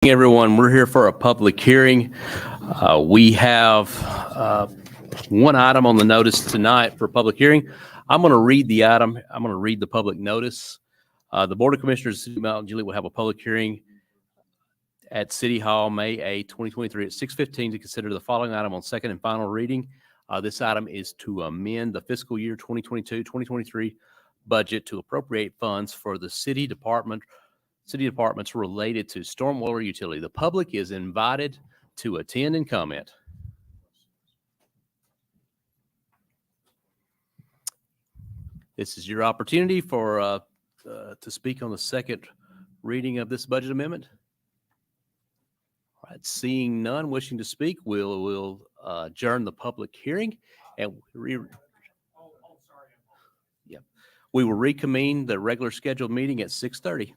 Everyone, we're here for a public hearing. We have one item on the notice tonight for public hearing. I'm going to read the item. I'm going to read the public notice. The Board of Commissioners of City of Mount Juliet will have a public hearing at City Hall, May 8, 2023 at 6:15 to consider the following item on second and final reading. This item is to amend the fiscal year 2022-2023 budget to appropriate funds for the city departments related to stormwater utility. The public is invited to attend and comment. This is your opportunity to speak on the second reading of this budget amendment. All right, seeing none wishing to speak, we'll adjourn the public hearing and we will reconvene the regular scheduled meeting at 6:30.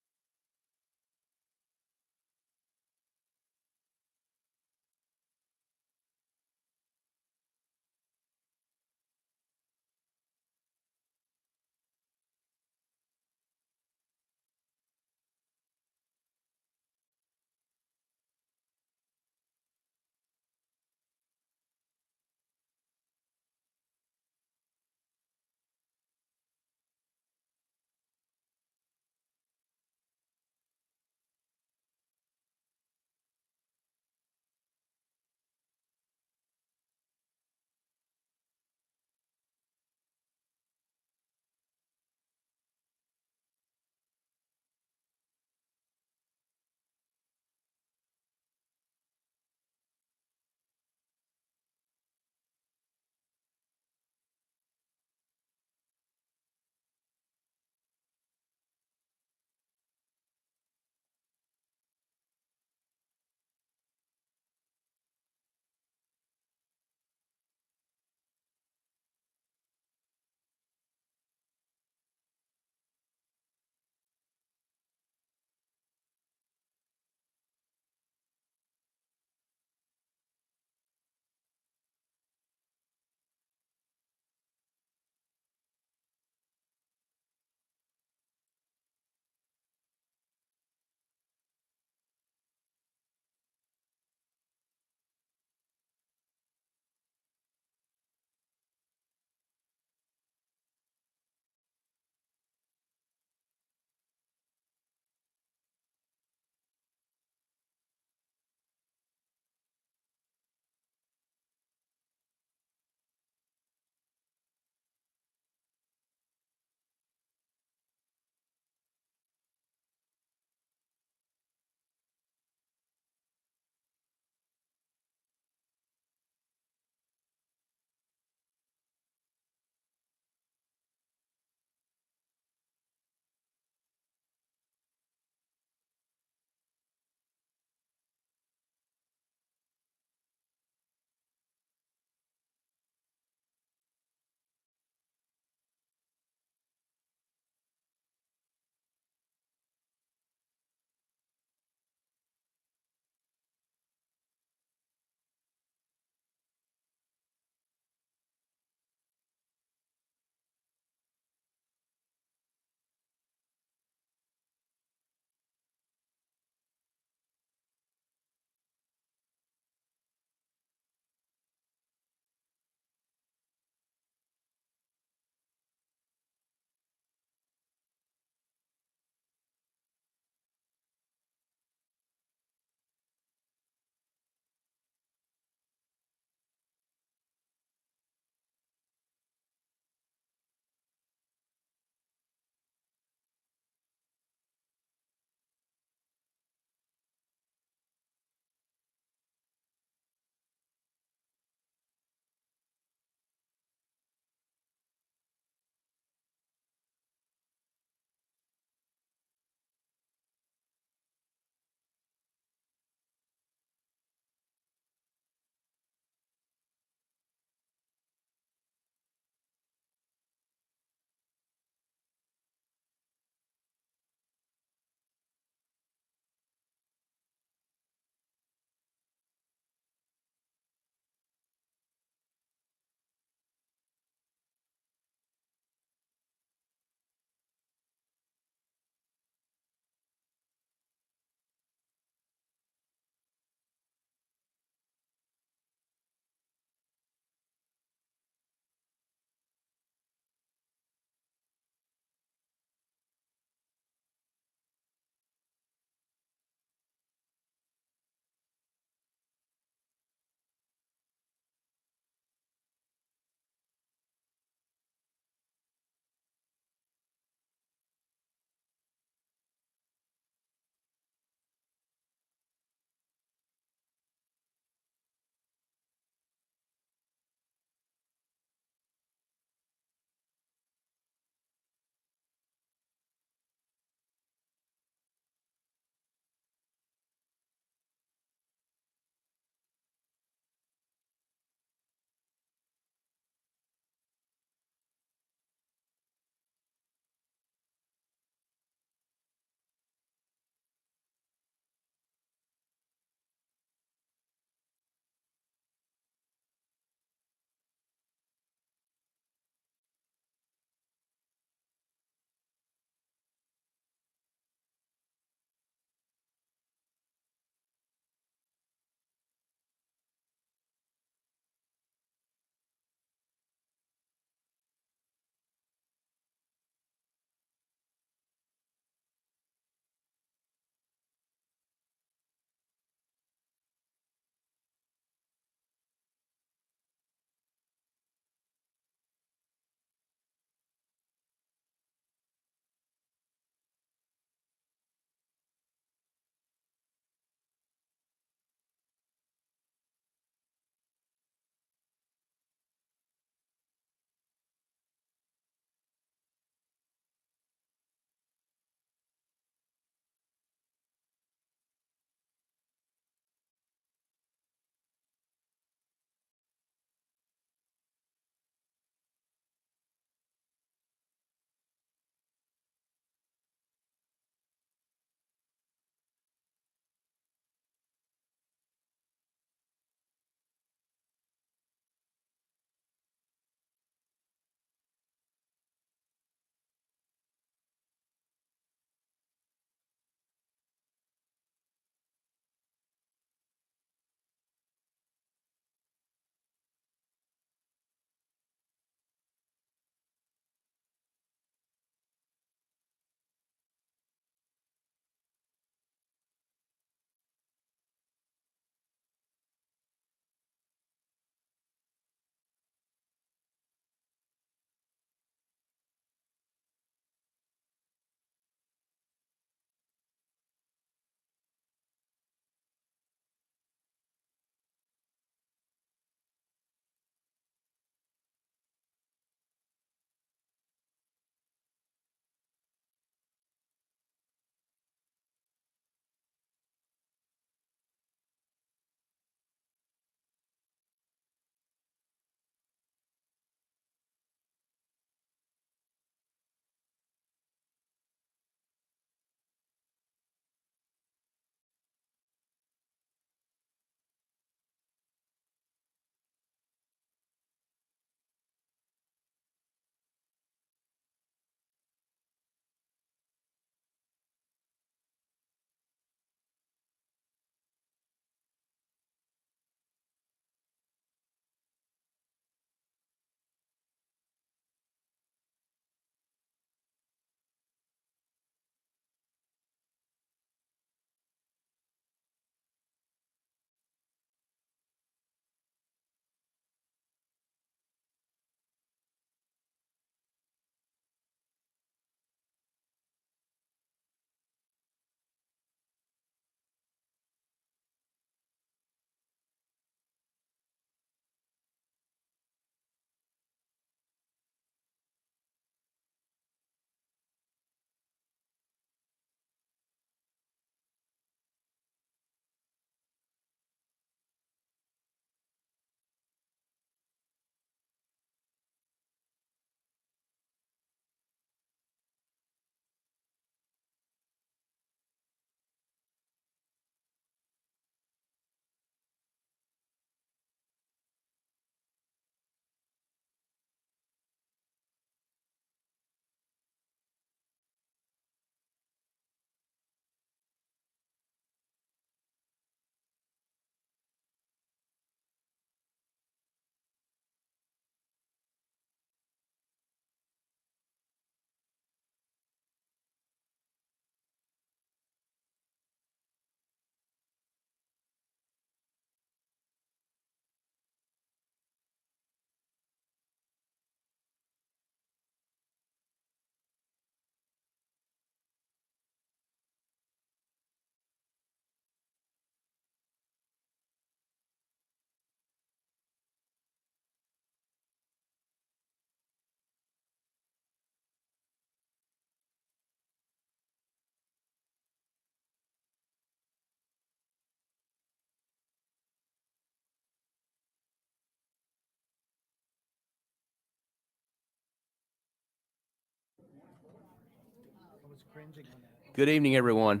Good evening, everyone.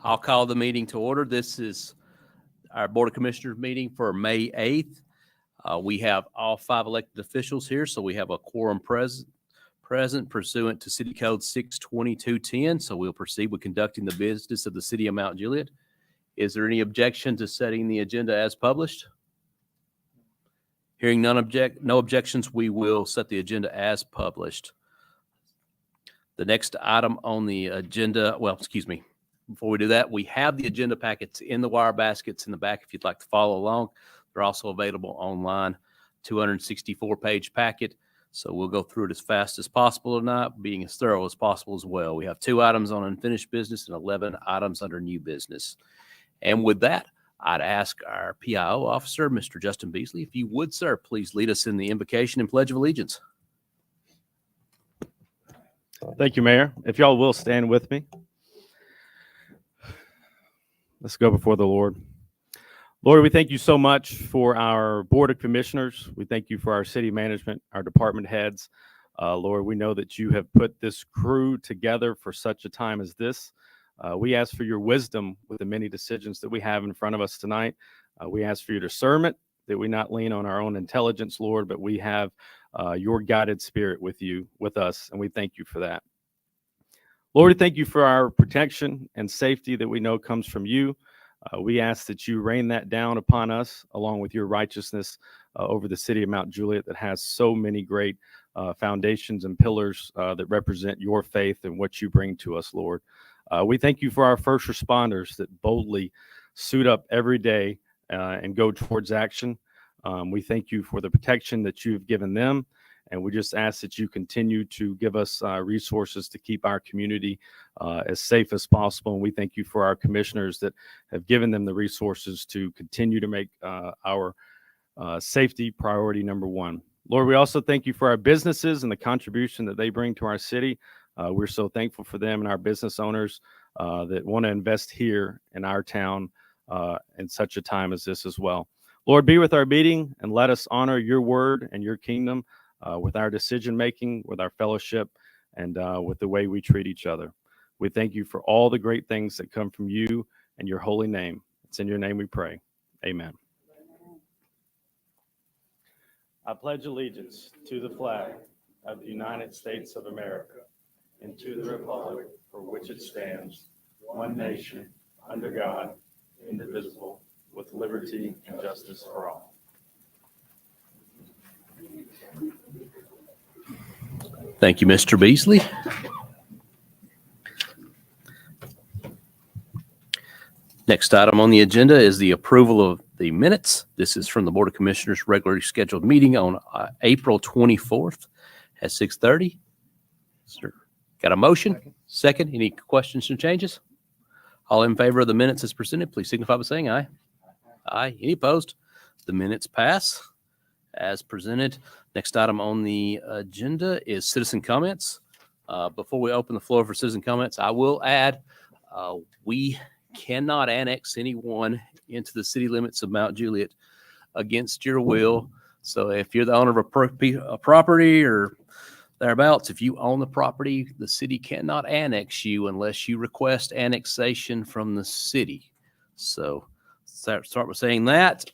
I'll call the meeting to order. This is our Board of Commissioners meeting for May 8th. We have all 5 elected officials here, so we have a quorum present pursuant to City Code 62210. So we'll proceed with conducting the business of the City of Mount Juliet. Is there any objection to setting the agenda as published? Hearing no objections, we will set the agenda as published. The next item on the agenda, before we do that, we have the agenda packets in the wire baskets in the back if you'd like to follow along. They're also available online, 264-page packet. So we'll go through it as fast as possible tonight, being as thorough as possible as well. We have 2 items on unfinished business and 11 items under new business. And with that, I'd ask our PIO officer, Mr. Justin Beasley, if you would, sir, please lead us in the invocation and Pledge of Allegiance. Thank you, Mayor. If y'all will stand with me. Let's go before the Lord. Lord, we thank you so much for our Board of Commissioners. We thank you for our city management, our department heads. Lord, we know that you have put this crew together for such a time as this. We ask for your wisdom with the many decisions that we have in front of us tonight. We ask for your discernment, that we not lean on our own intelligence, Lord, but we have your guided spirit with us, and we thank you for that. Lord, we thank you for our protection and safety that we know comes from you. We ask that you rain that down upon us, along with your righteousness over the city of Mount Juliet that has so many great foundations and pillars that represent your faith and what you bring to us, Lord. We thank you for our first responders that boldly suit up every day and go towards action. We thank you for the protection that you've given them, and we just ask that you continue to give us resources to keep our community as safe as possible. And we thank you for our commissioners that have given them the resources to continue to make our safety priority number 1. Lord, we also thank you for our businesses and the contribution that they bring to our city. We're so thankful for them and our business owners that want to invest here in our town in such a time as this as well. Lord, be with our meeting and let us honor your word and your kingdom with our decision-making, with our fellowship, and with the way we treat each other. We thank you for all the great things that come from you and your holy name. It's in your name we pray. Amen. I pledge allegiance to the flag of the United States of America and to the republic for which it stands, one nation, under God, indivisible, with liberty and justice for all. Thank you, Mr. Beasley. Next item on the agenda is the approval of the minutes. This is from the Board of Commissioners' regularly scheduled meeting on April 24th at 6:30. Sir, got a motion? Second. Any questions or changes? All in favor of the minutes as presented, please signify by saying aye. Aye. Any opposed? The minutes pass as presented. Next item on the agenda is citizen comments. Before we open the floor for citizen comments, I will add we cannot annex anyone into the city limits of Mount Juliet against your will. So if you're the owner of a property or thereabouts, if you own the property, the city cannot annex you unless you request annexation from the city. So start with saying that.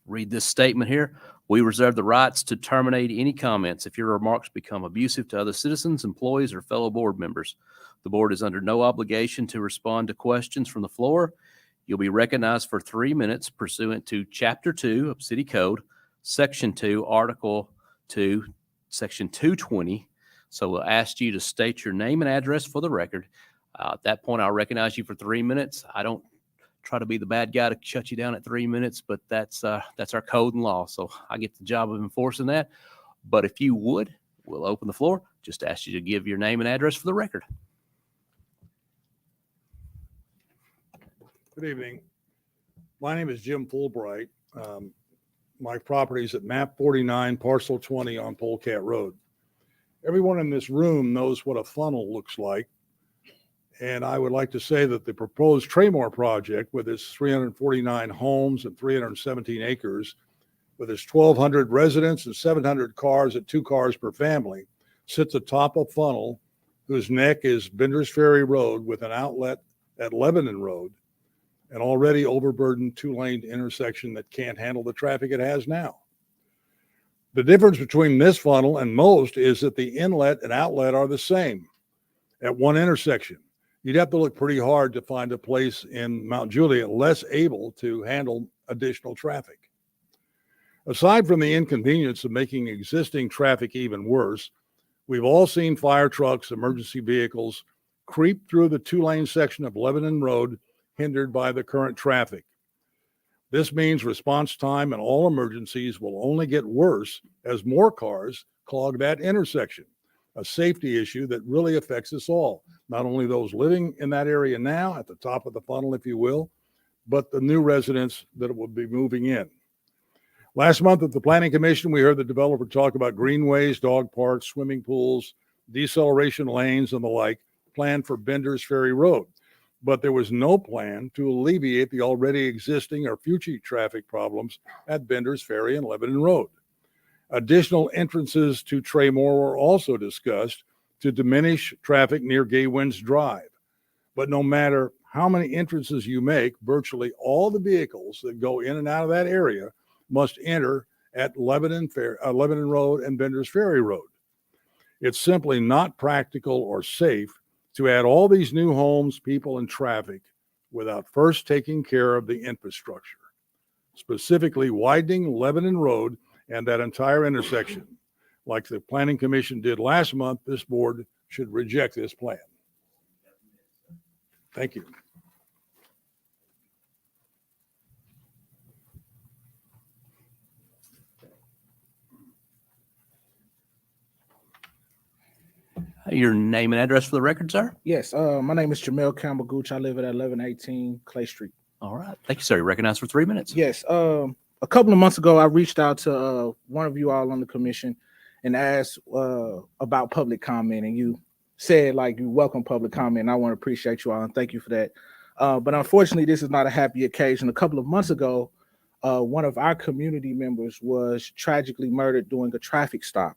Read this statement here. We reserve the rights to terminate any comments if your remarks become abusive to other citizens, employees, or fellow board members. The board is under no obligation to respond to questions from the floor. You'll be recognized for 3 minutes pursuant to Chapter 2 of City Code, Section 2, Article 2, Section 220. So we'll ask you to state your name and address for the record. At that point, I'll recognize you for 3 minutes. I don't try to be the bad guy to shut you down at 3 minutes, but that's our code and law. So I get the job of enforcing that. But if you would, we'll open the floor. Just ask you to give your name and address for the record. Good evening. My name is Jim Fulbright. My property is at map 49, parcel 20 on Polecat Road. Everyone in this room knows what a funnel looks like. And I would like to say that the proposed Traymore project with its 349 homes and 317 acres, with its 1,200 residents and 700 cars at 2 cars per family, sits atop a funnel whose neck is Bender's Ferry Road with an outlet at Lebanon Road, an already overburdened two-lane intersection that can't handle the traffic it has now. The difference between this funnel and most is that the inlet and outlet are the same at one intersection. You'd have to look pretty hard to find a place in Mount Juliet less able to handle additional traffic. Aside from the inconvenience of making existing traffic even worse, we've all seen fire trucks, emergency vehicles creep through the two-lane section of Lebanon Road hindered by the current traffic. This means response time and all emergencies will only get worse as more cars clog that intersection, a safety issue that really affects us all, not only those living in that area now at the top of the funnel, if you will, but the new residents that will be moving in. Last month at the Planning Commission, we heard the developer talk about greenways, dog parks, swimming pools, deceleration lanes, and the like planned for Bender's Ferry Road. But there was no plan to alleviate the already existing or future traffic problems at Bender's Ferry and Lebanon Road. Additional entrances to Traymore were also discussed to diminish traffic near Gay Winds Drive. But no matter how many entrances you make, virtually all the vehicles that go in and out of that area must enter at Lebanon Road and Bender's Ferry Road. It's simply not practical or safe to add all these new homes, people, and traffic without first taking care of the infrastructure, specifically widening Lebanon Road and that entire intersection. Like the Planning Commission did last month, this board should reject this plan. Thank you. Your name and address for the record, sir? Yes, my name is Jamel Campbell Gooch. I live at 1118 Clay Street. All right. Thank you, sir. You're recognized for 3 minutes. Yes, a couple of months ago, I reached out to one of you all on the commission and asked about public comment, and you said like you welcome public comment. And I want to appreciate you all and thank you for that. But unfortunately, this is not a happy occasion. A couple of months ago, one of our community members was tragically murdered during a traffic stop.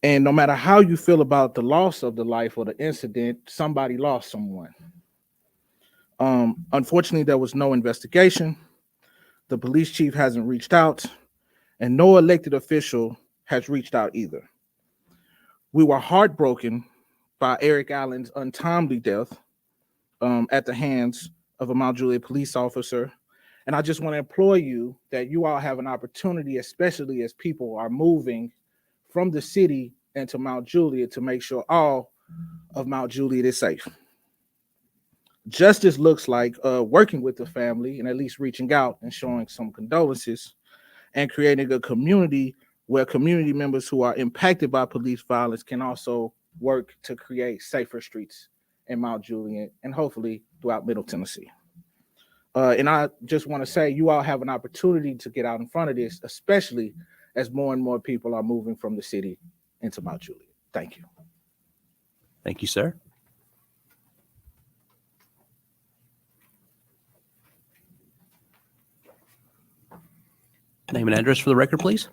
And no matter how you feel about the loss of the life or the incident, somebody lost someone. Unfortunately, there was no investigation. The police chief hasn't reached out, and no elected official has reached out either. We were heartbroken by Eric Allen's untimely death at the hands of a Mount Juliet police officer. And I just want to implore you that you all have an opportunity, especially as people are moving from the city into Mount Juliet, to make sure all of Mount Juliet is safe. Justice looks like working with the family and at least reaching out and showing some condolences and creating a community where community members who are impacted by police violence can also work to create safer streets in Mount Juliet and hopefully throughout Middle Tennessee. And I just want to say you all have an opportunity to get out in front of this, especially as more and more people are moving from the city into Mount Juliet. Thank you. Thank you, sir. Name and address for the record, please.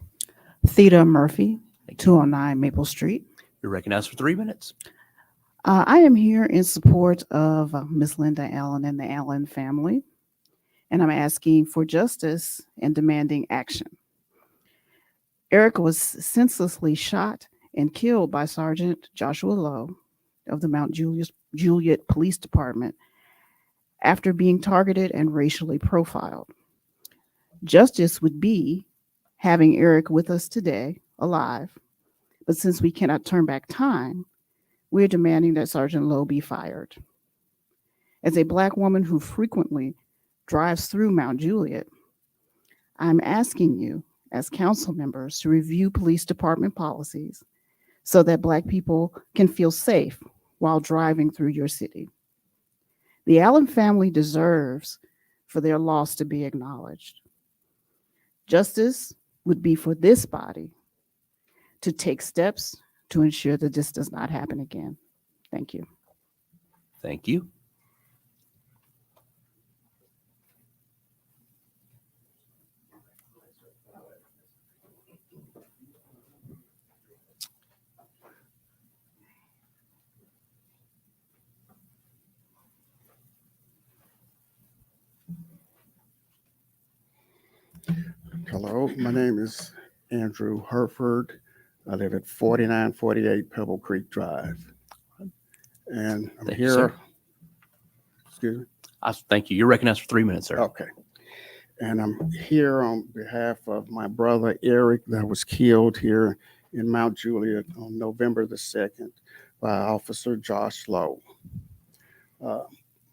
Theda Murphy, 209 Maple Street. You're recognized for 3 minutes. I am here in support of Miss Linda Allen and the Allen family, and I'm asking for justice and demanding action. Eric was senselessly shot and killed by Sergeant Joshua Lowe of the Mount Juliet Police Department after being targeted and racially profiled. Justice would be having Eric with us today, alive, but since we cannot turn back time, we're demanding that Sergeant Lowe be fired. As a Black woman who frequently drives through Mount Juliet, I'm asking you as council members to review police department policies so that Black people can feel safe while driving through your city. The Allen family deserves for their loss to be acknowledged. Justice would be for this body to take steps to ensure that this does not happen again. Thank you. Thank you. Hello, my name is Andrew Herford. I live at 4948 Pebble Creek Drive. And I'm Thank you, here. sir. Excuse me? Thank you. You're recognized for 3 minutes, sir. Okay. And I'm here on behalf of my brother Eric that was killed here in Mount Juliet on November the 2nd by Officer Josh Lowe.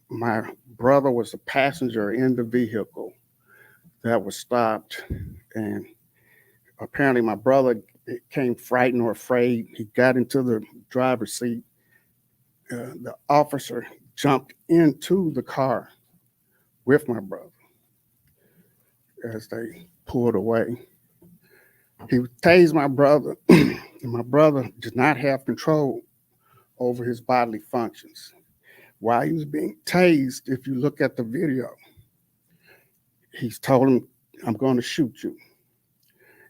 My brother was a passenger in the vehicle that was stopped, and apparently my brother came frightened or afraid. He got into the driver's seat. The officer jumped into the car with my brother as they pulled away. He tased my brother, and my brother did not have control over his bodily functions. While he was being tased, if you look at the video, he's told him, "I'm going to shoot you."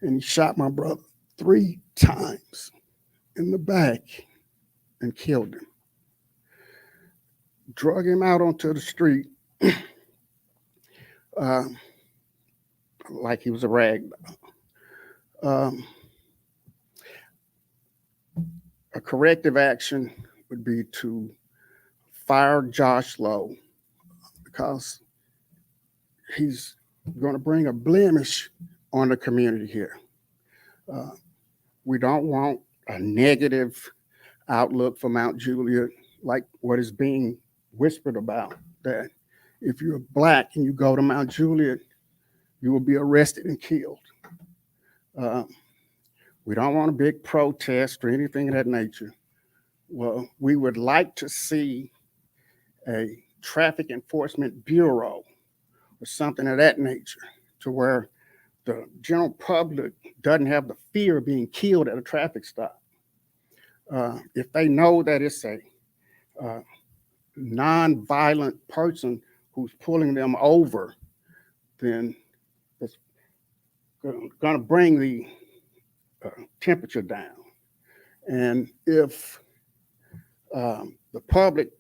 And he shot my brother 3 times in the back and killed him. Drug him out onto the street like he was a rag doll. A corrective action would be to fire Josh Lowe because he's going to bring a blemish on the community here. We don't want a negative outlook for Mount Juliet like what is being whispered about, that if you're Black and you go to Mount Juliet, you will be arrested and killed. We don't want a big protest or anything of that nature. Well, we would like to see a traffic enforcement bureau or something of that nature, to where the general public doesn't have the fear of being killed at a traffic stop. If they know that it's a non-violent person who's pulling them over, then it's going to bring the temperature down. And if the public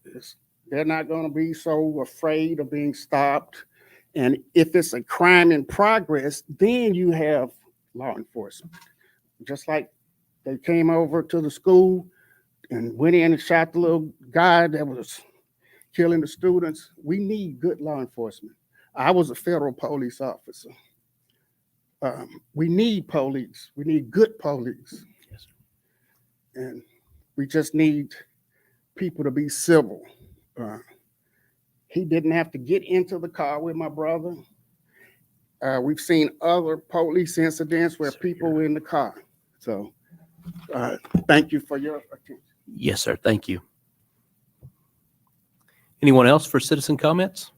they're not going to be so afraid of being stopped. And if it's a crime in progress, then you have law enforcement. Just like they came over to the school and went in and shot the little guy that was killing the students. We need good law enforcement. I was a federal police officer. We need police. We need good police. Yes, sir. And we just need people to be civil. He didn't have to get into the car with my brother. We've seen other police incidents where people were in the car. So thank you for your attention. Yes, sir. Thank you. Anyone else for citizen comments?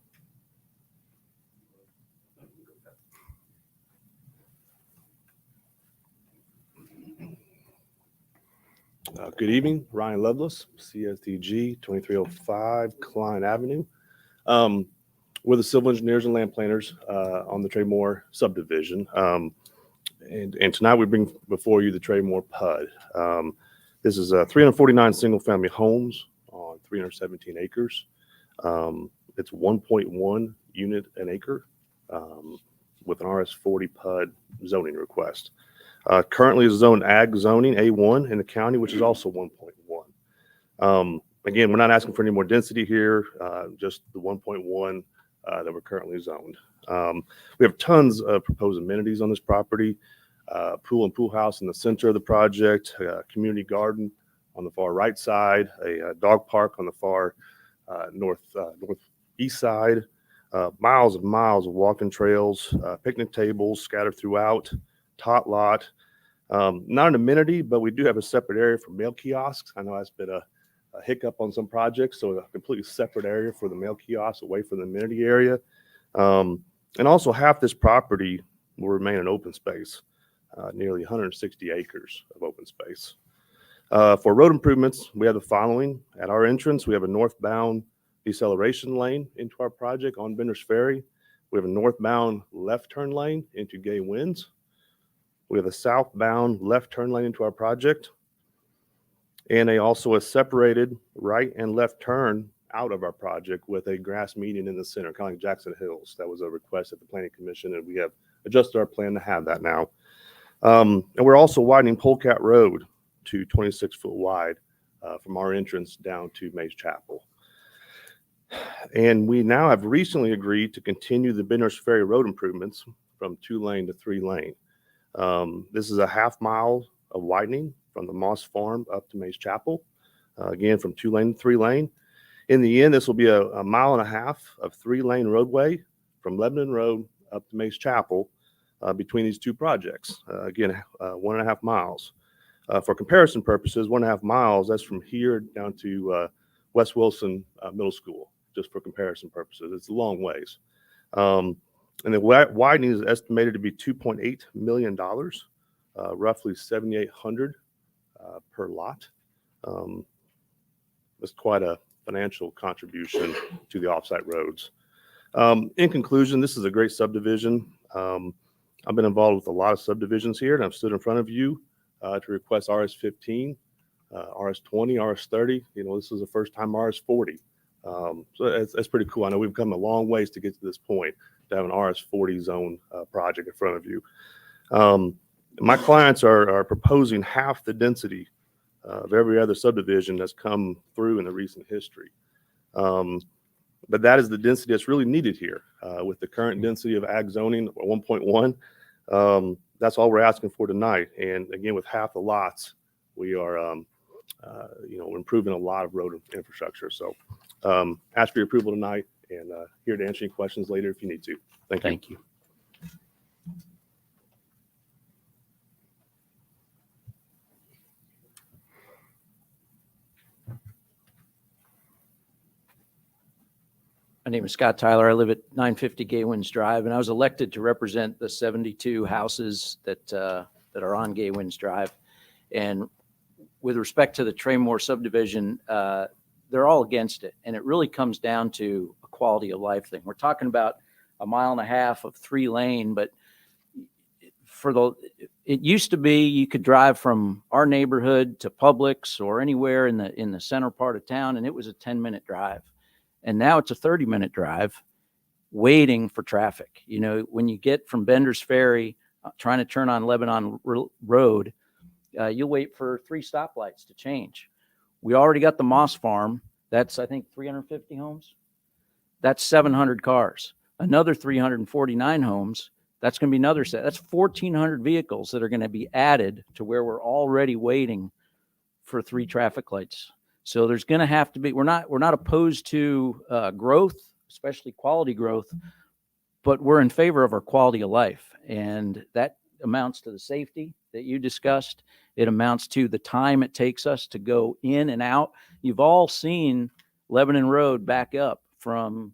Good evening, Ryan Lovelace, CSDG 2305 Klein Avenue. We're the civil engineers and land planners on the Traymore subdivision. And tonight we bring before you the Traymore PUD. This is 349 single family homes on 317 acres. It's 1.1 unit an acre with an RS40 PUD zoning request. Currently is zoned ag zoning A1 in the county, which is also 1.1. Again, we're not asking for any more density here, just the 1.1 that we're currently zoned. We have tons of proposed amenities on this property, pool and pool house in the center of the project, community garden on the far right side, a dog park on the far northeast side, miles of walking trails, picnic tables scattered throughout, tot lot. Not an amenity, but we do have a separate area for mail kiosks. I know that's been a hiccup on some projects, so a completely separate area for the mail kiosks away from the amenity area. And also half this property will remain an open space, nearly 160 acres of open space. For road improvements, we have the following. At our entrance, we have a northbound deceleration lane into our project on Bender's Ferry. We have a northbound left turn lane into Gay Winds. We have a southbound left turn lane into our project, and also a separated right and left turn out of our project with a grass median in the center, kind of like Jackson Hills. That was a request at the Planning Commission, and we have adjusted our plan to have that now. And we're also widening Polecat Road to 26-foot wide from our entrance down to Mays Chapel. And we now have recently agreed to continue the Benders Ferry Road improvements from 2-lane to 3-lane. This is a half-mile of widening from the Moss Farm up to Mays Chapel, again from 2-lane to 3-lane. In the end, this will be a 1.5 miles of 3-lane roadway from Lebanon Road up to Mays Chapel between these two projects. Again, 1.5 miles. For comparison purposes, 1.5 miles, that's from here down to West Wilson Middle School, just for comparison purposes. It's a long ways. And the widening is estimated to be $2.8 million, roughly $7,800 per lot. That's quite a financial contribution to the offsite roads. In conclusion, this is a great subdivision. I've been involved with a lot of subdivisions here, and I've stood in front of you to request RS-15, RS-20, RS-30. You know, this is the first time RS-40. So that's pretty cool. I know we've come a long ways to get to this point to have an RS-40 zone project in front of you. My clients are proposing half the density of every other subdivision that's come through in the recent history. But that is the density that's really needed here with the current density of ag zoning at 1.1. That's all we're asking for tonight. And again, with half the lots, we are, improving a lot of road infrastructure. So ask for your approval tonight, and here to answer any questions later if you need to. Thank you. Thank you. My name is Scott Tyler. I live at 950 Gay Winds Drive, and I was elected to represent the 72 houses that are on Gay Winds Drive. And with respect to the Traymore subdivision, they're all against it. And it really comes down to a quality of life thing. We're talking about 1.5 miles of 3-lane, but it used to be you could drive from our neighborhood to Publix or anywhere in the center part of town, and it was a 10-minute drive. And now it's a 30-minute drive waiting for traffic. You know, when you get from Bender's Ferry, trying to turn on Lebanon Road, you'll wait for 3 stoplights to change. We already got the Moss Farm. That's, I think, 350 homes. That's 700 cars. Another 349 homes. That's going to be another set. That's 1,400 vehicles that are going to be added to where we're already waiting for 3 traffic lights. So there's going to have to be, we're not opposed to growth, especially quality growth, but we're in favor of our quality of life. And that amounts to the safety that you discussed. It amounts to the time it takes us to go in and out. You've all seen Lebanon Road back up from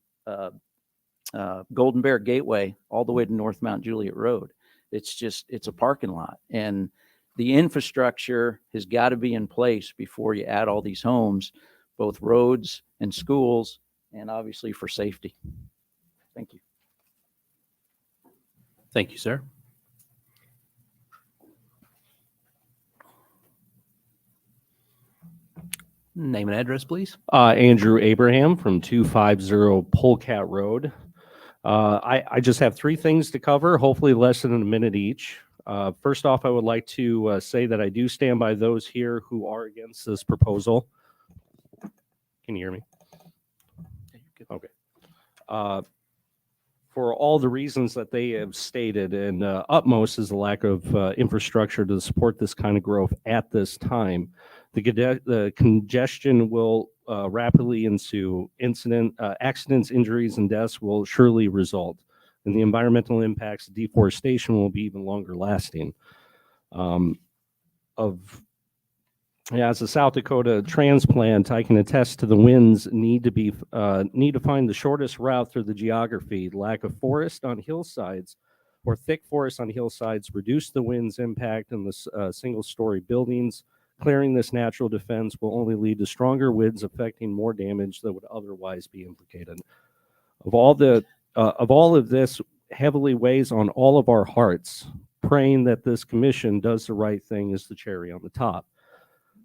Golden Bear Gateway all the way to North Mount Juliet Road. It's a parking lot. And the infrastructure has got to be in place before you add all these homes, both roads and schools, and obviously for safety. Thank you. Thank you, sir. Name and address, please. Andrew Abraham from 250 Polecat Road. I just have 3 things to cover, hopefully less than a minute each. First off, I would like to say that I do stand by those here who are against this proposal. Can you hear me? Okay. For all the reasons that they have stated, and utmost is the lack of infrastructure to support this kind of growth at this time. The congestion will rapidly ensue. Accidents, injuries, and deaths will surely result. And the environmental impacts of deforestation will be even longer lasting. As a South Dakota transplant, I can attest to the winds need to find the shortest route through the geography. Lack of forest on hillsides or thick forest on hillsides reduce the wind's impact on the single-story buildings. Clearing this natural defense will only lead to stronger winds affecting more damage that would otherwise be implicated. Of all of this heavily weighs on all of our hearts. Praying that this commission does the right thing is the cherry on the top.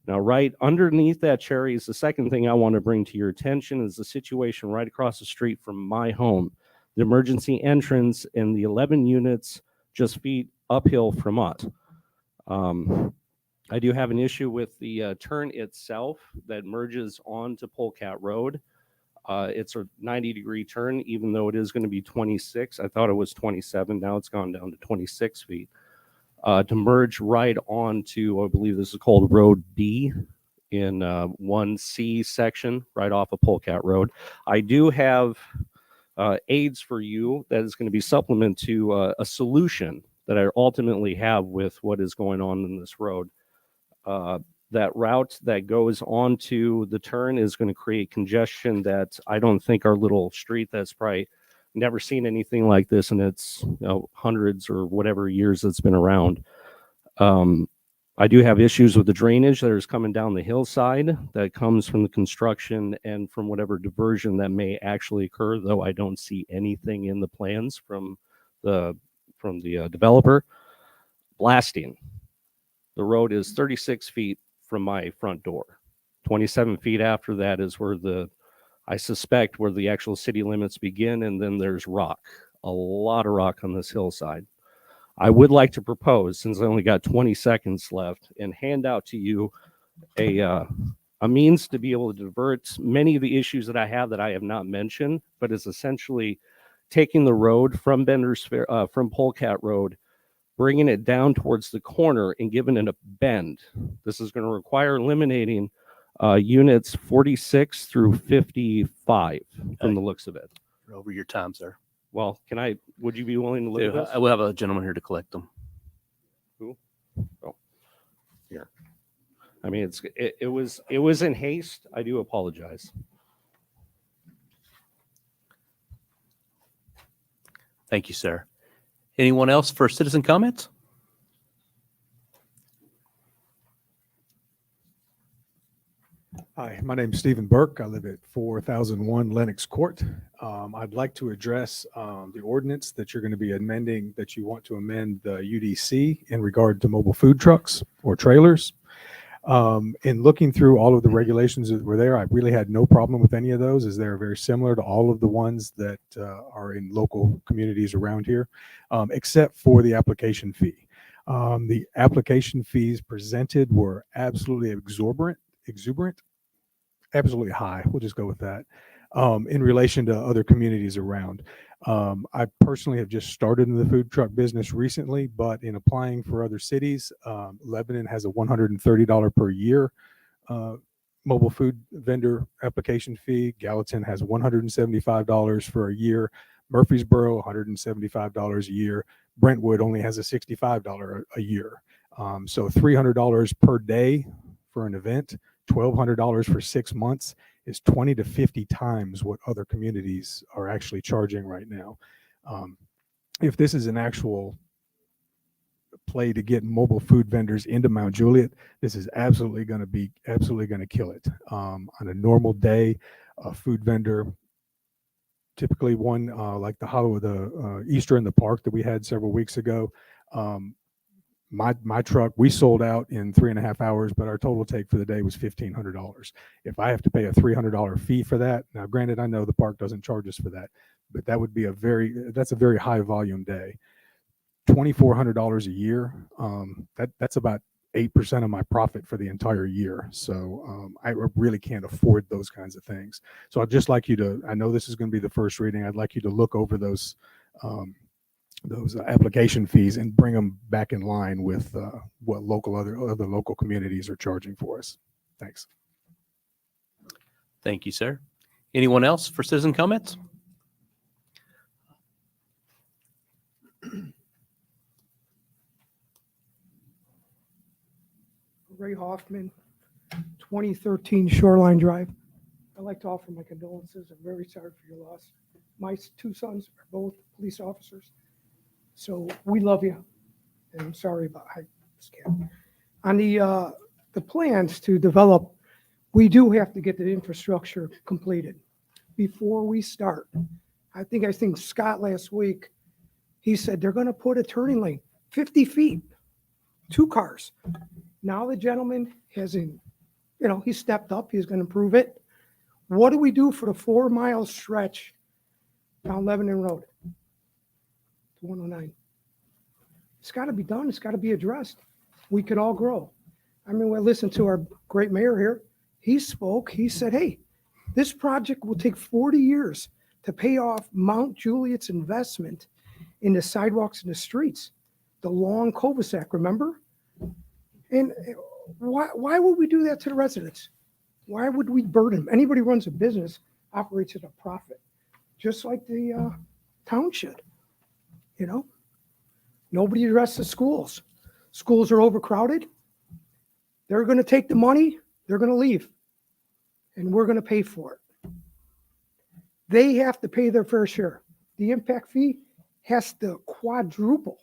Now, right underneath that cherry is the second thing I want to bring to your attention is the situation right across the street from my home. The emergency entrance and the 11 units just feet uphill from us. I do have an issue with the turn itself that merges onto Polecat Road. It's a 90-degree turn, even though it is going to be 26. I thought it was 27. Now it's gone down to 26 feet. To merge right onto, I believe this is called Road B in 1C section, right off of Polecat Road. I do have aids for you that is going to be supplement to a solution that I ultimately have with what is going on in this road. That route that goes onto the turn is going to create congestion that I don't think our little street that's probably never seen anything like this in its hundreds or whatever years it's been around. I do have issues with the drainage that is coming down the hillside that comes from the construction and from whatever diversion that may actually occur, though I don't see anything in the plans from the developer. Blasting. The road is 36 feet from my front door. 27 feet after that is where I suspect where the actual city limits begin, and then there's rock, a lot of rock on this hillside. I would like to propose, since I only got 20 seconds left, and hand out to you a means to be able to divert many of the issues that I have not mentioned, but is essentially taking the road from from Polecat Road, bringing it down towards the corner and giving it a bend. This is going to require eliminating units 46 through 55 from the looks of it. You're over your time, sir. Well, would you be willing to look at this? I will have a gentleman here to collect them. Who? Oh, here. I mean, it was in haste. I do apologize. Thank you, sir. Anyone else for citizen comments? Hi, my name is Stephen Burke. I live at 4001 Lenox Court. I'd like to address the ordinance that you're going to be amending, that you want to amend the UDC in regard to mobile food trucks or trailers. In looking through all of the regulations that were there, I really had no problem with any of those, as they're very similar to all of the ones that are in local communities around here, except for the application fee. The application fees presented were absolutely exuberant, absolutely high. We'll just go with that. In relation to other communities around. I personally have just started in the food truck business recently, but in applying for other cities, Lebanon has a $130 per year mobile food vendor application fee. Gallatin has $175 for a year. Murfreesboro, $175 a year. Brentwood only has a $65 a year. So $300 per day for an event, $1,200 for 6 months is 20 to 50 times what other communities are actually charging right now. If this is an actual play to get mobile food vendors into Mount Juliet, this is absolutely going to kill it. On a normal day, a food vendor, typically one like the Easter in the Park that we had several weeks ago, my truck, we sold out in 3.5 hours, but our total take for the day was $1,500. If I have to pay a $300 fee for that, now granted, I know the park doesn't charge us for that, but that would be that's a very high volume day. $2,400 a year, that's about 8% of my profit for the entire year. So I really can't afford those kinds of things. So I'd just like you to, I know this is going to be the first reading, I'd like you to look over those application fees and bring them back in line with what other local communities are charging for us. Thanks. Thank you, sir. Anyone else for citizen comments? Ray Hoffman, 2013 Shoreline Drive. I'd like to offer my condolences. I'm very sorry for your loss. My 2 sons are both police officers. So we love you, and I'm sorry about I just can't. On the plans to develop, we do have to get the infrastructure completed before we start. I think Scott last week, he said they're going to put a turning lane 50 feet, 2 cars. Now the gentleman hasn't, he stepped up. He's going to improve it. What do we do for the 4-mile stretch down Lebanon Road? 109. It's got to be done. It's got to be addressed. We could all grow. I mean, we listened to our great mayor here. He spoke. He said, hey, this project will take 40 years to pay off Mount Juliet's investment in the sidewalks and the streets. The long cul-de-sac, remember? And why would we do that to the residents? Why would we burden them? Anybody who runs a business operates at a profit, just like the town should. You know, nobody addressed the schools. Schools are overcrowded. They're going to take the money. They're going to leave. And we're going to pay for it. They have to pay their fair share. The impact fee has to quadruple.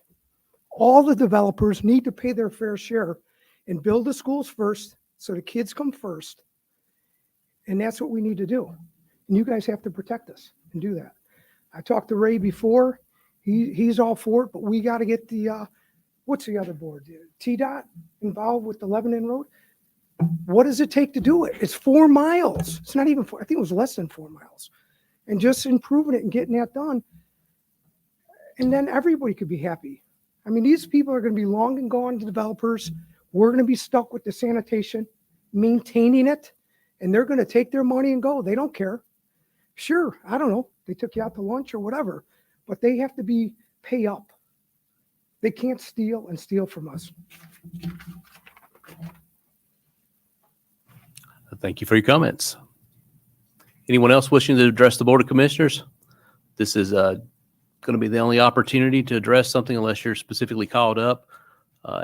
All the developers need to pay their fair share and build the schools first so the kids come first. And that's what we need to do. And you guys have to protect us and do that. I talked to Ray before. He's all for it, but we got to get the, what's the other board? TDOT involved with the Lebanon Road. What does it take to do it? It's 4 miles. It's not even 4. I think it was less than 4 miles. And just improving it and getting that done. And then everybody could be happy. I mean, these people are going to be long and gone, the developers. We're going to be stuck with the sanitation, maintaining it, and they're going to take their money and go. They don't care. Sure, I don't know. They took you out to lunch or whatever, but they have to pay up. They can't steal and steal from us. Thank you for your comments. Anyone else wishing to address the Board of Commissioners? This is going to be the only opportunity to address something unless you're specifically called up.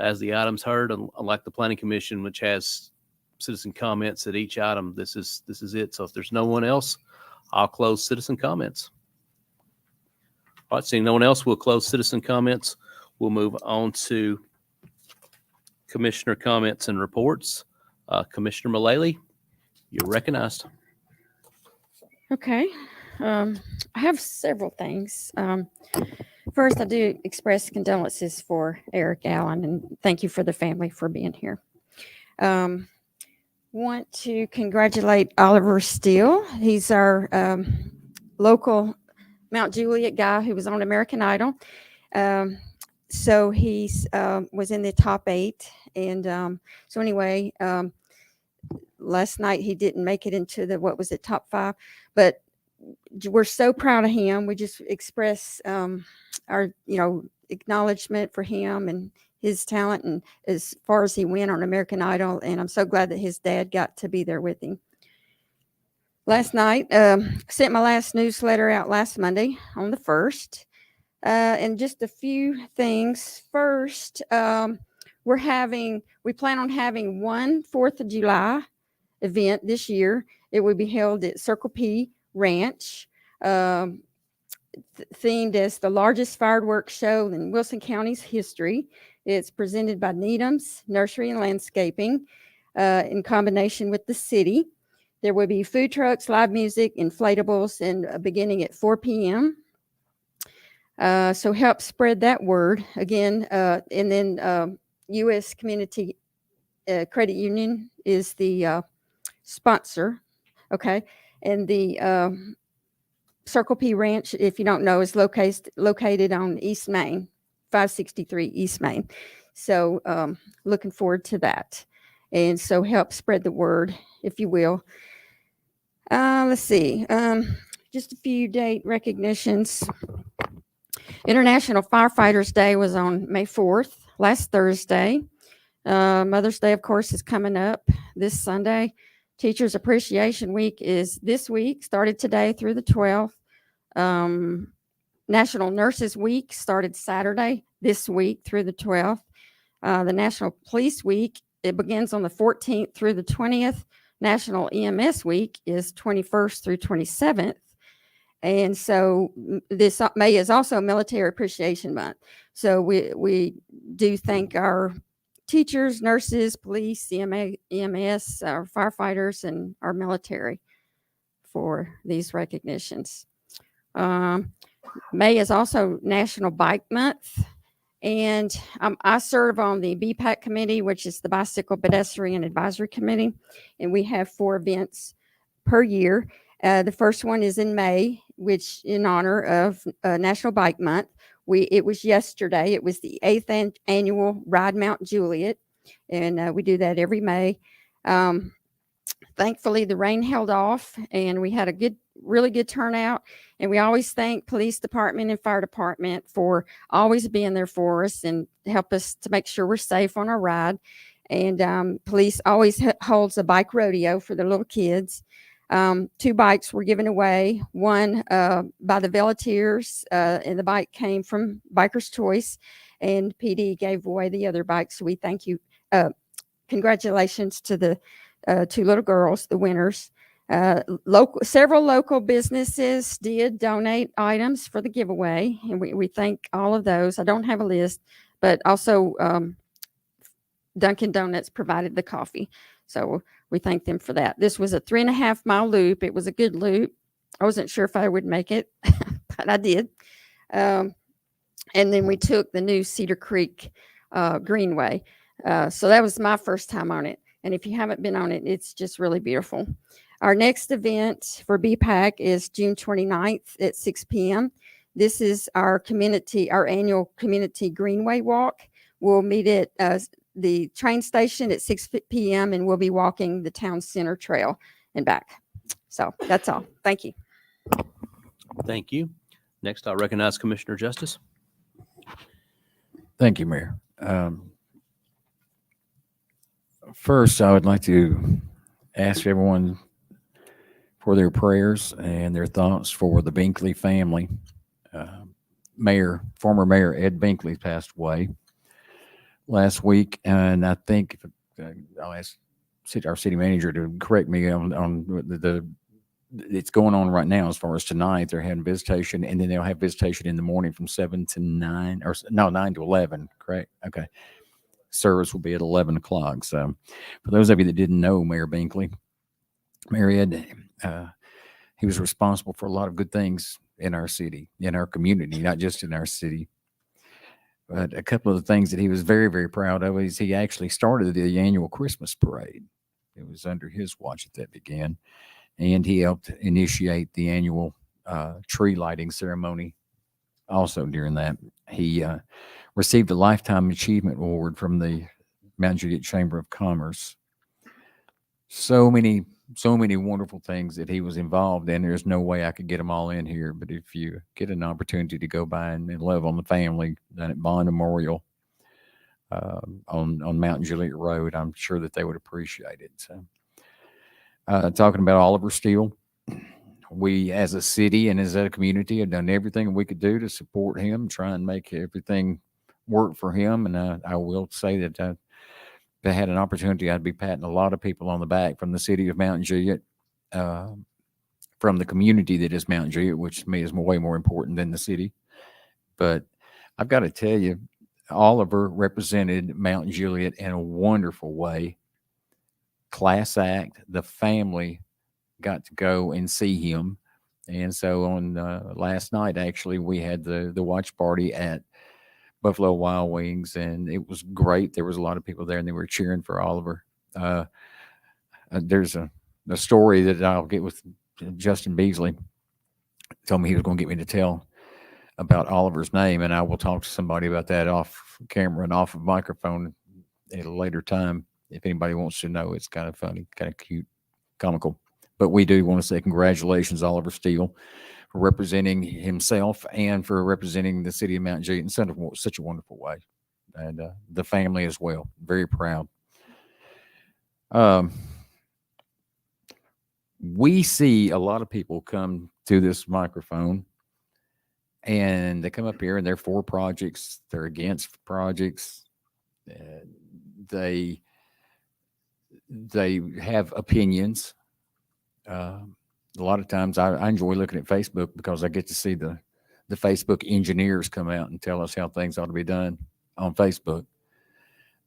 As the items heard, unlike the Planning Commission, which has citizen comments at each item, this is it. So if there's no one else, I'll close citizen comments. All right, seeing no one else, we'll close citizen comments. We'll move on to commissioner comments and reports. Commissioner Mullally, you're recognized. Okay. I have several things. First, I do express condolences for Eric Allen, and thank you for the family for being here. Want to congratulate Oliver Steele. He's our local Mount Juliet guy who was on American Idol. So he's was in the top 8. And so anyway, last night he didn't make it into the top 5, but we're so proud of him. We just express our, acknowledgement for him and his talent and as far as he went on American Idol. And I'm so glad that his dad got to be there with him. Last night, sent my last newsletter out last Monday on the 1st. And just a few things. First, we plan on having one 4th of July event this year. It will be held at Circle P Ranch, themed as the largest fireworks show in Wilson County's history. It's presented by Needham's Nursery and Landscaping in combination with the city. There will be food trucks, live music, inflatables, and beginning at 4 p.m. So help spread that word again. And then U.S. Community Credit Union is the sponsor. Okay. And the Circle P Ranch, if you don't know, is located on East Main, 563 East Main. So looking forward to that. And so help spread the word, if you will. Let's see. Just a few date recognitions. International Firefighters Day was on May 4th, last Thursday. Mother's Day, of course, is coming up this Sunday. Teachers Appreciation Week is this week, started today through the 12th. National Nurses Week started Saturday this week through the 12th. The National Police Week, it begins on the 14th through the 20th. National EMS Week is 21st through 27th. And so this May is also Military Appreciation Month. So we do thank our teachers, nurses, police, EMS, our firefighters, and our military for these recognitions. May is also National Bike Month. And I serve on the BPAC committee, which is the Bicycle Pedestrian Advisory Committee. And we have 4 events per year. The first one is in May, which in honor of National Bike Month. It was yesterday. It was the 8th annual Ride Mount Juliet, and we do that every May. Thankfully, the rain held off, and we had a really good turnout. And we always thank police department and fire department for always being there for us and help us to make sure we're safe on our ride. And police always holds a bike rodeo for the little kids. 2 bikes were given away, one by the volunteers, and the bike came from Biker's Choice, and PD gave away the other bike. So we thank you. Congratulations to the 2 little girls, the winners. Several local businesses did donate items for the giveaway, and we thank all of those. I don't have a list, but also Dunkin' Donuts provided the coffee. So we thank them for that. This was a 3.5-mile loop. It was a good loop. I wasn't sure if I would make it, but I did. And then we took the new Cedar Creek Greenway. So that was my first time on it. And if you haven't been on it, it's just really beautiful. Our next event for BPAC is June 29th at 6 p.m. This is our annual community Greenway walk. We'll meet at the train station at 6 p.m. and we'll be walking the town center trail and back. So that's all. Thank you. Thank you. Next, I'll recognize Commissioner Justice. Thank you, Mayor. First, I would like to ask everyone for their prayers and their thoughts for the Binkley family. Former Mayor Ed Binkley passed away last week, and I think I'll ask our city manager to correct me on it's going on right now. As far as tonight, they're having visitation, and then they'll have visitation in the morning from 7 to 9, or no, 9 to 11. Correct? Okay. Service will be at 11 o'clock. So, for those of you that didn't know Mayor Binkley, Mayor Ed, he was responsible for a lot of good things in our city, in our community, not just in our city. But a couple of the things that he was very, very proud of is he actually started the annual Christmas parade. It was under his watch that began. And he helped initiate the annual tree lighting ceremony also during that. He received a Lifetime Achievement Award from the Mount Juliet Chamber of Commerce. So many wonderful things that he was involved in. There's no way I could get them all in here, but if you get an opportunity to go by and love on the family down at Bond Memorial on Mount Juliet Road, I'm sure that they would appreciate it. So, talking about Oliver Steele, we as a city and as a community have done everything we could do to support him, try and make everything work for him. And I will say that if I had an opportunity, I'd be patting a lot of people on the back from the city of Mount Juliet, from the community that is Mount Juliet, which to me is way more important than the city. But I've got to tell you, Oliver represented Mount Juliet in a wonderful way. Class act, the family got to go and see him. And so on last night, actually, we had the watch party at Buffalo Wild Wings, and it was great. There was a lot of people there, and they were cheering for Oliver. There's a story that I'll get with Justin Beasley. Told me he was going to get me to tell about Oliver's name, and I will talk to somebody about that off camera and off of microphone at a later time. If anybody wants to know, it's kind of funny, kind of cute, comical. But we do want to say congratulations, Oliver Steele, for representing himself and for representing the city of Mount Juliet in such a wonderful way. And the family as well. Very proud. We see a lot of people come to this microphone and they come up here and they're for projects. They're against projects. They have opinions. A lot of times I enjoy looking at Facebook because I get to see the Facebook engineers come out and tell us how things ought to be done on Facebook.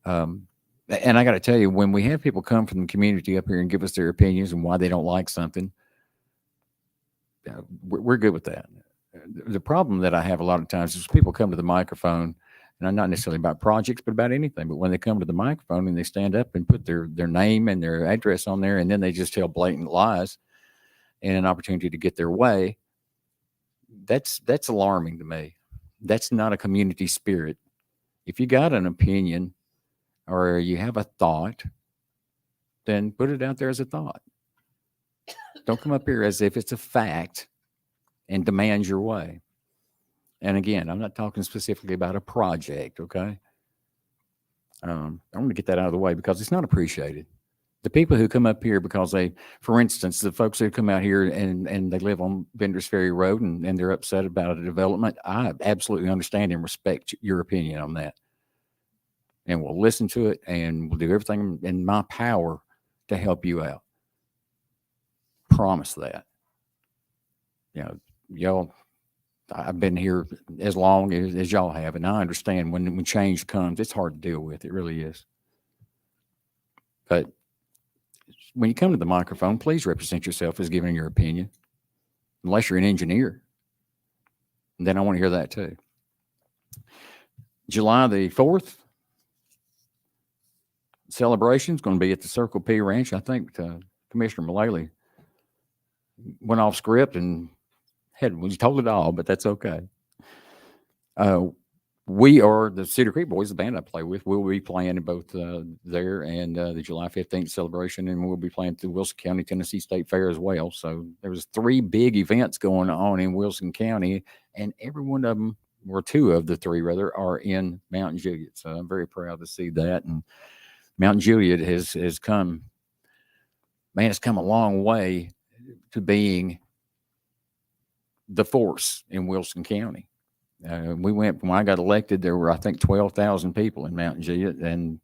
And I got to tell you, when we have people come from the community up here and give us their opinions and why they don't like something, we're good with that. The problem that I have a lot of times is people come to the microphone, and I'm not necessarily about projects, but about anything. But when they come to the microphone and they stand up and put their name and their address on there, and then they just tell blatant lies and an opportunity to get their way, that's alarming to me. That's not a community spirit. If you got an opinion or you have a thought, then put it out there as a thought. Don't come up here as if it's a fact and demand your way. And again, I'm not talking specifically about a project, okay? I'm going to get that out of the way because it's not appreciated. The people who come up here because they, for instance, the folks who come out here and they live on Bender's Ferry Road and they're upset about a development, I absolutely understand and respect your opinion on that. And we'll listen to it and we'll do everything in my power to help you out. Promise that. You know, y'all, I've been here as long as y'all have, and I understand when change comes, it's hard to deal with. It really is. But when you come to the microphone, please represent yourself as giving your opinion, unless you're an engineer. And then I want to hear that too. July the 4th, celebration is going to be at the Circle P Ranch. I think Commissioner Mullally went off script and we told it all, but that's okay. We are the Cedar Creek Boys, the band I play with. We'll be playing both there and the July 15th celebration, and we'll be playing through Wilson County, Tennessee State Fair as well. So there was 3 big events going on in Wilson County, and every one of them, or 2 of the 3 rather, are in Mount Juliet. So I'm very proud to see that. And Mount Juliet has come, man, it's come a long way to being the force in Wilson County. We went, when I got elected, there were, I think, 12,000 people in Mount Juliet, and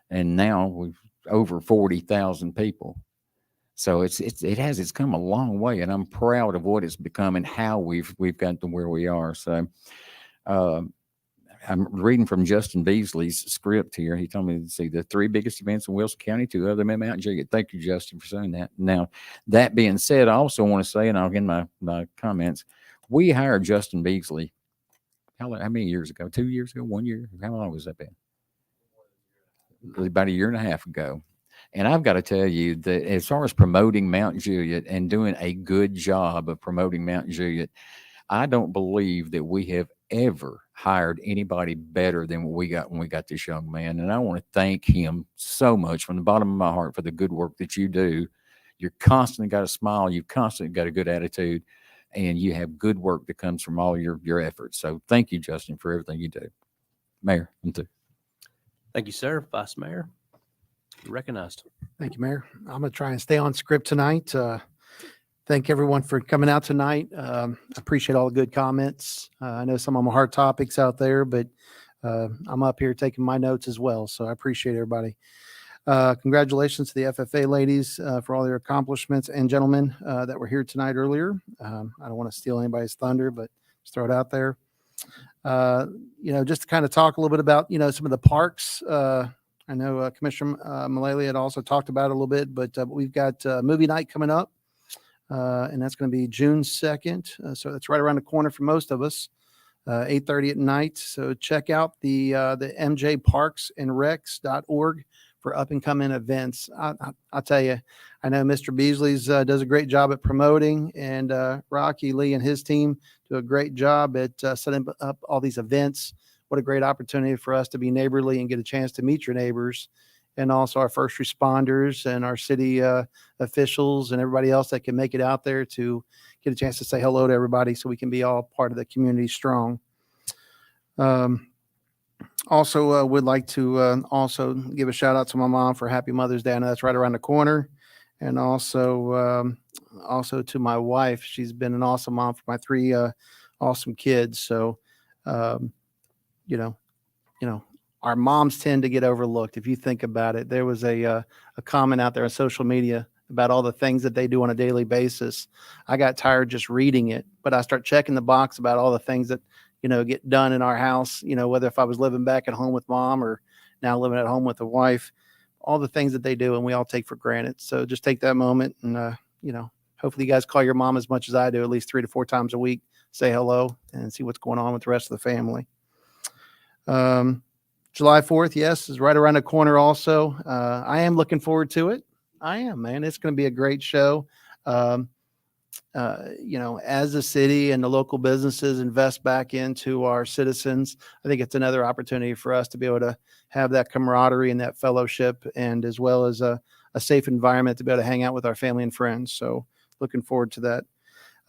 now we've over 40,000 people. So it's come a long way, and I'm proud of what it's become and how we've gotten to where we are. So I'm reading from Justin Beasley's script here. He told me to see the 3 biggest events in Wilson County, 2 of them in Mount Juliet. Thank you, Justin, for saying that. Now, that being said, I also want to say, and I'll get my comments, we hired Justin Beasley. How many years ago? 2 years ago? 1 year? How long was that been? About a year and a half ago. And I've got to tell you that as far as promoting Mount Juliet and doing a good job of promoting Mount Juliet, I don't believe that we have ever hired anybody better than what we got when we got this young man. And I want to thank him so much from the bottom of my heart for the good work that you do. You're constantly got a smile. You've constantly got a good attitude. And you have good work that comes from all your efforts. So thank you, Justin, for everything you do. Mayor, you too. Thank you, sir. Vice Mayor, you're recognized. Thank you, Mayor. I'm going to try and stay on script tonight. Thank everyone for coming out tonight. Appreciate all the good comments. I know some of them are hard topics out there, but I'm up here taking my notes as well. So I appreciate everybody. Congratulations to the FFA ladies for all their accomplishments, and gentlemen that were here tonight earlier. I don't want to steal anybody's thunder, but just throw it out there. Just to kind of talk a little bit about, some of the parks. I know Commissioner Mullally had also talked about it a little bit, but we've got movie night coming up, and that's going to be June 2nd. So that's right around the corner for most of us, 8:30 at night. So check out the mjparksandrecs.org for up and coming events. I'll tell you, I know Mr. Beasley's does a great job at promoting, and Rocky Lee and his team do a great job at setting up all these events. What a great opportunity for us to be neighborly and get a chance to meet your neighbors, and also our first responders and our city officials and everybody else that can make it out there to get a chance to say hello to everybody so we can be all part of the community strong. Also, would like to also give a shout out to my mom for Happy Mother's Day. I know that's right around the corner. And also to my wife. She's been an awesome mom for my 3 awesome kids. So, our moms tend to get overlooked. If you think about it, there was a comment out there on social media about all the things that they do on a daily basis. I got tired just reading it, but I start checking the box about all the things that get done in our house, whether if I was living back at home with mom or now living at home with the wife, all the things that they do and we all take for granted. So just take that moment and, hopefully you guys call your mom as much as I do, at least 3 to 4 times a week, say hello and see what's going on with the rest of the family. July 4th, yes, is right around the corner also. I am looking forward to it. I am, man. It's going to be a great show. as a city and the local businesses invest back into our citizens, I think it's another opportunity for us to be able to have that camaraderie and that fellowship, and as well as a safe environment to be able to hang out with our family and friends. So looking forward to that.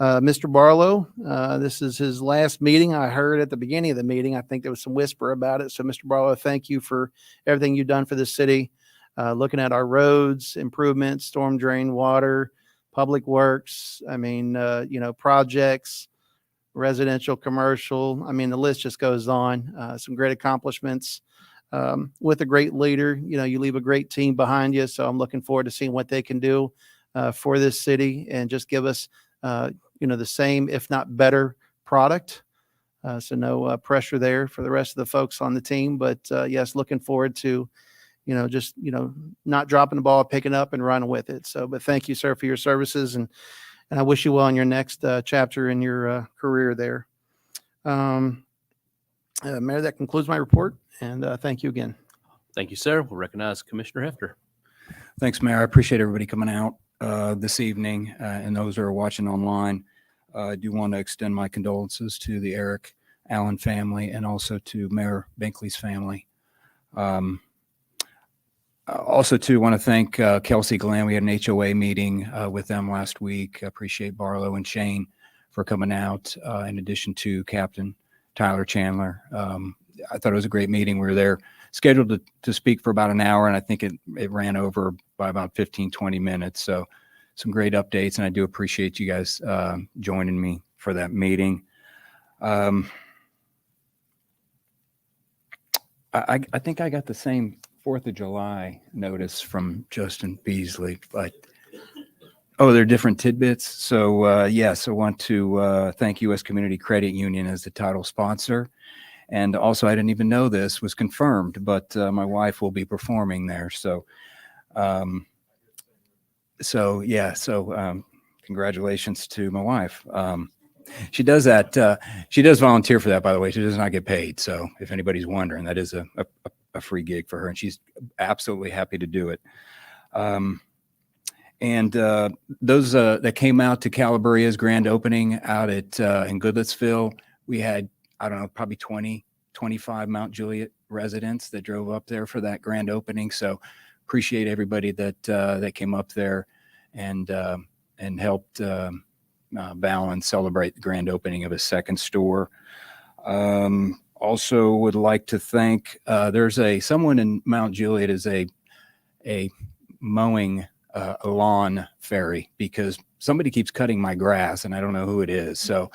Mr. Barlow, this is his last meeting. I heard at the beginning of the meeting, I think there was some whisper about it. So Mr. Barlow, thank you for everything you've done for the city, looking at our roads, improvements, storm drain, water, public works. I mean, projects, residential, commercial. I mean, the list just goes on. Some great accomplishments. With a great leader, you leave a great team behind you. So I'm looking forward to seeing what they can do for this city and just give us, the same, if not better product. So no pressure there for the rest of the folks on the team. But yes, looking forward to, not dropping the ball, picking up and running with it. So, but thank you, sir, for your services. And I wish you well in your next chapter in your career there. Mayor, that concludes my report. And thank you again. Thank you, sir. We'll recognize Commissioner Hefter. Thanks, Mayor. I appreciate everybody coming out this evening, and those who are watching online. I do want to extend my condolences to the Eric Allen family and also to Mayor Binkley's family. Also, too, want to thank Kelsey Glenn. We had an HOA meeting with them last week. I appreciate Barlow and Shane for coming out, in addition to Captain Tyler Chandler. I thought it was a great meeting. We were there scheduled to speak for about an hour, and I think it ran over by about 15, 20 minutes. So some great updates, and I do appreciate you guys joining me for that meeting. I think I got the same 4th of July notice from Justin Beasley, but they're different tidbits. So yes, I want to thank U.S. Community Credit Union as the title sponsor. And also, I didn't even know this was confirmed, but my wife will be performing there. So, congratulations to my wife. She does that. She does volunteer for that, by the way. She does not get paid. So if anybody's wondering, that is a free gig for her, and she's absolutely happy to do it. And those that came out to Calabria's grand opening out at in Goodlettsville, we had, I don't know, probably 25 Mount Juliet residents that drove up there for that grand opening. So appreciate everybody that came up there and helped Val and celebrate the grand opening of his second store. Also would like to thank, there's someone in Mount Juliet is a mowing a lawn fairy, because somebody keeps cutting my grass and I don't know who it is. So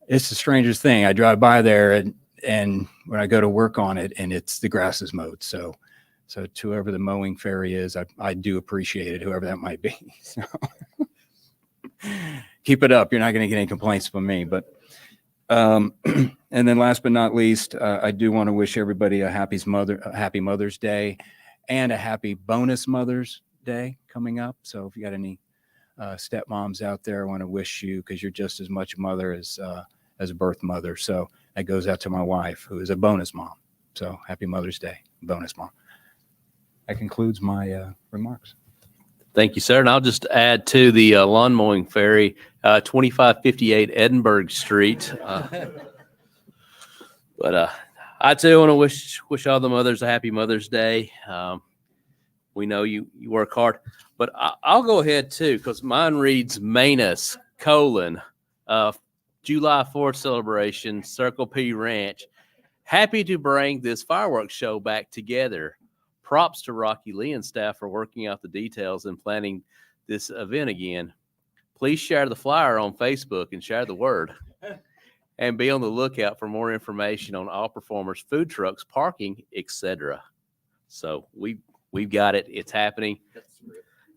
it's the strangest thing. I drive by there and when I go to work on it, and the grass is mowed. So to whoever the mowing fairy is, I do appreciate it, whoever that might be. So keep it up. You're not going to get any complaints from me. But and then last but not least, I do want to wish everybody a happy Mother's Day and a happy bonus Mother's Day coming up. So if you got any stepmoms out there, I want to wish you, because you're just as much a mother as a birth mother. So that goes out to my wife, who is a bonus mom. So happy Mother's Day, bonus mom. That concludes my remarks. Thank you, sir. And I'll just add to the lawn mowing fairy, 2558 Edinburgh Street. But I too want to wish all the mothers a happy Mother's Day. We know you work hard, but I'll go ahead too, because mine reads Manus, July 4th celebration, Circle P Ranch. Happy to bring this fireworks show back together. Props to Rocky Lee and staff for working out the details and planning this event again. Please share the flyer on Facebook and share the word. And be on the lookout for more information on all performers, food trucks, parking, etc. So we've got it. It's happening.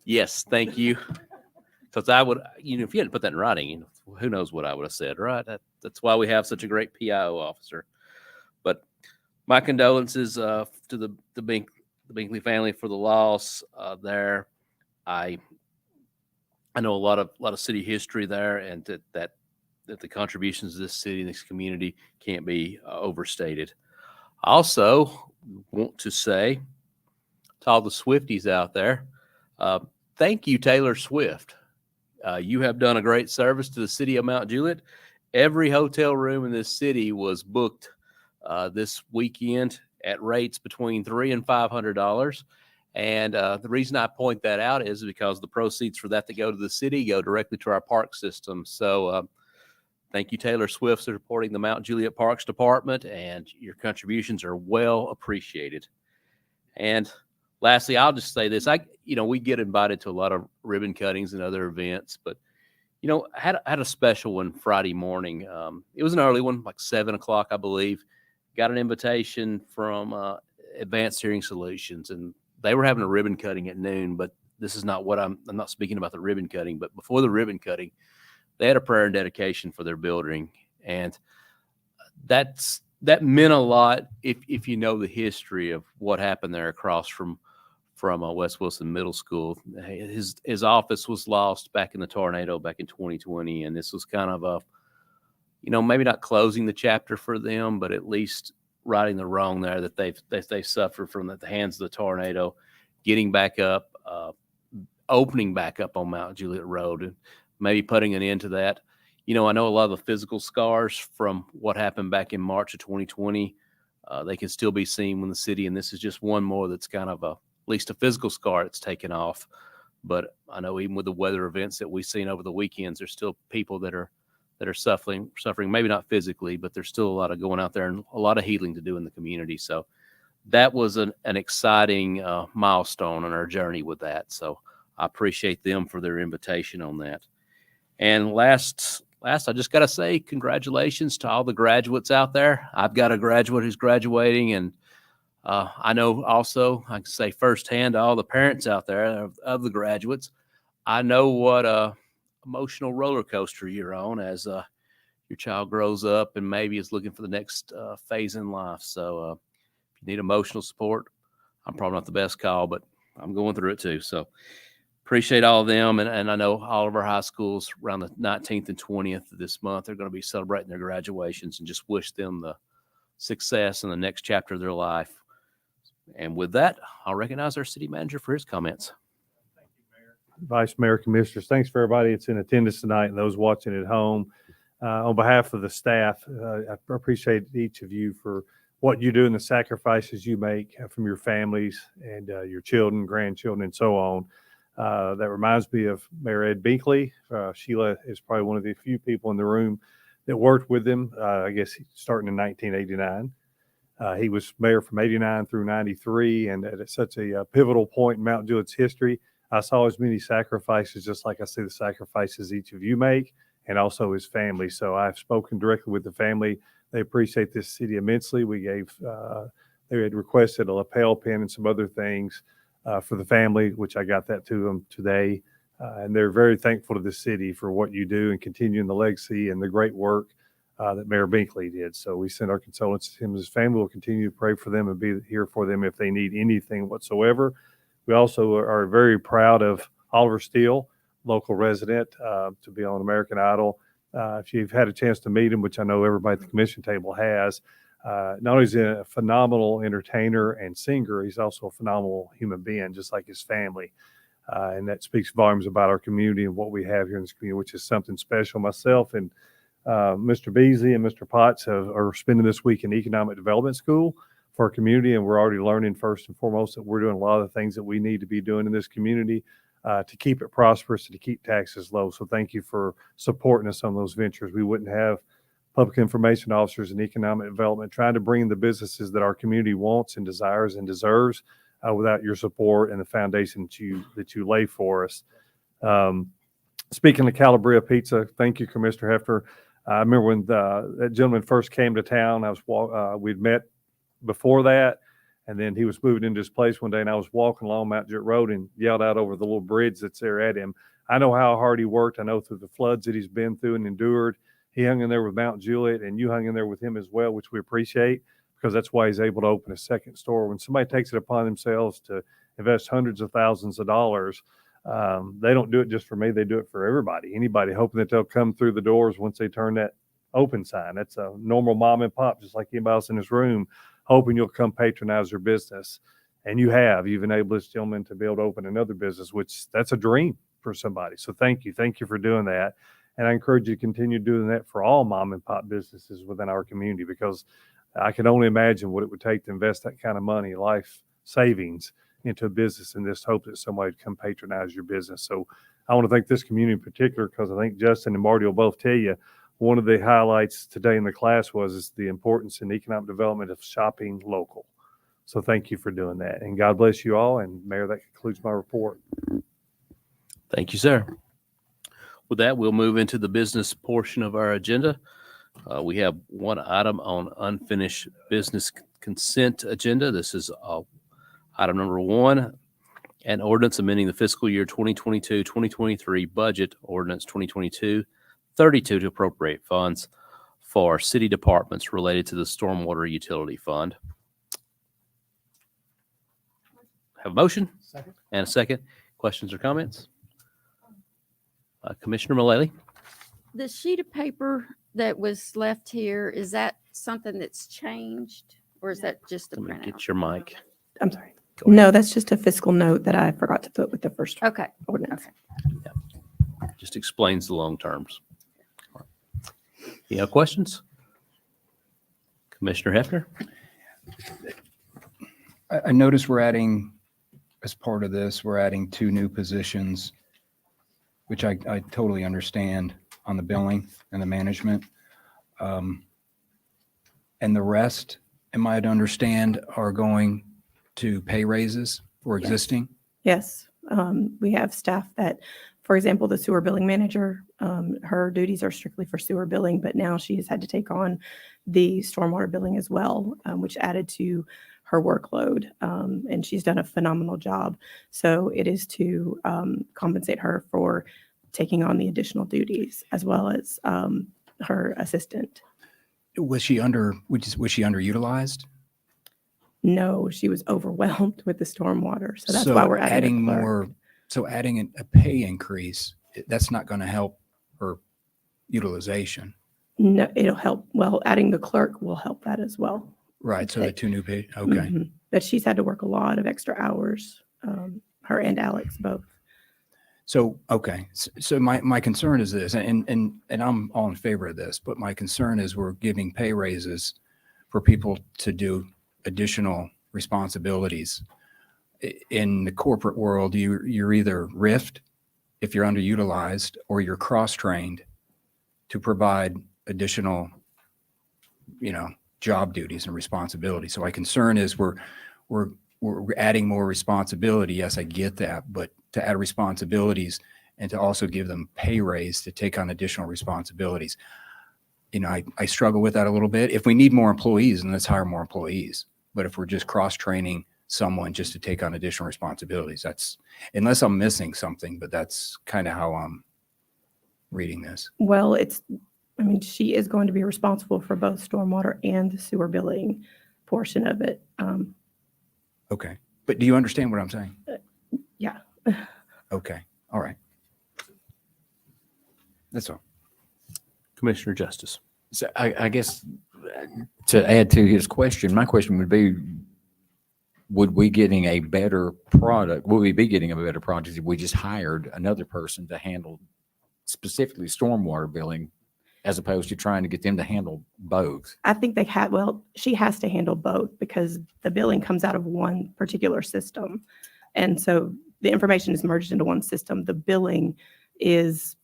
Yes, thank you. Because I would, if you hadn't put that in writing, who knows what I would have said, right? That's why we have such a great PIO officer. But my condolences to the Binkley family for the loss there. I know a lot of city history there, and that the contributions of this city and this community can't be overstated. I also want to say to all the Swifties out there, thank you, Taylor Swift. You have done a great service to the city of Mount Juliet. Every hotel room in this city was booked this weekend at rates between $300 and $500. And the reason I point that out is because the proceeds for that that go to the city go directly to our park system. So thank you, Taylor Swift, for supporting the Mount Juliet Parks Department, and your contributions are well appreciated. And lastly, I'll just say this: we get invited to a lot of ribbon cuttings and other events, but I had a special one Friday morning. It was an early one, like 7 o'clock, I believe. Got an invitation from Advanced Hearing Solutions, and they were having a ribbon cutting at noon. But this is not what I'm not speaking about the ribbon cutting. But before the ribbon cutting, they had a prayer and dedication for their building, and that meant a lot if you know the history of what happened there across from West Wilson Middle School. His office was lost back in the tornado back in 2020, and this was kind of a, maybe not closing the chapter for them, but at least righting the wrong there that they suffered from at the hands of the tornado, getting back up, opening back up on Mount Juliet Road, and maybe putting an end to that. I know a lot of the physical scars from what happened back in March of 2020, they can still be seen when the city, and this is just one more that's kind of at least a physical scar that's taken off. But I know even with the weather events that we've seen over the weekends, there's still people that are suffering, maybe not physically, but there's still a lot of going out there and a lot of healing to do in the community. So that was an exciting milestone on our journey with that. So I appreciate them for their invitation on that. And last, I just got to say congratulations to all the graduates out there. I've got a graduate who's graduating, and I know also, I can say firsthand to all the parents out there of the graduates, I know what emotional roller coaster you're on as your child grows up and maybe is looking for the next phase in life. So if you need emotional support, I'm probably not the best call, but I'm going through it too. So appreciate all of them. And I know all of our high schools around the 19th and 20th of this month, they're going to be celebrating their graduations, and just wish them the success in the next chapter of their life. And with that, I'll recognize our city manager for his comments. Vice Mayor, Commissioners, thanks for everybody that's in attendance tonight and those watching at home. On behalf of the staff, I appreciate each of you for what you do and the sacrifices you make from your families and your children, grandchildren, and so on. That reminds me of Mayor Ed Binkley. Sheila is probably one of the few people in the room that worked with him, I guess starting in 1989. He was mayor from 89 through 93, and at such a pivotal point in Mount Juliet's history, I saw as many sacrifices, just like I see the sacrifices each of you make, and also his family. So I've spoken directly with the family. They appreciate this city immensely. We gave, they had requested a lapel pin and some other things for the family, which I got that to them today. And they're very thankful to the city for what you do and continuing the legacy and the great work that Mayor Binkley did. So we send our condolences to him and his family. We'll continue to pray for them and be here for them if they need anything whatsoever. We also are very proud of Oliver Steele, local resident, to be on American Idol. If you've had a chance to meet him, which I know everybody at the commission table has, not only is he a phenomenal entertainer and singer, he's also a phenomenal human being, just like his family. And that speaks volumes about our community and what we have here in this community, which is something special. Myself and Mr. Beasley and Mr. Potts are spending this week in Economic Development School for our community, and we're already learning first and foremost that we're doing a lot of the things that we need to be doing in this community to keep it prosperous and to keep taxes low. So thank you for supporting us on those ventures. We wouldn't have public information officers and economic development trying to bring the businesses that our community wants and desires and deserves without your support and the foundation that you lay for us. Speaking of Calabria Pizza, thank you, Commissioner Hefner. I remember when that gentleman first came to town, we'd met before that, and then he was moving into his place one day, and I was walking along Mount Juliet Road and yelled out over the little bridge that's there at him. I know how hard he worked. I know through the floods that he's been through and endured. He hung in there with Mount Juliet, and you hung in there with him as well, which we appreciate, because that's why he's able to open a second store. When somebody takes it upon themselves to invest hundreds of thousands of dollars, they don't do it just for me. They do it for everybody, anybody hoping that they'll come through the doors once they turn that open sign. That's a normal mom and pop, just like anybody else in this room, hoping you'll come patronize their business. And you've enabled this gentleman to be able to open another business, which that's a dream. for somebody. So thank you. Thank you for doing that. And I encourage you to continue doing that for all mom and pop businesses within our community, because I can only imagine what it would take to invest that kind of money, life savings, into a business and just hope that somebody would come patronize your business. So I want to thank this community in particular, because I think Justin and Marty will both tell you one of the highlights today in the class is the importance in economic development of shopping local. So thank you for doing that. And God bless you all. And Mayor, that concludes my report. Thank you, sir. With that, we'll move into the business portion of our agenda. We have one item on unfinished business consent agenda. This is item number 1, an ordinance amending the fiscal year 2022-2023 budget ordinance 2022-32 to appropriate funds for city departments related to the stormwater utility fund. Have a motion? Second. And a second. Questions or comments? Commissioner Mullally? The sheet of paper that was left here, is that something that's changed, or is that just a Let me printout? get your mic. I'm sorry. Go ahead. No, that's just a fiscal note that I forgot to put with the first Okay. ordinance. Okay. Just explains the long terms. Any other questions? Commissioner Hefner? I noticed we're adding, as part of this, we're adding 2 new positions, which I totally understand, on the billing and the management. And the rest, am I to understand, are going to pay raises for existing? Yes. We have staff that, for example, the sewer billing manager, her duties are strictly for sewer billing, but now she has had to take on the stormwater billing as well, which added to her workload. And she's done a phenomenal job. So it is to compensate her for taking on the additional duties, as well as her assistant. Was she underutilized? No, she was overwhelmed with the stormwater. So that's why we're adding a clerk. more. So adding a pay increase, that's not going to help her utilization. No, it'll help. Well, adding the clerk will help that as well. Right. So the 2 new pay. Okay. Mhm. But she's had to work a lot of extra hours, her and Alex both. So, okay. So my concern is this, and I'm all in favor of this, but my concern is we're giving pay raises for people to do additional responsibilities. In the corporate world, you're either RIFed if you're underutilized, or you're cross-trained to provide additional, job duties and responsibilities. So my concern is we're adding more responsibility. Yes, I get that, but to add responsibilities and to also give them pay raise to take on additional responsibilities, I struggle with that a little bit. If we need more employees, then let's hire more employees. But if we're just cross-training someone just to take on additional responsibilities, that's, unless I'm missing something, but that's kind of how I'm reading this. Well, she is going to be responsible for both stormwater and the sewer billing portion of it. Okay. But do you understand what I'm saying? Yeah. Okay. All right. That's all. Commissioner Justice. So I guess to add to his question, my question would be, would we be getting a better product if we just hired another person to handle specifically stormwater billing, as opposed to trying to get them to handle both? I think she has to handle both because the billing comes out of one particular system. And so the information is merged into one system. The billing is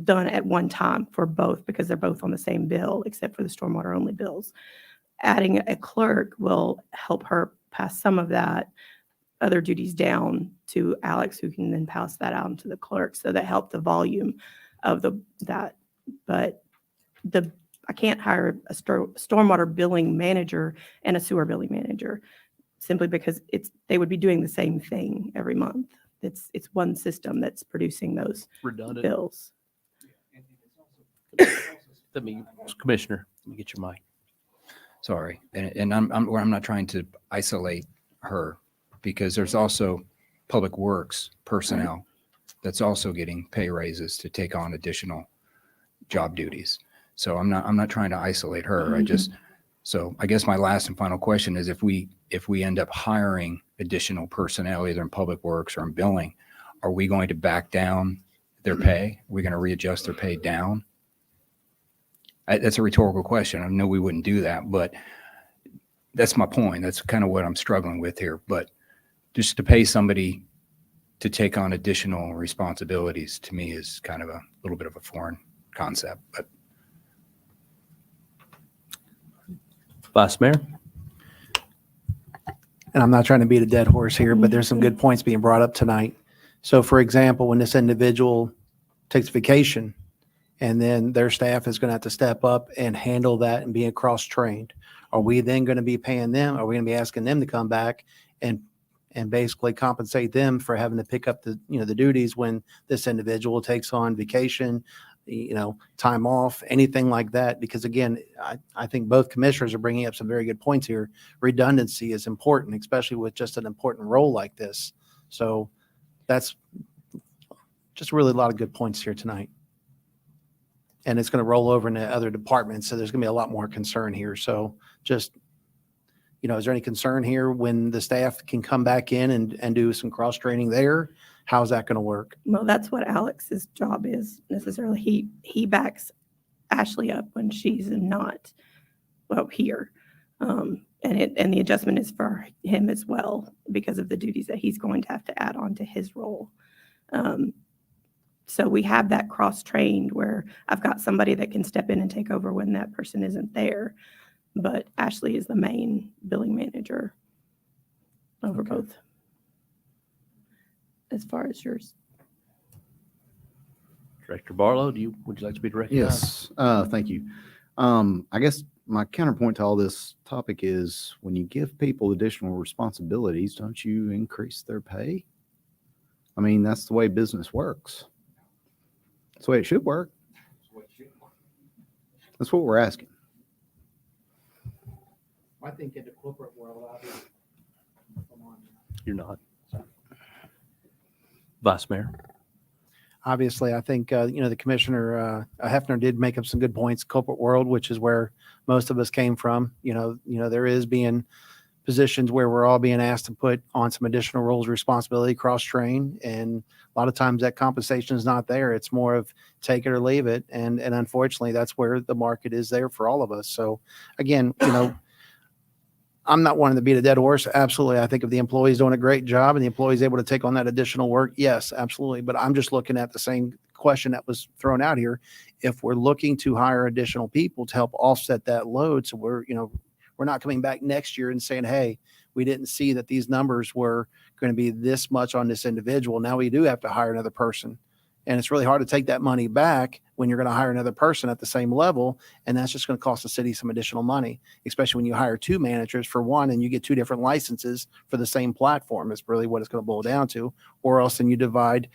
done at one time for both because they're both on the same bill, except for the stormwater only bills. Adding a clerk will help her pass some of that other duties down to Alex, who can then pass that out to the clerk. So that helped the volume of that. But I can't hire a stormwater billing manager and a sewer billing manager simply because they would be doing the same thing every month. It's one system that's producing those Redundant. bills. Commissioner, let me get your mic. Sorry. And I'm not trying to isolate her, because there's also public works personnel that's also getting pay raises to take on additional job duties. So I'm not trying to isolate her. So I guess my last and final question is, if we end up hiring additional personnel, either in public works or in billing, are we going to back down their pay? Are we going to readjust their pay down? That's a rhetorical question. I know we wouldn't do that, but that's my point. That's kind of what I'm struggling with here. But just to pay somebody to take on additional responsibilities to me is kind of a little bit of a foreign concept. But Vice Mayor? And I'm not trying to beat a dead horse here, but there's some good points being brought up tonight. So for example, when this individual takes vacation and then their staff is going to have to step up and handle that and being cross-trained, are we then going to be paying them? Are we going to be asking them to come back and basically compensate them for having to pick up the duties when this individual takes on vacation, time off, anything like that? Because again, I think both commissioners are bringing up some very good points here. Redundancy is important, especially with just an important role like this. So that's just really a lot of good points here tonight. And it's going to roll over into other departments. So there's going to be a lot more concern here. So just, is there any concern here when the staff can come back in and do some cross training there? How's that going to work? Well, that's what Alex's job is necessarily. He backs Ashley up when she's not, here. And the adjustment is for him as well because of the duties that he's going to have to add on to his role. So we have that cross-trained where I've got somebody that can step in and take over when that person isn't there. But Ashley is the main billing manager over both. As far as yours. Director Barlow, would you like to be recognized? Yes, thank you. I guess my counterpoint to all this topic is when you give people additional responsibilities, don't you increase their pay? I mean, that's the way business works. That's the way it should work. That's what we're asking. I think in the corporate world, You're not. Vice Mayor? Obviously, I think, the Commissioner Hefner did make up some good points. Corporate world, which is where most of us came from. There is being positions where we're all being asked to put on some additional roles, responsibility, cross-train. And a lot of times that compensation is not there. It's more of take it or leave it. And unfortunately, that's where the market is there for all of us. So again, I'm not wanting to beat a dead horse. Absolutely. I think if the employee's doing a great job and the employee's able to take on that additional work, yes, absolutely. But I'm just looking at the same question that was thrown out here. If we're looking to hire additional people to help offset that load, so we're not coming back next year and saying, hey, we didn't see that these numbers were going to be this much on this individual. Now we do have to hire another person. And it's really hard to take that money back when you're going to hire another person at the same level. And that's just going to cost the city some additional money, especially when you hire two managers for one and you get two different licenses for the same platform is really what it's going to boil down to. Or else then you divide,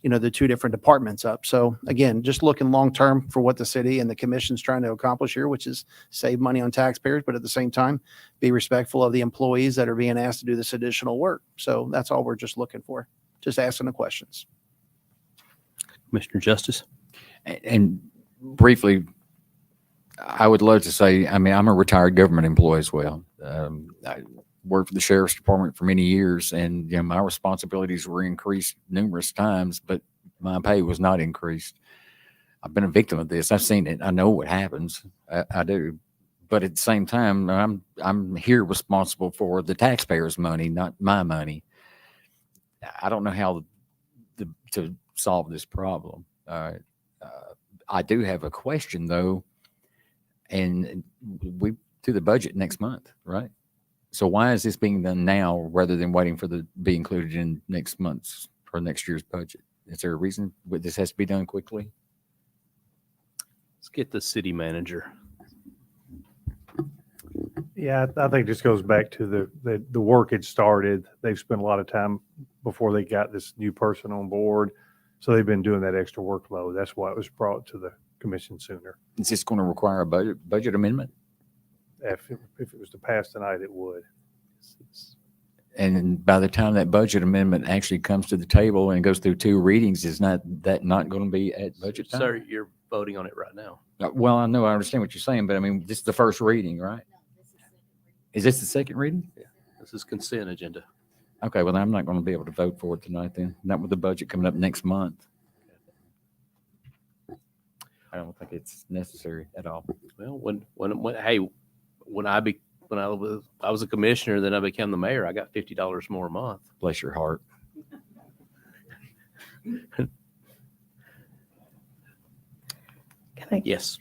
the two different departments up. So again, just looking long-term for what the city and the commission's trying to accomplish here, which is save money on taxpayers, but at the same time, be respectful of the employees that are being asked to do this additional work. So that's all we're just looking for, just asking the questions. Commissioner Justice? And briefly, I would love to say, I'm a retired government employee as well. I worked for the sheriff's department for many years, and my responsibilities were increased numerous times, but my pay was not increased. I've been a victim of this. I've seen it. I know what happens. I do. But at the same time, I'm here responsible for the taxpayers' money, not my money. I don't know how to solve this problem. I do have a question though, and we do the budget next month, right? So why is this being done now rather than waiting for be included in next month's or next year's budget? Is there a reason this has to be done quickly? Let's get the city manager. Yeah, I think this goes back to the work had started. They've spent a lot of time before they got this new person on board. So they've been doing that extra workload. That's why it was brought to the commission sooner. Is this going to require a budget amendment? If it was to pass tonight, it would. And by the time that budget amendment actually comes to the table and goes through two readings, is that not going to be at budget time? Sir, you're voting on it right now. Well, I know, I understand what you're saying, but this is the first reading, right? Is this the second reading? Yeah, this is consent agenda. Okay, well, I'm not going to be able to vote for it tonight then. Not with the budget coming up next month. I don't think it's necessary at all. Well, hey, when I was a commissioner, then I became the mayor, I got $50 more a month. Bless your heart. Yes.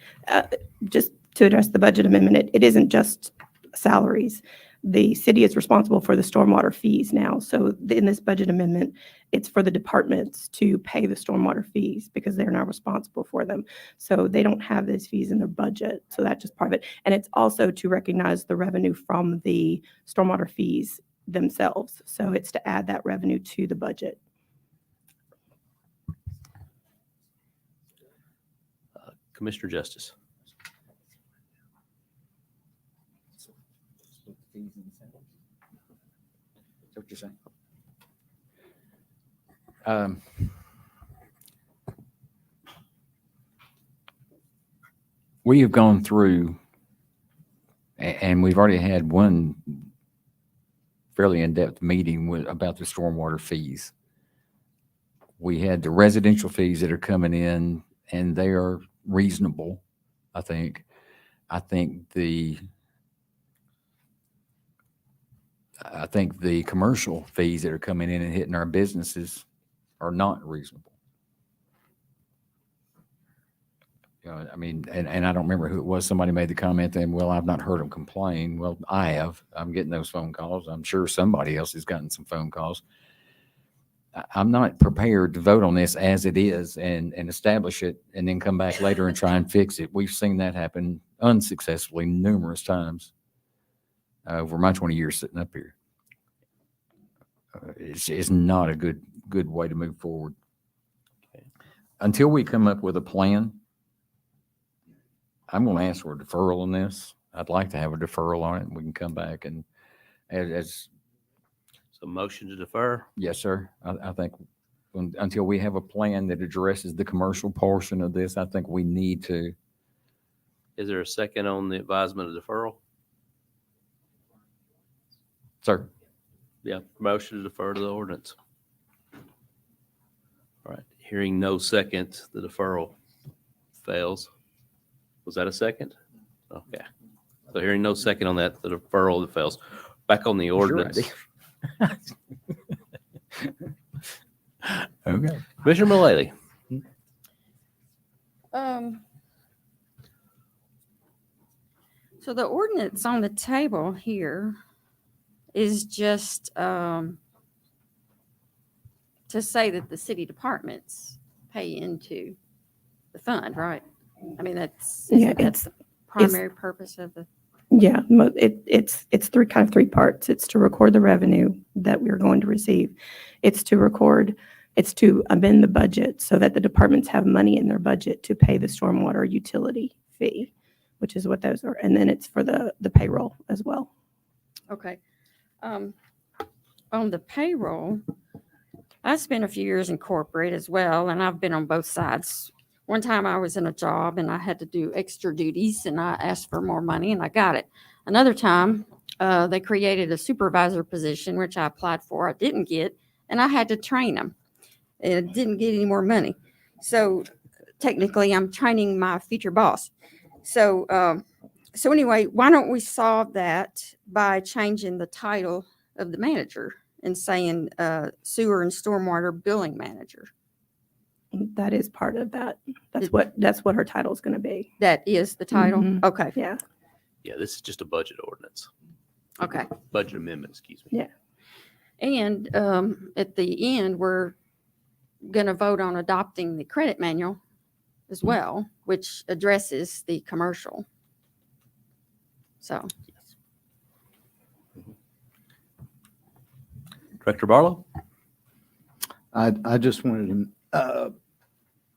Just to address the budget amendment, it isn't just salaries. The city is responsible for the stormwater fees now. So in this budget amendment, it's for the departments to pay the stormwater fees because they're now responsible for them. So they don't have those fees in their budget. So that's just part of it. And it's also to recognize the revenue from the stormwater fees themselves. So it's to add that revenue to the budget. Commissioner Justice. Is that what you're saying? We have gone through, and we've already had one fairly in-depth meeting about the stormwater fees. We had the residential fees that are coming in, and they are reasonable, I think. I think the commercial fees that are coming in and hitting our businesses are not reasonable. You know, I mean, and I don't remember who it was. Somebody made the comment then, well, I've not heard them complain. Well, I have. I'm getting those phone calls. I'm sure somebody else has gotten some phone calls. I'm not prepared to vote on this as it is and establish it and then come back later and try and fix it. We've seen that happen unsuccessfully numerous times over my 20 years sitting up here. It's not a good way to move forward. Until we come up with a plan, I'm going to ask for a deferral on this. I'd like to have a deferral on it, and we can come back and as So motion to defer? yes, sir. I think until we have a plan that addresses the commercial portion of this, I think we need to. Is there a second on the advisement of deferral? Sir. Yeah, motion to defer to the ordinance. All right, hearing no second, the deferral fails. Was that a second? Okay. So hearing no second on that, the deferral fails. Back on the ordinance. Okay. Commissioner Mullally. So the ordinance on the table here is just to say that the city departments pay into the fund, right? I mean, that's the primary purpose of the. Yeah, it's three parts. It's to record the revenue that we're going to receive. It's to amend the budget so that the departments have money in their budget to pay the stormwater utility fee, which is what those are. And then it's for the payroll as well. Okay. On the payroll, I spent a few years in corporate as well, and I've been on both sides. One time I was in a job and I had to do extra duties and I asked for more money and I got it. Another time, they created a supervisor position, which I applied for. I didn't get, and I had to train them. And didn't get any more money. So technically, I'm training my future boss. So anyway, why don't we solve that by changing the title of the manager and saying sewer and stormwater billing manager? That is part of that. That's what her title is going to be. That is the title? Mhm. Okay. Yeah. Yeah, this is just a budget ordinance. Okay. Budget amendment, excuse me. Yeah. And at the end, we're going to vote on adopting the credit manual as well, which addresses the commercial. So. Director Barlow? I just wanted to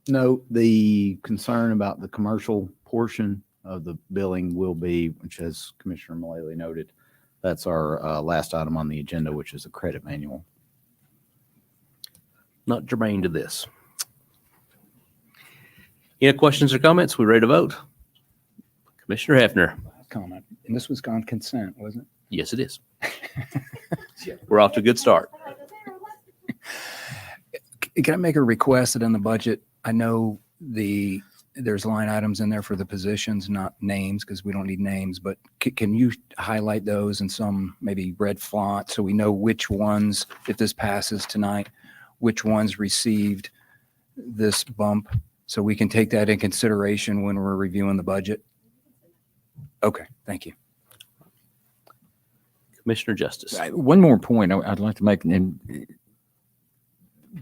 note the concern about the commercial portion of the billing will be, which as Commissioner Mullally noted, that's our last item on the agenda, which is a credit manual. Not germane to this. Any questions or comments? We ready to vote? Commissioner Hefner. Comment. And this was on consent, wasn't it? Yes, it is. We're off to a good start. Can I make a request that in the budget, I know there's line items in there for the positions, not names, because we don't need names, but can you highlight those in some maybe red font so we know which ones, if this passes tonight, which ones received this bump, so we can take that in consideration when we're reviewing the budget? Okay, thank you. Commissioner Justice. One more point I'd like to make, and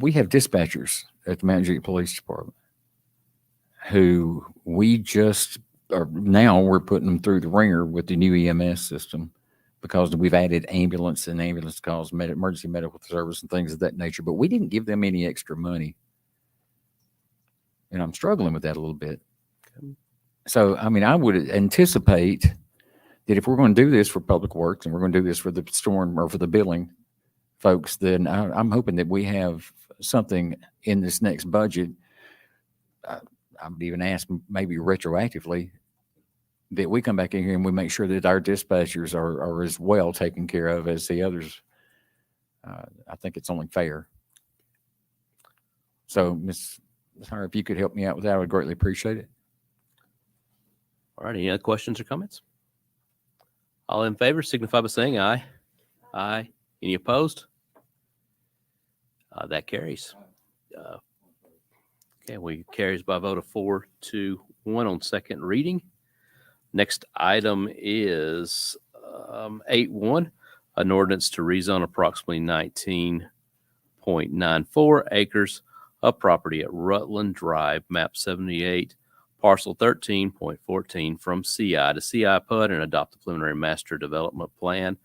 we have dispatchers at the Mount Juliet Police Department who we just are now we're putting them through the ringer with the new EMS system because we've added ambulance and ambulance calls, emergency medical service and things of that nature, but we didn't give them any extra money. And I'm struggling with that a little bit. So, I mean, I would anticipate that if we're going to do this for public works and we're going to do this for the storm or for the billing folks, then I'm hoping that we have something in this next budget. I would even ask maybe retroactively that we come back in here and we make sure that our dispatchers are as well taken care of as the others. I think it's only fair. So, Ms. Hire, if you could help me out with that, I would greatly appreciate it. All right. Any other questions or comments? All in favor signify by saying aye. Aye. Any opposed? That carries. Okay, we carries by a vote of 4-1 on second reading. Next item is 8-1, an ordinance to rezone approximately 19.94 acres of property at Rutland Drive, map 78, parcel 13.14 from CI to CI PUD and adopt the preliminary master development plan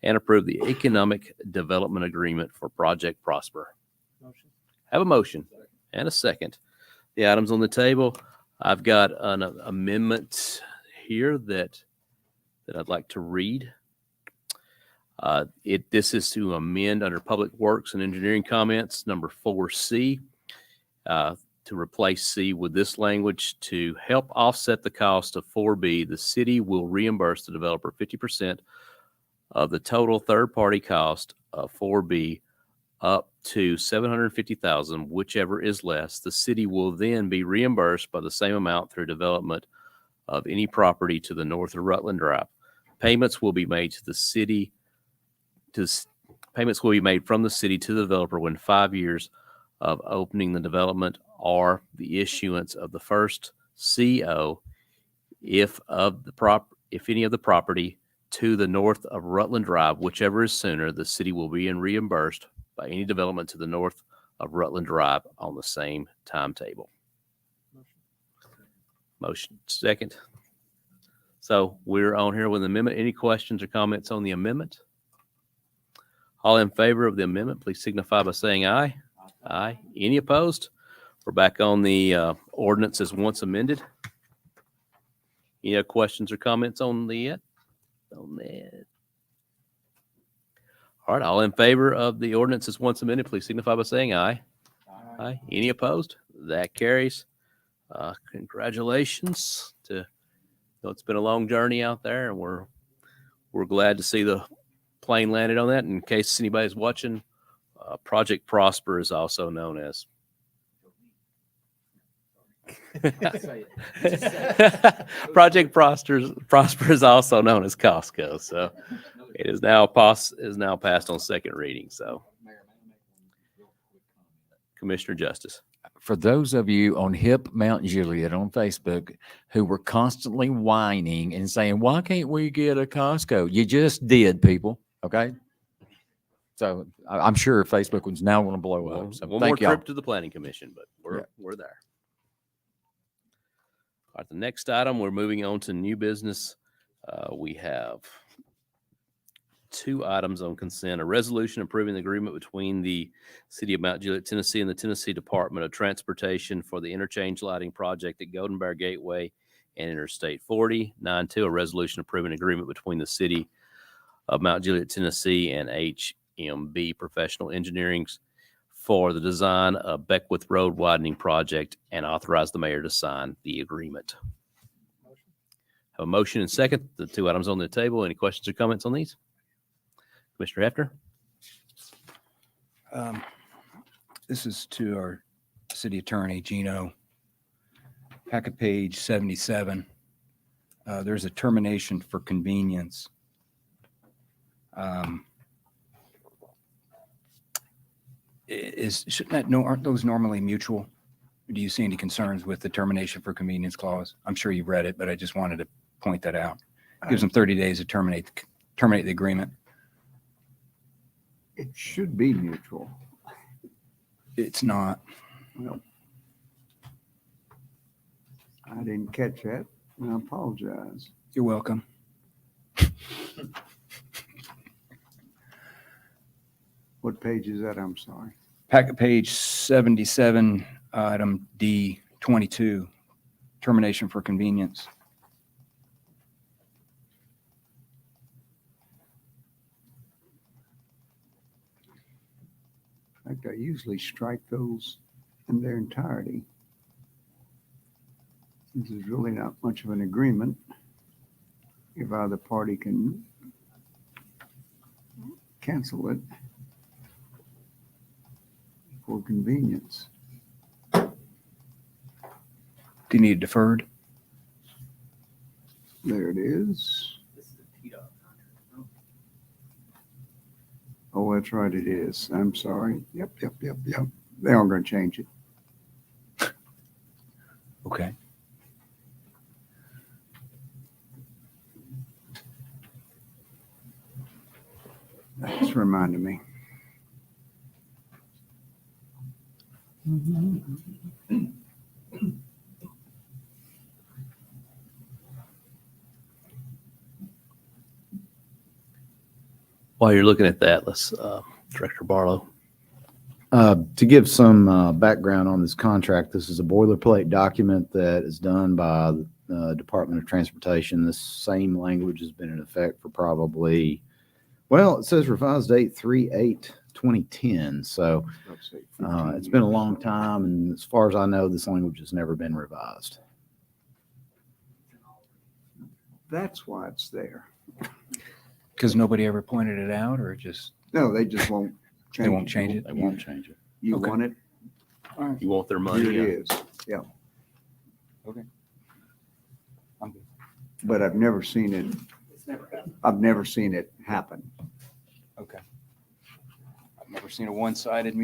and approve the economic development agreement for Project Prosper. Motion. Have a motion and a second. The items on the table, I've got an amendment here that I'd like to read. This is to amend under Public Works and Engineering comments, number 4C, to replace C with this language: to help offset the cost of 4B, the city will reimburse the developer 50% of the total third-party cost of 4B up to $750,000, whichever is less. The city will then be reimbursed by the same amount through development of any property to the north of Rutland Drive. Payments will be made to the city. Payments will be made from the city to the developer when 5 years of opening the development or the issuance of the first CO, if any of the property to the north of Rutland Drive, whichever is sooner, the city will be reimbursed by any development to the north of Rutland Drive on the same timetable. Motion second. So we're on here with the amendment. Any questions or comments on the amendment? All in favor of the amendment, please signify by saying aye. Aye. Any opposed? We're back on the ordinance as once amended. Any other questions or comments on that? All right. All in favor of the ordinance as once amended, please signify by saying aye. Aye. Any opposed? That carries. Congratulations to. It's been a long journey out there, and we're glad to see the plane landed on that. In case anybody's watching, Project Prosper is also known as. Project Prosper is also known as Costco. So it is now passed on second reading. So, Commissioner Justice. For those of you on Hip Mount Juliet on Facebook who were constantly whining and saying, why can't we get a Costco? You just did, people. Okay. So I'm sure Facebook was now going to blow up. So one more thank y'all. trip to the Planning Commission, but we're there. All right, the next item, we're moving on to new business. We have two items on consent: a resolution approving the agreement between the City of Mount Juliet, Tennessee, and the Tennessee Department of Transportation for the interchange lighting project at Golden Bear Gateway and Interstate 40. 9-2, a resolution approving an agreement between the City of Mount Juliet, Tennessee, and HMB Professional Engineering for the design of Beckwith Road widening project and authorize the mayor to sign the agreement. Have a motion and second. The two items on the table. Any questions or comments on these? Commissioner Hefner? This is to our city attorney, Gino. Packet page 77. There's a termination for convenience. Shouldn't that, no, aren't those normally mutual? Do you see any concerns with the termination for convenience clause? I'm sure you've read it, but I just wanted to point that out. Gives them 30 days to terminate the agreement. It should be mutual. It's not. Well, I didn't catch that, and I apologize. You're welcome. What page is that? I'm sorry. Packet page 77, item D 22, termination for convenience. In fact, I usually strike those in their entirety. This is really not much of an agreement. If either party can cancel it for convenience. Do you need it deferred? There it is. Oh, that's right, it is. I'm sorry. Yep. They aren't going to change it. Okay. That's reminding me. While you're looking at that, let's, Director Barlow. To give some background on this contract, this is a boilerplate document that is done by the Department of Transportation. This same language has been in effect for probably, well, it says revised date 3/8/2010. So it's been a long time. And as far as I know, this language has never been revised. That's why it's there. Because nobody ever pointed it out, or just? No, they just won't change it. They won't change it? They won't change it. You Okay. want it? All right. You want their money? Here yeah. it is. Yeah. Okay. I'm good. But I've never seen it. I've never seen it happen. Okay. I've never seen a one-sided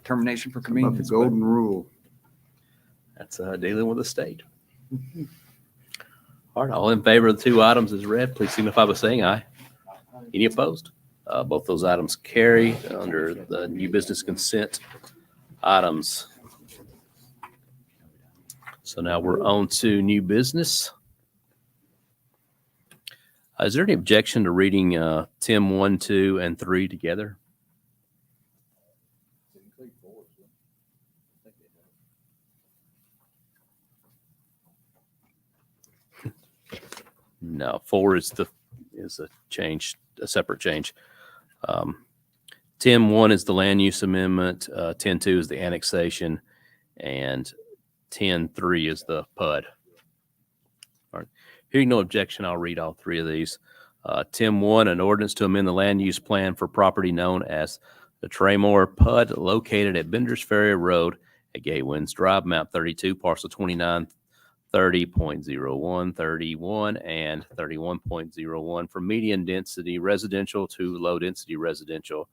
termination for About the convenience. but- golden rule. That's dealing with the state. All right, all in favor of the two items as read, please signify by saying aye. Any opposed? Both those items carry under the new business consent items. So now we're on to new business. Is there any objection to reading Tim 1, 2, and 3 together? No, 4 is a change, a separate change. 10-1 is the land use amendment, 10-2 is the annexation, and 10-3 is the PUD. All right. Hearing no objection, I'll read all three of these. 10-1, an ordinance to amend the land use plan for property known as the Traymore PUD located at Benders Ferry Road at Gaywinds Drive, map 32, parcel 29, 30.01, 31, and 31.01 from medium density residential to low density residential.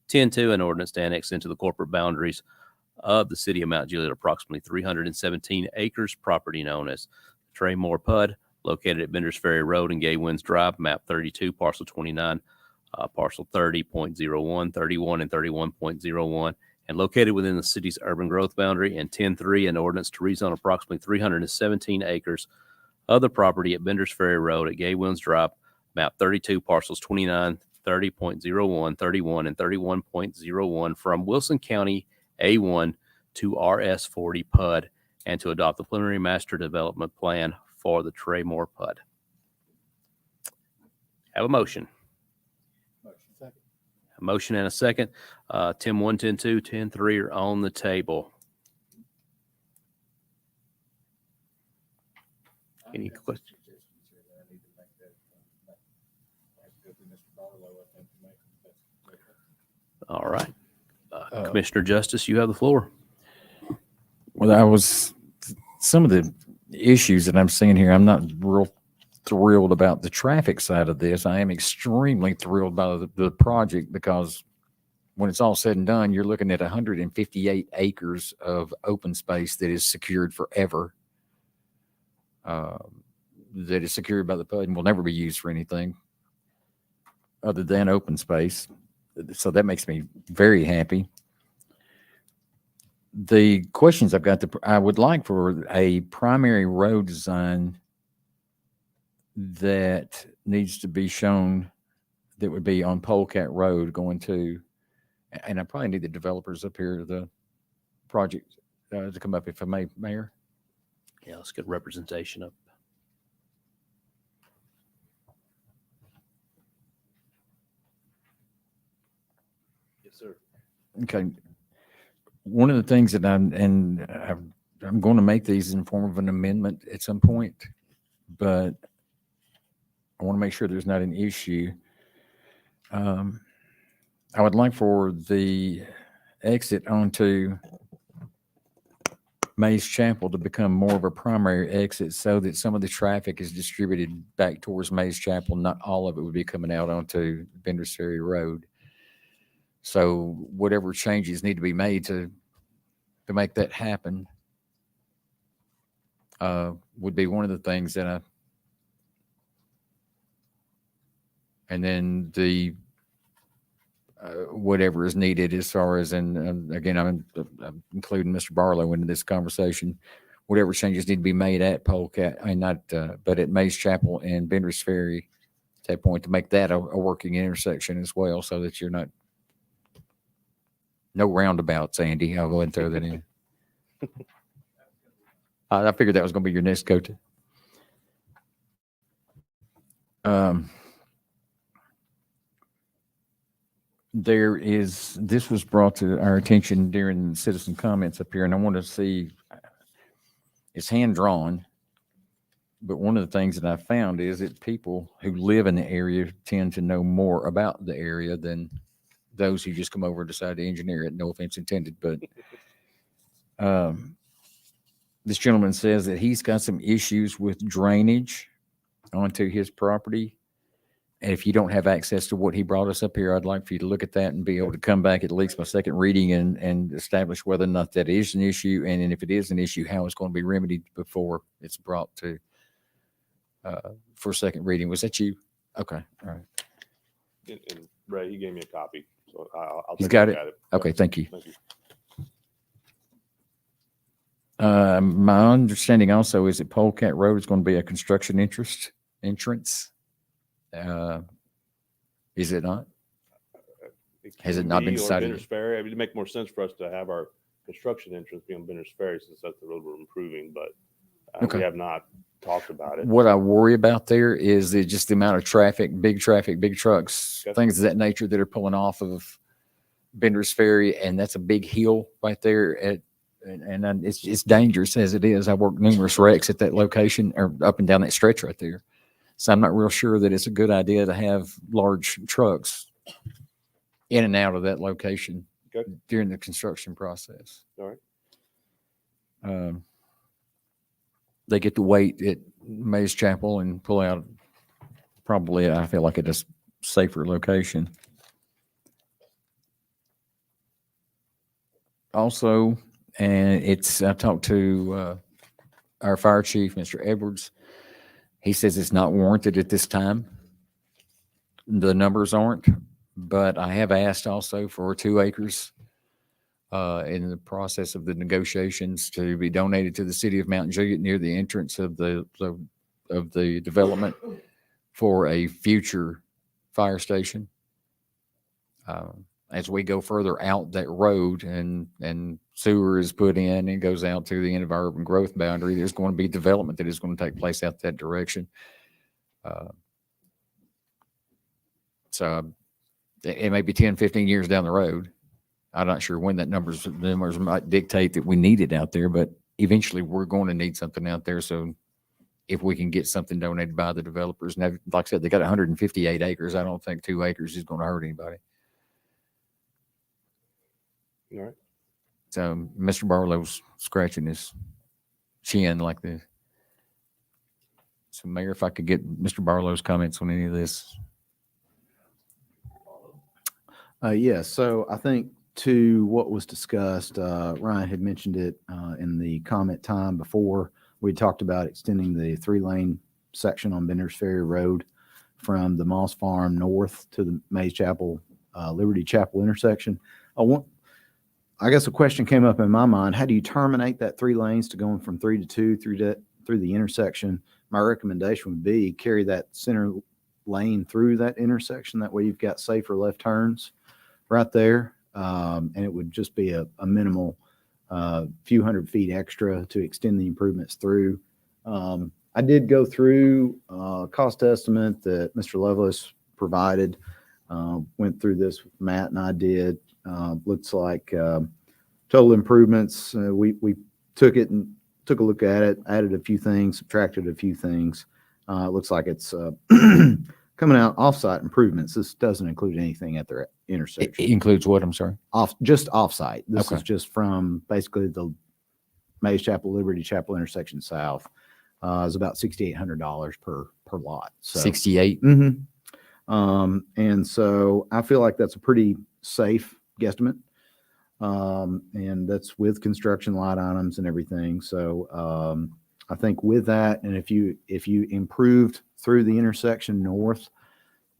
10-2, an ordinance to annex into the corporate boundaries of the city of Mount Juliet approximately 317 acres property known as Traymore PUD located at Benders Ferry Road and Gaywinds Drive, map 32, parcel 29, parcel 30.01, 31, and 31.01. And located within the city's urban growth boundary, and 10-3, an ordinance to rezone approximately 317 acres of the property at Benders Ferry Road at Gaywinds Drive, map 32, parcels 29, 30.01, 31, and 31.01 from Wilson County A1 to RS40 PUD, and to adopt the preliminary master development plan for the Traymore PUD. Have a motion. A motion and a second. 10-1, 10-2, 10-3 are on the table. Any questions? All right. Commissioner Justice, you have the floor. Well, some of the issues that I'm seeing here, I'm not real thrilled about the traffic side of this. I am extremely thrilled by the project because when it's all said and done, you're looking at 158 acres of open space that is secured forever. That is secured by the PUD and will never be used for anything other than open space. So that makes me very happy. The questions I've got, I would like for a primary road design that needs to be shown that would be on Polecat Road going to, and I probably need the developers up here, the project to come up if I may, Mayor. Yeah, let's get representation up. Yes, sir. Okay. One of the things that I'm going to make these in form of an amendment at some point, but I want to make sure there's not an issue. I would like for the exit onto Mays Chapel to become more of a primary exit so that some of the traffic is distributed back towards Mays Chapel. Not all of it would be coming out onto Benders Ferry Road. So whatever changes need to be made to make that happen would be one of the things that and then the whatever is needed as far as, and again, I'm including Mr. Barlow into this conversation, whatever changes need to be made at Polecat, but at Mays Chapel and Benders Ferry at that point to make that a working intersection as well, so that you're not, no roundabouts, Andy. I'll go ahead and throw that in. I figured that was going to be your next go-to. This was brought to our attention during citizen comments up here, and I want to see, it's hand-drawn, but one of the things that I found is that people who live in the area tend to know more about the area than those who just come over and decide to engineer it. No offense intended, but this gentleman says that he's got some issues with drainage onto his property. And if you don't have access to what he brought us up here, I'd like for you to look at that and be able to come back at least by second reading and establish whether or not that is an issue. And if it is an issue, how it's going to be remedied before it's brought to for second reading. Was that you? Okay. All right. And Ray, he gave me a copy, so I'll He's take got a it. look at it. Okay. Thank you. Thank you. My understanding also is that Polecat Road is going to be a construction entrance. Is it not? Has it can not be, been or decided Benders yet? Ferry. I mean, it'd make more sense for us to have our construction entrance be on Benders Ferry since that's the road we're improving, but Okay. we have not talked about it. What I worry about there is just the amount of traffic, big trucks, Okay. things of that nature that are pulling off of Benders Ferry, and that's a big hill right there and it's dangerous as it is. I worked numerous wrecks at that location or up and down that stretch right there. So I'm not real sure that it's a good idea to have large trucks in and out of that location during the construction process. All right. They get to wait at Mays Chapel and pull out probably, I feel like, at a safer location. Also, and I talked to our fire chief, Mr. Edwards. He says it's not warranted at this time. The numbers aren't, but I have asked also for 2 acres in the process of the negotiations to be donated to the city of Mount Juliet near the entrance of the development for a future fire station. As we go further out that road and sewer is put in and goes out to the end of our urban growth boundary, there's going to be development that is going to take place out that direction. So it may be 10, 15 years down the road. I'm not sure when the numbers might dictate that we need it out there, but eventually we're going to need something out there. So if we can get something donated by the developers, and like I said, they got 158 acres. I don't think 2 acres is going to hurt anybody. All right. So Mr. Barlow's scratching his chin like this. So Mayor, if I could get Mr. Barlow's comments on any of this. Yes, so I think to what was discussed, Ryan had mentioned it in the comment time before. We talked about extending the 3-lane section on Bender's Ferry Road from the Moss Farm north to the Mays Chapel, Liberty Chapel intersection. I guess a question came up in my mind. How do you terminate that 3 lanes to going from 3 to 2 through the intersection? My recommendation would be carry that center lane through that intersection. That way you've got safer left turns right there. And it would just be a minimal few hundred feet extra to extend the improvements through. I did go through a cost estimate that Mr. Lovelace provided, went through this with Matt and I did. Looks like total improvements. We took it and took a look at it, added a few things, subtracted a few things. It looks like it's coming out off-site improvements. This doesn't include anything at their intersection. It includes what? I'm sorry. Just off-site. This Okay. is just from basically the Mays Chapel, Liberty Chapel intersection south. It's about $6,800 per lot. So 68. And so I feel like that's a pretty safe guesstimate. And that's with construction light items and everything. So I think with that, and if you improved through the intersection north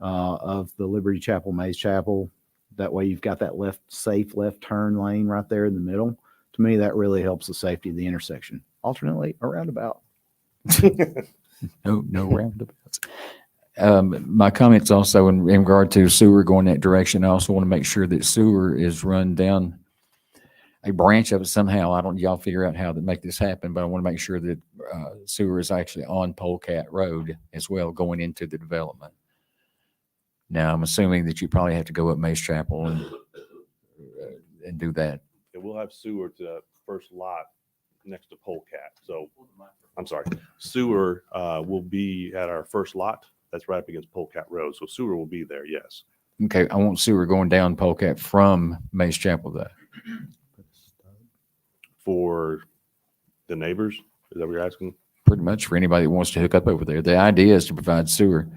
of the Liberty Chapel, Mays Chapel, that way you've got that safe left turn lane right there in the middle. To me, that really helps the safety of the intersection. Alternately, a roundabout. No roundabouts. My comments also in regard to sewer going that direction. I also want to make sure that sewer is run down a branch of it somehow. I don't, y'all figure out how to make this happen, but I want to make sure that sewer is actually on Polecat Road as well, going into the development. Now, I'm assuming that you probably have to go up Mace Chapel and do that. Yeah, we'll have sewer to that first lot next to Polecat. So, I'm sorry, sewer will be at our first lot. That's right up against Polecat Road. So sewer will be there, yes. Okay, I want sewer going down Polecat from Mace Chapel though. For the neighbors, is that what you're asking? Pretty much for anybody that wants to hook up over there. The idea is to provide sewer.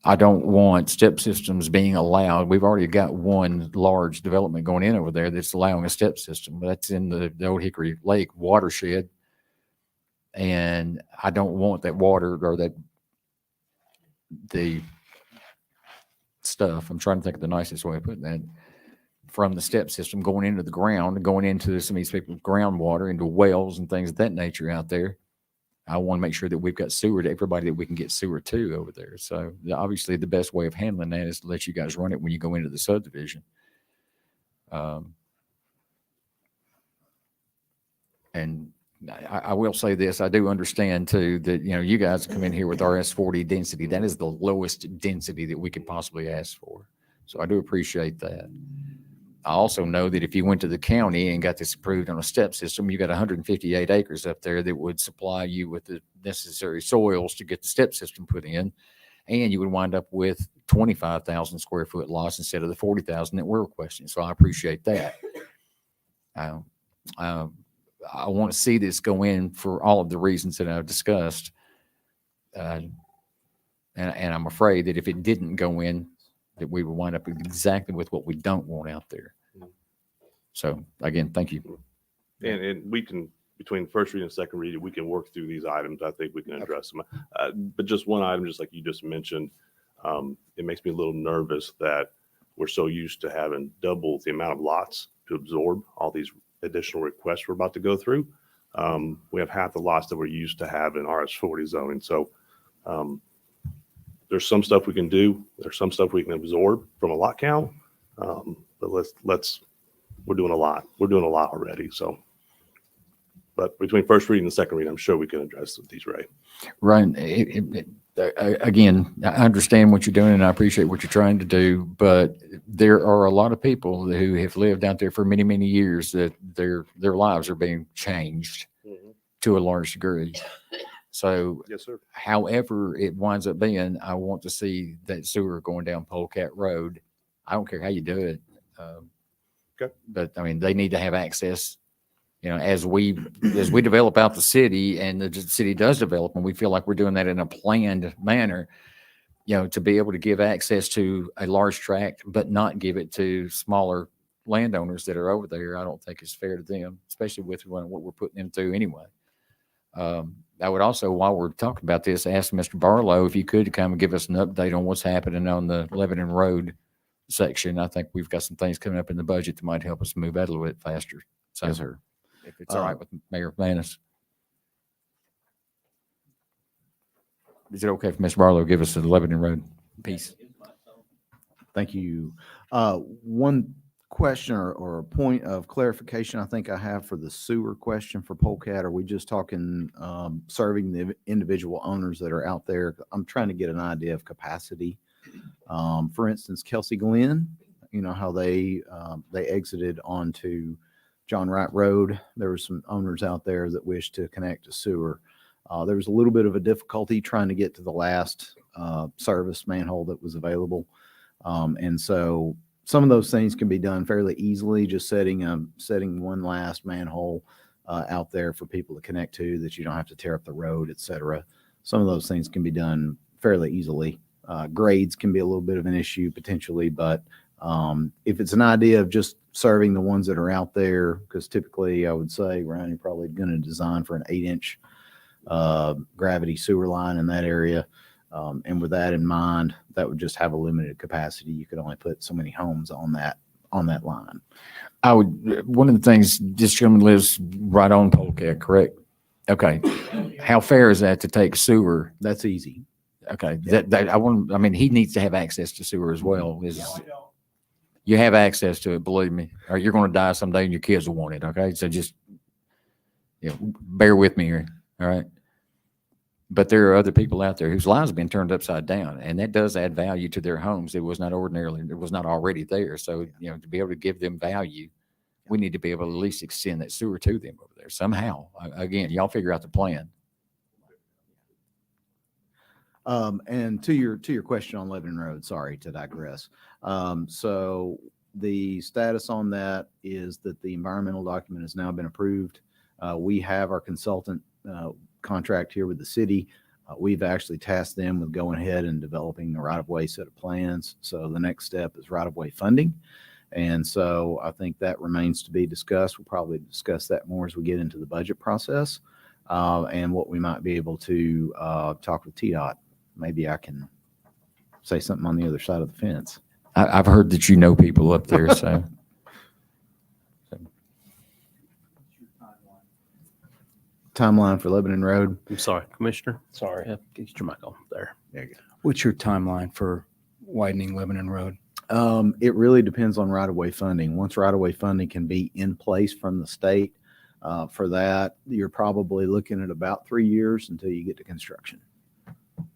I don't want step systems being allowed. We've already got one large development going in over there that's allowing a step system, but that's in the Old Hickory Lake watershed. And I don't want that water or the stuff. I'm trying to think of the nicest way of putting that. From the step system going into the ground, going into some of these people's groundwater, into wells and things of that nature out there. I want to make sure that we've got sewer to everybody that we can get sewer to over there. So obviously the best way of handling that is to let you guys run it when you go into the subdivision. And I will say this, I do understand too, that, you know, you guys come in here with RS40 density. That is the lowest density that we could possibly ask for. So I do appreciate that. I also know that if you went to the county and got this approved on a step system, you got 158 acres up there that would supply you with the necessary soils to get the step system put in. And you would wind up with 25,000 square foot lots instead of the 40,000 that we're requesting. So I appreciate that. I want to see this go in for all of the reasons that I've discussed. And I'm afraid that if it didn't go in, that we would wind up exactly with what we don't want out there. So again, thank you. And we can, between first reading and second reading, we can work through these items. I think we can address them. But just one item, just like you just mentioned, it makes me a little nervous that we're so used to having double the amount of lots to absorb all these additional requests we're about to go through. We have half the lots that we're used to having RS40 zoning. So there's some stuff we can do. There's some stuff we can absorb from a lot count. But we're doing a lot. We're doing a lot already. So, but between first reading and second reading, I'm sure we can address these, Ray. Right. Again, I understand what you're doing and I appreciate what you're trying to do, but there are a lot of people who have lived out there for many, many years that their lives are being changed to a large degree. So, yes, sir. However it winds up being, I want to see that sewer going down Polecat Road. I don't care how you do it. Okay. But I mean, they need to have access, as we develop out the city and the city does develop, and we feel like we're doing that in a planned manner, to be able to give access to a large tract, but not give it to smaller landowners that are over there, I don't think is fair to them, especially with what we're putting them through anyway. I would also, while we're talking about this, ask Mr. Barlow if you could kind of give us an update on what's happening on the Lebanon Road section. I think we've got some things coming up in the budget that might help us move that a little bit faster. So, Yes, sir. if it's all right with Mayor Manis. Is it okay for Mr. Barlow to give us the Lebanon Road piece? Thank you. One question or a point of clarification I think I have for the sewer question for Polecat. Are we just talking serving the individual owners that are out there? I'm trying to get an idea of capacity. For instance, Kelsey Glen, how they exited onto John Wright Road. There were some owners out there that wished to connect to sewer. There was a little bit of a difficulty trying to get to the last service manhole that was available. And so some of those things can be done fairly easily, just setting one last manhole out there for people to connect to that you don't have to tear up the road, et cetera. Some of those things can be done fairly easily. Grades can be a little bit of an issue potentially, but if it's an idea of just serving the ones that are out there, because typically I would say, Ryan, you're probably going to design for an 8-inch gravity sewer line in that area. And with that in mind, that would just have a limited capacity. You could only put so many homes on that line. One of the things, this gentleman lives right on Polecat, correct? Okay. How fair is that to take sewer? That's easy. Okay. He needs to have access to sewer as well. You have access to it, believe me, or you're going to die someday and your kids will want it. Okay. So just, bear with me here. All right. But there are other people out there whose lives have been turned upside down, and that does add value to their homes. It was not already there. So, to be able to give them value, we need to be able to at least extend that sewer to them over there somehow. Again, y'all figure out the plan. And to your question on Lebanon Road, sorry to digress. So the status on that is that the environmental document has now been approved. We have our consultant contract here with the city. We've actually tasked them with going ahead and developing the right-of-way set of plans. So the next step is right-of-way funding. And so I think that remains to be discussed. We'll probably discuss that more as we get into the budget process and what we might be able to talk with TDOT. Maybe I can say something on the other side of the fence. I've heard that you know people up there, so. Timeline for Lebanon Road. I'm sorry, Commissioner. Sorry. Yeah, get your mic on there. There you go. What's your timeline for widening Lebanon Road? It really depends on right-of-way funding. Once right-of-way funding can be in place from the state, for that, you're probably looking at about 3 years until you get to construction.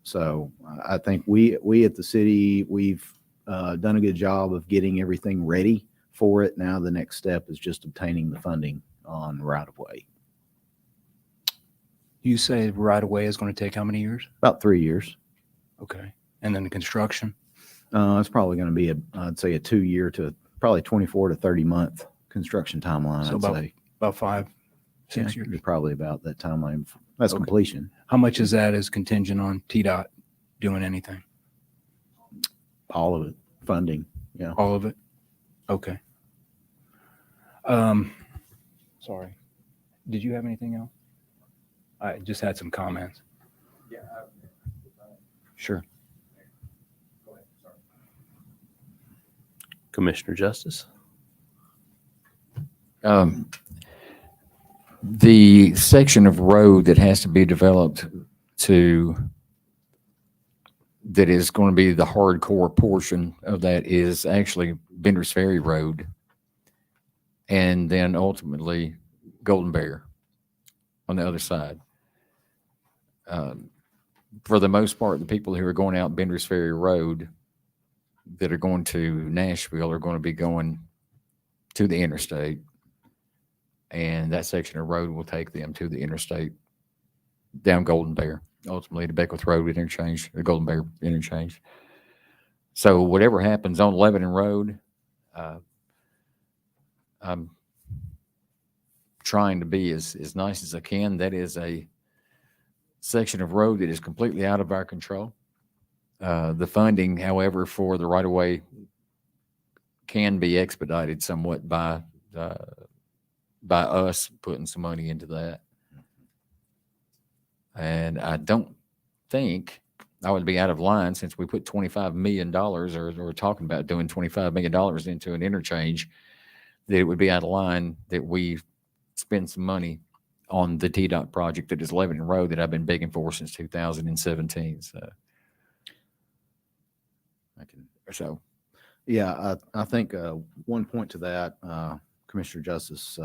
So I think we at the city, we've done a good job of getting everything ready for it. Now the next step is just obtaining the funding on right-of-way. You say right away is going to take how many years? About 3 years. Okay. And then the construction? It's probably going to be I'd say a 2 year to probably 24 to 30 month construction timeline. So about 5, 6 years. Probably about that timeline. That's completion. How much is that as contingent on TDOT doing anything? All of it. Funding. Yeah. All of it? Okay. Sorry. Did you have anything else? I just had some comments. Yeah. Sure. Commissioner Justice. The section of road that has to be developed that is going to be the hardcore portion of that is actually Bender's Ferry Road, and then ultimately Golden Bear on the other side. For the most part, the people who are going out Bender's Ferry Road that are going to Nashville are going to be going to the interstate, and that section of road will take them to the interstate down Golden Bear, ultimately to Beckwith Road interchange, the Golden Bear interchange. So whatever happens on Lebanon Road, I'm trying to be as nice as I can. That is a section of road that is completely out of our control. The funding, however, for the right of way can be expedited somewhat by us putting some money into that. And I don't think I would be out of line, since we put $25 million, or we're talking about doing $25 million into an interchange, that it would be out of line that we spend some money on the TDOT project that is Lebanon Road that I've been begging for since 2017. So Yeah, I think one point to that, Commissioner Justice,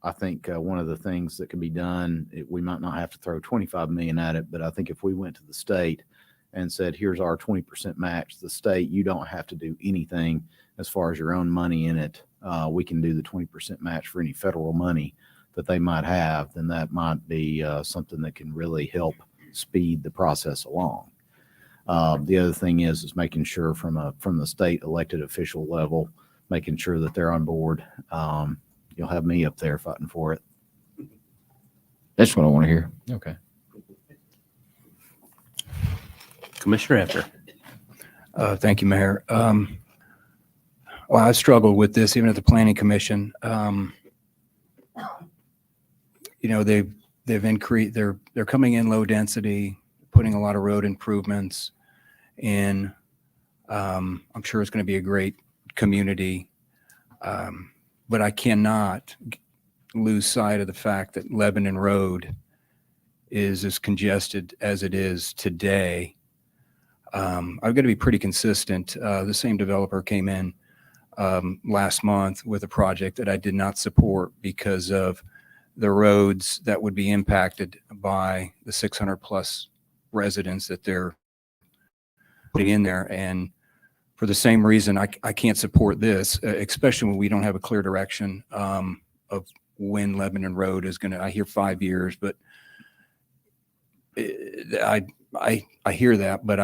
I think one of the things that can be done, we might not have to throw 25 million at it, but I think if we went to the state and said, here's our 20% match, the state, you don't have to do anything as far as your own money in it. We can do the 20% match for any federal money that they might have, then that might be something that can really help speed the process along. The other thing is making sure from the state elected official level, making sure that they're on board. You'll have me up there fighting for it. that's what I want to hear. Okay. Commissioner After. Thank you, Mayor. Well, I struggled with this even at the Planning Commission. They've increased, they're coming in low density, putting a lot of road improvements in. I'm sure it's going to be a great community. But I cannot lose sight of the fact that Lebanon Road is as congested as it is today. I've got to be pretty consistent. The same developer came in last month with a project that I did not support because of the roads that would be impacted by the 600 plus residents that they're putting in there. And for the same reason, I can't support this, especially when we don't have a clear direction of when Lebanon Road is going to. I hear 5 years, but I hear that, but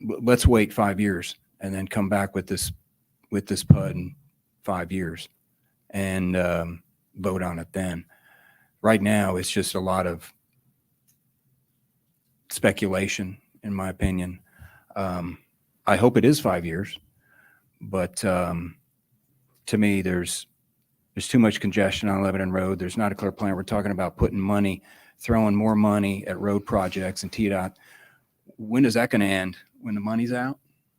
let's wait 5 years and then come back with this PUD in 5 years and vote on it then. Right now, it's just a lot of speculation, in my opinion. I hope it is 5 years, but to me, there's too much congestion on Lebanon Road. There's not a clear plan. We're talking about putting money, throwing more money at road projects and TDOT. When is that going to end? When the money's out?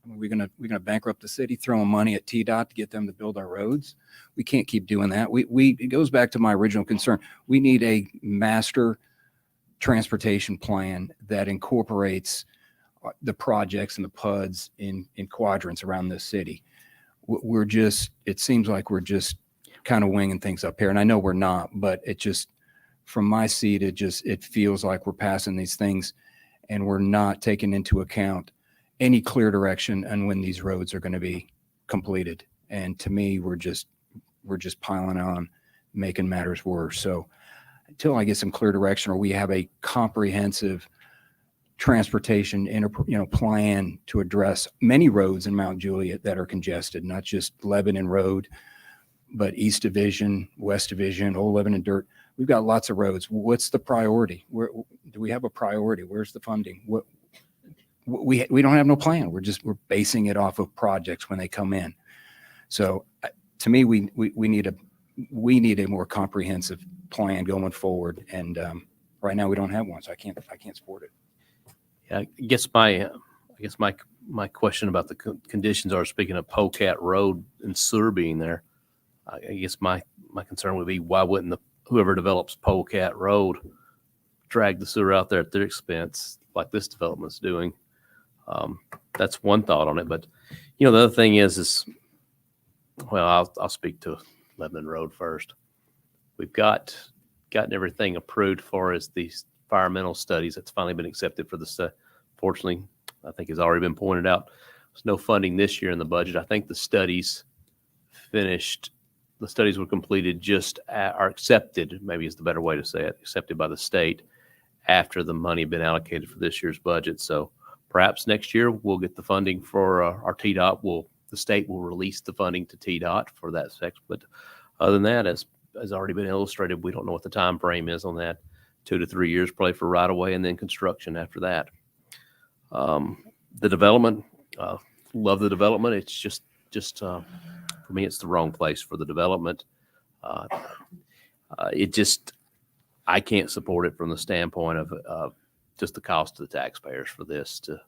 Are we gonna bankrupt the city, throwing money at TDOT to get them to build our roads? We can't keep doing that. It goes back to my original concern. We need a master transportation plan that incorporates the projects and the PUDs in quadrants around this city. It seems like we're just kind of winging things up here. And I know we're not, but it just, from my seat, it feels like we're passing these things and we're not taking into account any clear direction on when these roads are going to be completed. And to me, we're just piling on, making matters worse. So until I get some clear direction, or we have a comprehensive transportation plan to address many roads in Mount Juliet that are congested, not just Lebanon Road, but East Division, West Division, Old Lebanon Dirt. We've got lots of roads. What's the priority? Do we have a priority? Where's the funding? We don't have no plan. We're basing it off of projects when they come in. So to me, we need a more comprehensive plan going forward. And right now we don't have one, so I can't support it. Yeah, I guess my question about the conditions are, speaking of Polecat Road and sewer being there, I guess my concern would be, why wouldn't whoever develops Polecat Road drag the sewer out there at their expense like this development's doing? That's one thought on it. But the other thing is well, I'll speak to Lebanon Road first. We've gotten everything approved for as these environmental studies. That's finally been accepted for the study. Fortunately, I think has already been pointed out, there's no funding this year in the budget. I think the studies finished. The studies were completed are accepted, maybe is the better way to say it, accepted by the state after the money had been allocated for this year's budget. So perhaps next year we'll get the funding for our TDOT. We'll the state will release the funding to TDOT for that section. But other than that, as has already been illustrated, we don't know what the time frame is on that. 2 to 3 years probably for right away, and then construction after that. The development, love the development. It's just for me, it's the wrong place for the development. I can't support it from the standpoint of just the cost to the taxpayers for this, to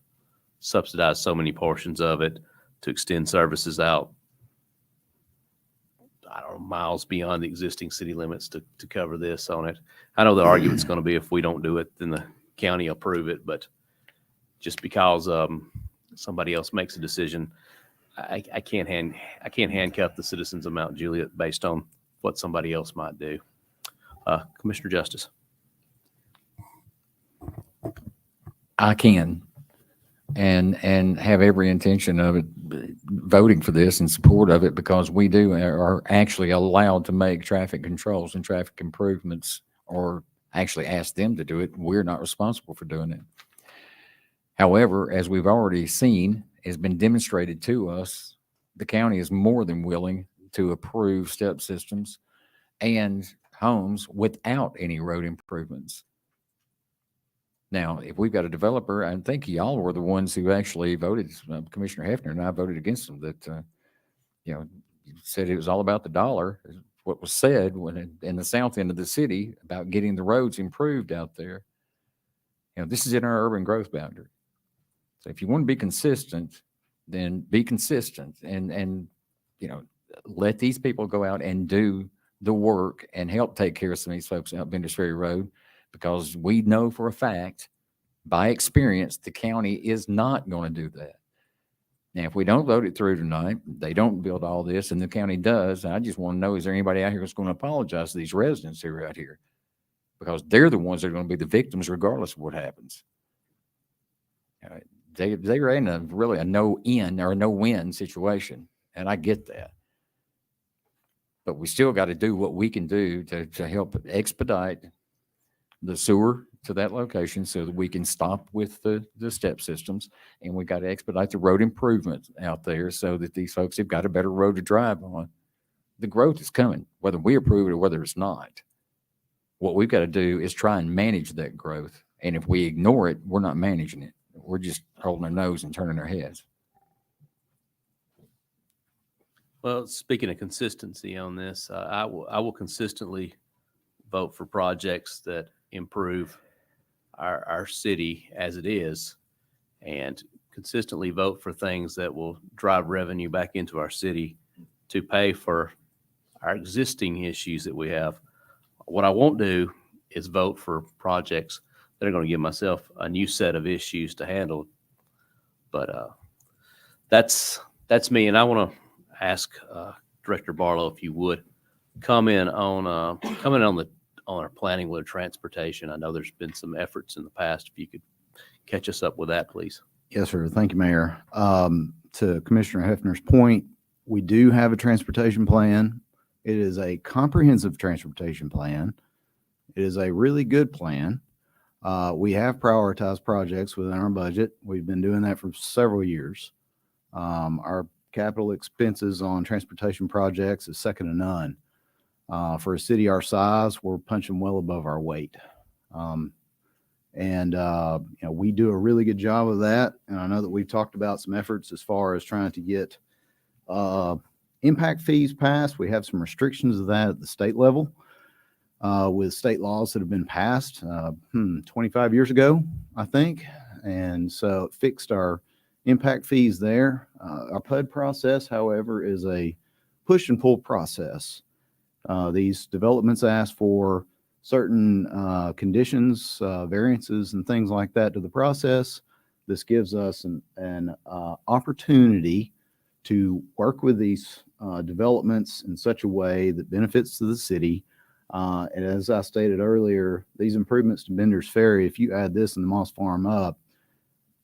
subsidize so many portions of it, to extend services out, I don't know, miles beyond the existing city limits to cover this on it. I know the argument's going to be if we don't do it, then the county will approve it, but just because somebody else makes a decision, I can't handcuff the citizens of Mount Juliet based on what somebody else might do. Commissioner Justice. I can and have every intention of it, voting for this in support of it, because we are actually allowed to make traffic controls and traffic improvements, or actually ask them to do it. We're not responsible for doing it. However, as we've already seen, has been demonstrated to us, the county is more than willing to approve step systems and homes without any road improvements. Now, if we've got a developer, I think y'all were the ones who actually voted, Commissioner Hefner and I voted against them, that, said it was all about the dollar, is what was said when in the south end of the city about getting the roads improved out there. This is in our urban growth boundary. So if you want to be consistent, then be consistent and let these people go out and do the work and help take care of some of these folks out Benders Ferry Road, because we know for a fact, by experience, the county is not going to do that. Now, if we don't vote it through tonight, they don't build all this, and the county does. I just want to know, is there anybody out here that's going to apologize to these residents who are out here? Because they're the ones that are going to be the victims regardless of what happens. They're in a really a no-in or a no-win situation, and I get that. But we still got to do what we can do to help expedite the sewer to that location so that we can stop with the step systems, and we got to expedite the road improvements out there so that these folks have got a better road to drive on. The growth is coming, whether we approve it or whether it's not. What we've got to do is try and manage that growth. And if we ignore it, we're not managing it. We're just holding our nose and turning our heads. Well, speaking of consistency on this, I will consistently vote for projects that improve our city as it is, and consistently vote for things that will drive revenue back into our city to pay for our existing issues that we have. What I won't do is vote for projects that are going to give myself a new set of issues to handle. But that's me, and I want to ask Director Barlow if you would comment on our planning with transportation. I know there's been some efforts in the past. If you could catch us up with that, please. Yes, sir. Thank you, Mayor. To Commissioner Hefner's point, we do have a transportation plan. It is a comprehensive transportation plan. It is a really good plan. We have prioritized projects within our budget. We've been doing that for several years. Our capital expenses on transportation projects is second to none. For a city our size, we're punching well above our weight. We do a really good job of that. And I know that we've talked about some efforts as far as trying to get impact fees passed. We have some restrictions of that at the state level with state laws that have been passed 25 years ago, I think. And so it fixed our impact fees there. Our PUD process, however, is a push and pull process. These developments ask for certain conditions, variances, and things like that to the process. This gives us an opportunity to work with these developments in such a way that benefits to the city. And as I stated earlier, these improvements to Benders Ferry, if you add this and the Moss Farm up,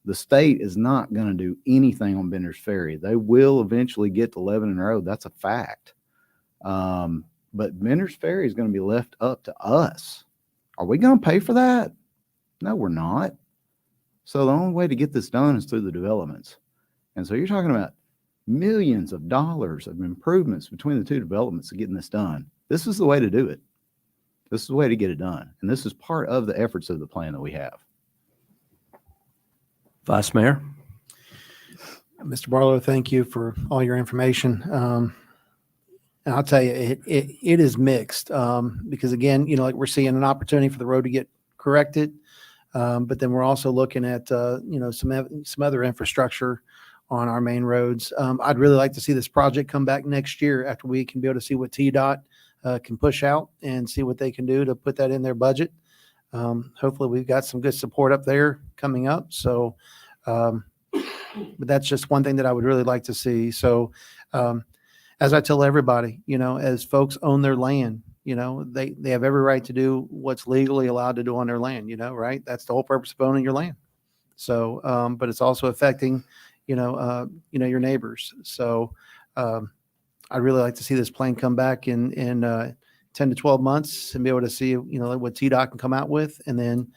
the state is not going to do anything on Benders Ferry. They will eventually get to Lebanon Road. That's a fact. But Benders Ferry is going to be left up to us. Are we going to pay for that? No, we're not. So the only way to get this done is through the developments. And so you're talking about millions of dollars of improvements between the two developments of getting this done. This is the way to do it. This is the way to get it done. And this is part of the efforts of the plan that we have. Vice Mayor. Mr. Barlow, thank you for all your information. And I'll tell you, it is mixed because again, you know, like we're seeing an opportunity for the road to get corrected, but then we're also looking at you know, some other infrastructure on our main roads. I'd really like to see this project come back next year after we can be able to see what TDOT can push out and see what they can do to put that in their budget. Hopefully we've got some good support up there coming up. So, but that's just one thing that I would really like to see. So, as I tell everybody, you know, as folks own their land, you know, they have every right to do what's legally allowed to do on their land, you know, right? That's the whole purpose of owning your land. So, but it's also affecting, you know, your neighbors. So, I'd really like to see this plan come back in 10 to 12 months and be able to see, you know, what TDOT can come out with. And then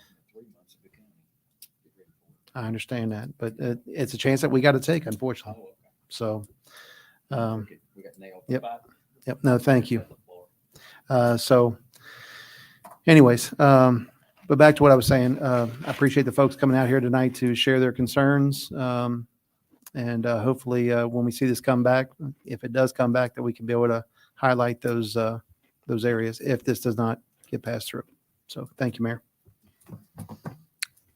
I understand that, but it's a chance that we got to take, unfortunately. So, yep. Yep. No, thank you. So anyways, but back to what I was saying, I appreciate the folks coming out here tonight to share their concerns. And hopefully when we see this come back, if it does come back, that we can be able to highlight those areas if this does not get passed through. So thank you, Mayor.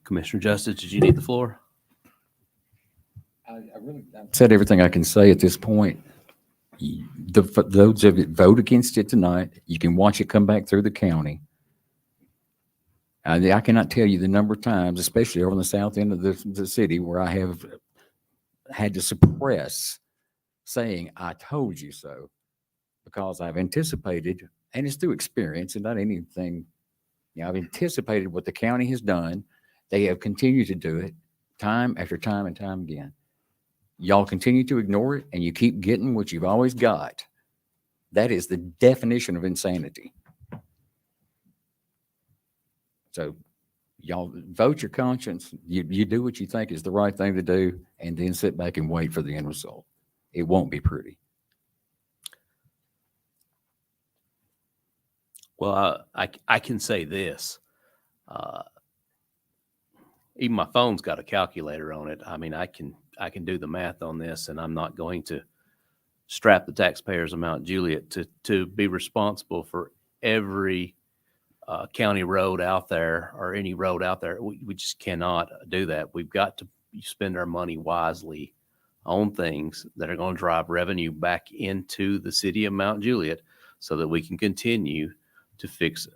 Commissioner Justice, did you need the floor? I've said everything I can say at this point. Those of you vote against it tonight, you can watch it come back through the county. I cannot tell you the number of times, especially over on the south end of the city, where I have had to suppress saying, I told you so, because I've anticipated, and it's through experience and not anything, you know, I've anticipated what the county has done. They have continued to do it time after time and time again. Y'all continue to ignore it and you keep getting what you've always got. That is the definition of insanity. So y'all vote your conscience. You do what you think is the right thing to do and then sit back and wait for the end result. It won't be pretty. Well, I can say this. Even my phone's got a calculator on it. I mean, I can do the math on this, and I'm not going to strap the taxpayers of Mount Juliet to be responsible for every county road out there or any road out there. We just cannot do that. We've got to spend our money wisely on things that are going to drive revenue back into the city of Mount Juliet so that we can continue to fix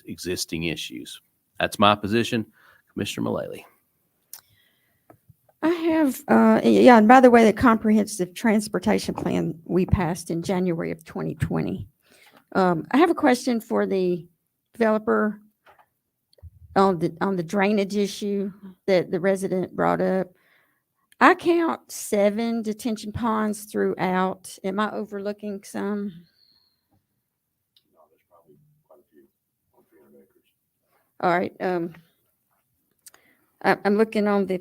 existing issues. That's my position. Commissioner Mullally. I have, yeah, and by the way, the comprehensive transportation plan we passed in January of 2020. I have a question for the developer on the drainage issue that the resident brought up. I count 7 detention ponds throughout. Am I overlooking some? No, there's probably quite a few on 300 acres. All right. I'm looking on the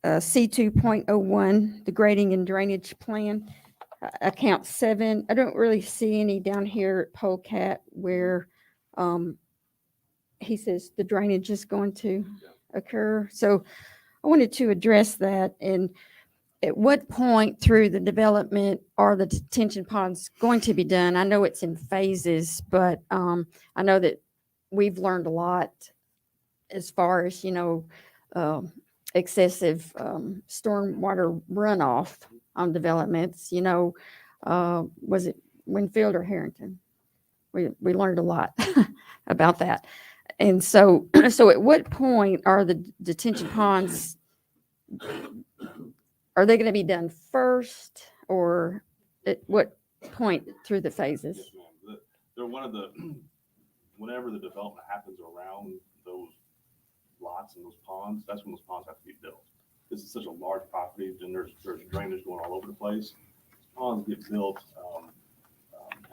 C2.01, the grading and drainage plan. I count 7. I don't really see any down here at Polecat where he says the drainage is going to occur. So I wanted to address that. And at what point through the development are the detention ponds going to be done? I know it's in phases, but I know that we've learned a lot as far as, excessive stormwater runoff on developments. Was it Winfield or Harrington? We learned a lot about that. And so at what point are the detention ponds, are they going to be done first, or at what point through the phases? Yes, ma'am. They're whenever the development happens around those lots and those ponds, that's when those ponds have to be built. This is such a large property, and there's drainage going all over the place. Ponds get built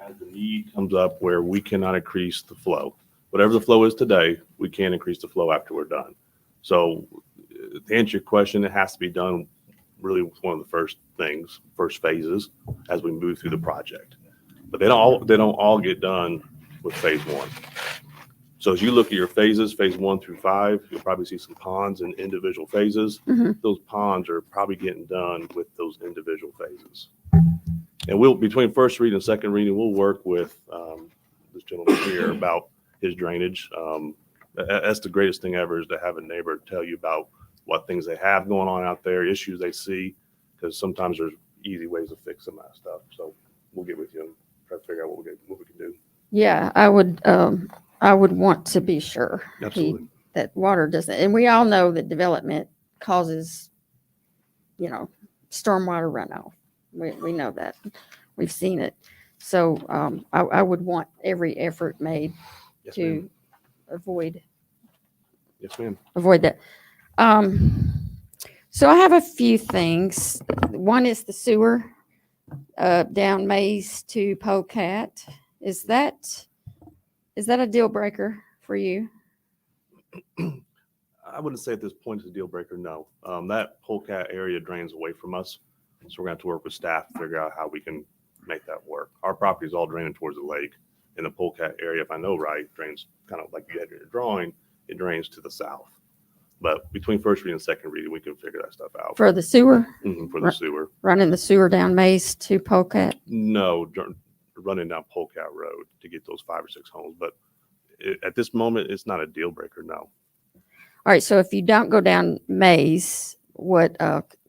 as the need comes up where we cannot increase the flow. Whatever the flow is today, we can't increase the flow after we're done. So to answer your question, it has to be done really one of the first phases as we move through the project. But they don't all get done with phase one. So as you look at your phases, phase 1 through 5, you'll probably see some ponds in individual phases. Those ponds are probably getting done with those individual phases. And between first reading and second reading, we'll work with this gentleman here about his drainage. That's the greatest thing ever, is to have a neighbor tell you about what things they have going on out there, issues they see, because sometimes there's easy ways of fixing that stuff. So we'll get with you and try to figure out what we can do. Yeah, I would want to be sure Absolutely. that water doesn't, and we all know that development causes, stormwater runoff. We know that. We've seen it. So I would want every effort made Yes, to ma'am. avoid Yes, ma'am. that. So I have a few things. One is the sewer down Mays to Polecat. Is that a deal breaker for you? I wouldn't say at this point it's a deal breaker, no. That Polecat area drains away from us, so we're going to have to work with staff to figure out how we can make that work. Our property is all draining towards the lake, and the Polecat area, if I know right, drains kind of like you had in your drawing, it drains to the south. But between first reading and second reading, we can figure that stuff out. For the sewer? For the sewer. Running the sewer down Mays to Polecat? No, running down Polecat Road to get those 5 or 6 homes. But at this moment, it's not a deal breaker, no. All right, so if you don't go down Mays, what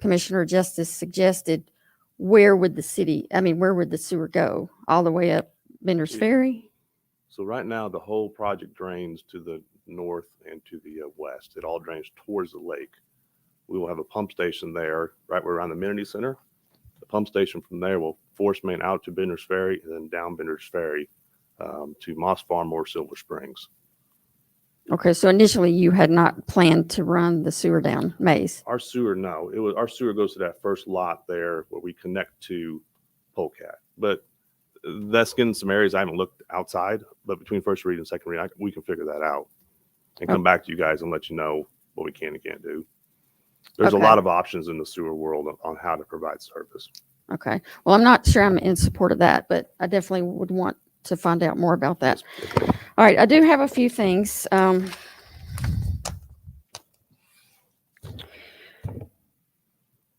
Commissioner Justice suggested, where would the sewer go? All the way up Bender's Ferry? So right now, the whole project drains to the north and to the west. It all drains towards the lake. We will have a pump station there, right around the amenity center. The pump station from there will force main out to Bender's Ferry and then down Bender's Ferry to Moss Farm or Silver Springs. Okay, so initially you had not planned to run the sewer down Mays. Our sewer, no. Our sewer goes to that first lot there where we connect to Polecat. But that's getting some areas I haven't looked outside, but between first read and second read, we can figure that out and come back to you guys and let you know what we can and can't do. There's a lot of options in the sewer world on how to provide service. Okay. Well, I'm not sure I'm in support of that, but I definitely would want to find out more about that. All right. I do have a few things.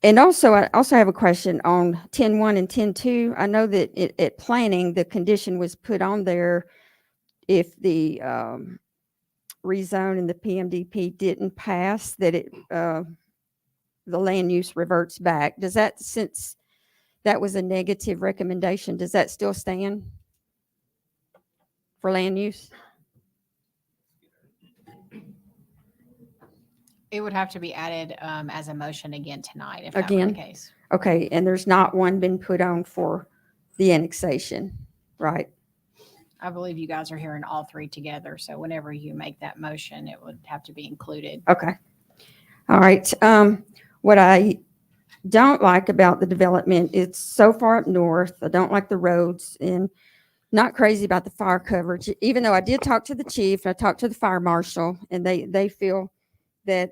And also, I also have a question on 10.1 and 10.2. I know that at planning, the condition was put on there if the rezone and the PMDP didn't pass, that the land use reverts back. Does that, since that was a negative recommendation, does that still stand for land use? It would have to be added as a motion again tonight if that were the case. Okay, and there's not one been put on for the annexation, right? I believe you guys are hearing all three together, so whenever you make that motion, it would have to be included. Okay. All right. What I don't like about the development, it's so far up north. I don't like the roads and not crazy about the fire coverage, even though I did talk to the chief, I talked to the fire marshal, and they feel that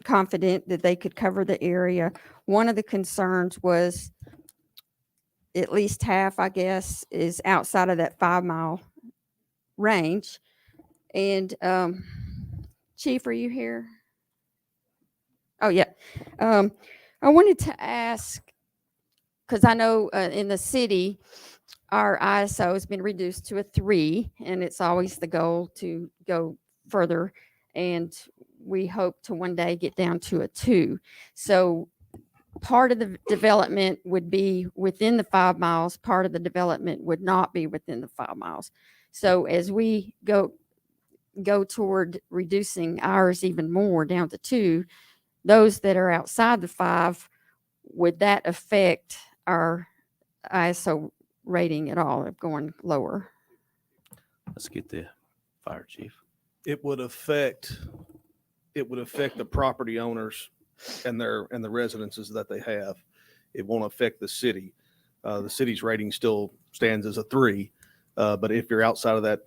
confident that they could cover the area. One of the concerns was at least half, I guess, is outside of that 5-mile range. And Chief, are you here? Oh, yeah. I wanted to ask, because I know in the city, our ISO has been reduced to a 3, and it's always the goal to go further. And we hope to one day get down to a 2. So part of the development would be within the 5 miles. Part of the development would not be within the 5 miles. So as we go toward reducing ours even more down to 2, those that are outside the 5, would that affect our ISO rating at all of going lower? Let's get the fire chief. It would affect the property owners and the residences that they have. It won't affect the city. The city's rating still stands as a 3. But if you're outside of that,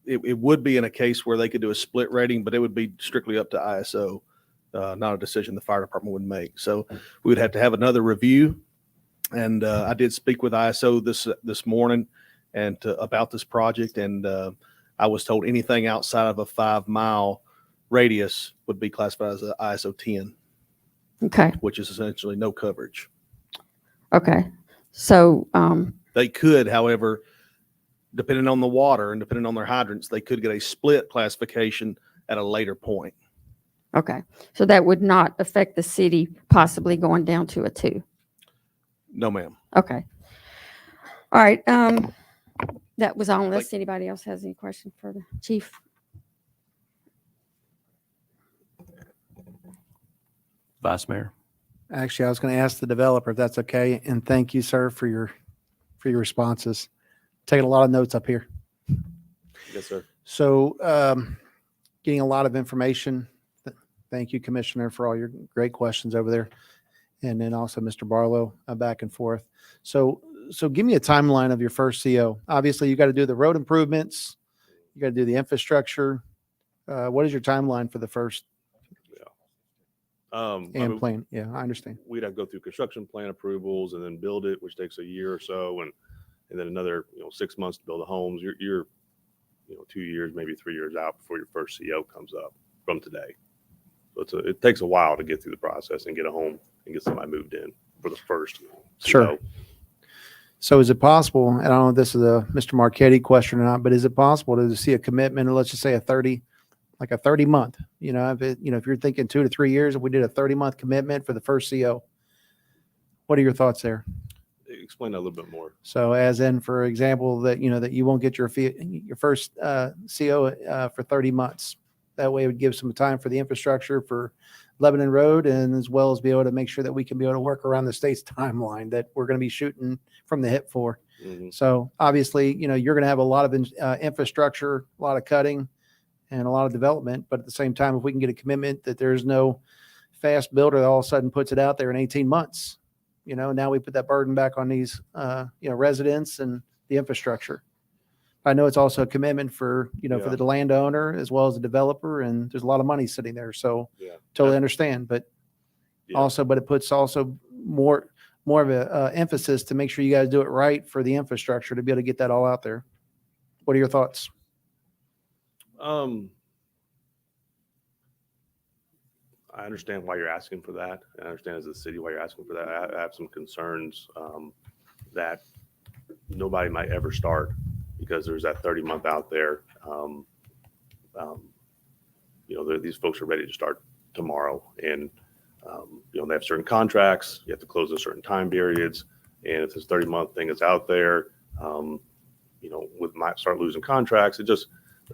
it would be in a case where they could do a split rating, but it would be strictly up to ISO not a decision the fire department would make. So we would have to have another review. And I did speak with ISO this morning about this project, and I was told anything outside of a 5-mile radius would be classified as an ISO 10. Okay. Which is essentially no coverage. Okay. So they could, however, depending on the water and depending on their hydrants, they could get a split classification at a later point. okay. So that would not affect the city possibly going down to a 2. No, ma'am. Okay. All right. That was all. Unless anybody else has any question for the chief. Vice Mayor. Actually, I was going to ask the developer if that's okay. And thank you, sir, for your responses. Taking a lot of notes up here. Yes, sir. So getting a lot of information. Thank you, Commissioner, for all your great questions over there. And then also Mr. Barlow, back and forth. So give me a timeline of your first CO. Obviously, you got to do the road improvements. You got to do the infrastructure. What is your timeline for the first plan? Yeah, I understand. We'd have to go through construction plan approvals and then build it, which takes a year or so, and then another 6 months to build the homes. You're 2 years, maybe 3 years out before your first CO comes up from today. So it takes a while to get through the process and get a home and get somebody moved in for the first CO. Sure. So is it possible, and I don't know if this is a Mr. Marchetti question or not, but is it possible to see a commitment, let's just say a 30 month, if you're thinking 2 to 3 years, if we did a 30-month commitment for the first CO, what are your thoughts there? Explain that a little bit more. So as in, for example, that you won't get your first CO for 30 months. That way it would give some time for the infrastructure for Lebanon Road, and as well as be able to make sure that we can be able to work around the state's timeline that we're going to be shooting from the hip for. Mm-hmm. So obviously, you're going to have a lot of infrastructure, a lot of cutting, and a lot of development. But at the same time, if we can get a commitment that there's no fast builder that all of a sudden puts it out there in 18 months, now we put that burden back on these, residents and the infrastructure. I know it's also a commitment for the landowner as well as the developer, and there's a lot of money sitting there. So totally understand, but it puts also more of a emphasis to make sure you guys do it right for the infrastructure to be able to get that all out there. What are your thoughts? I understand why you're asking for that. I understand as a city why you're asking for that. I have some concerns that nobody might ever start because there's that 30-month out there. These folks are ready to start tomorrow, and they have certain contracts. You have to close in certain time periods, and if this 30-month thing is out there, we might start losing contracts. There's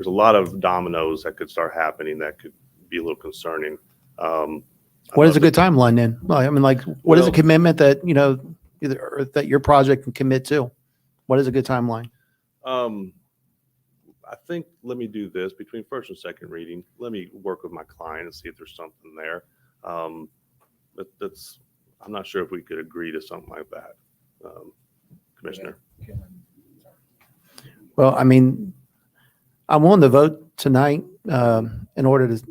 a lot of dominoes that could start happening that could be a little concerning. What is a good timeline then? What is a commitment that, either that your project can commit to? What is a good timeline? I think, let me do this between first and second reading. Let me work with my client and see if there's something there. I'm not sure if we could agree to something like that, Commissioner. Well, I'm willing to vote tonight in order to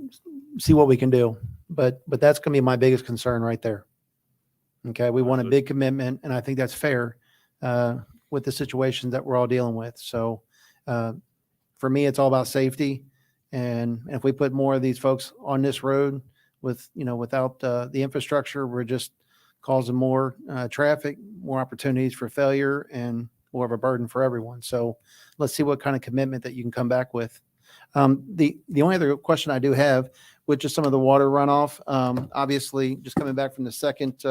see what we can do. But that's going to be my biggest concern right there. Okay, we want a big commitment, and I think that's fair with the situations that we're all dealing with. So for me, it's all about safety. And if we put more of these folks on this road without the infrastructure, we're just causing more traffic, more opportunities for failure, and more of a burden for everyone. So let's see what kind of commitment that you can come back with. The only other question I do have, with just some of the water runoff, obviously just coming back from the second,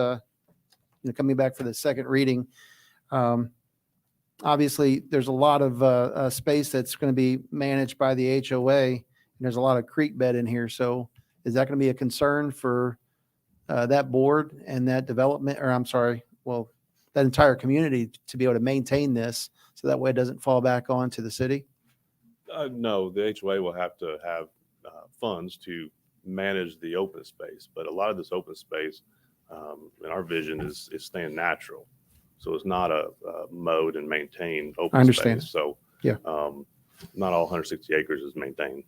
coming back for the second reading, obviously there's a lot of space that's going to be managed by the HOA, and there's a lot of creek bed in here. So is that going to be a concern for that board and that development, or that entire community to be able to maintain this so that way it doesn't fall back onto the city? No, the HOA will have to have funds to manage the open space, but a lot of this open space in our vision is staying natural. So it's not a mowed and maintained open I understand. space. So yeah, not all 160 acres is maintained.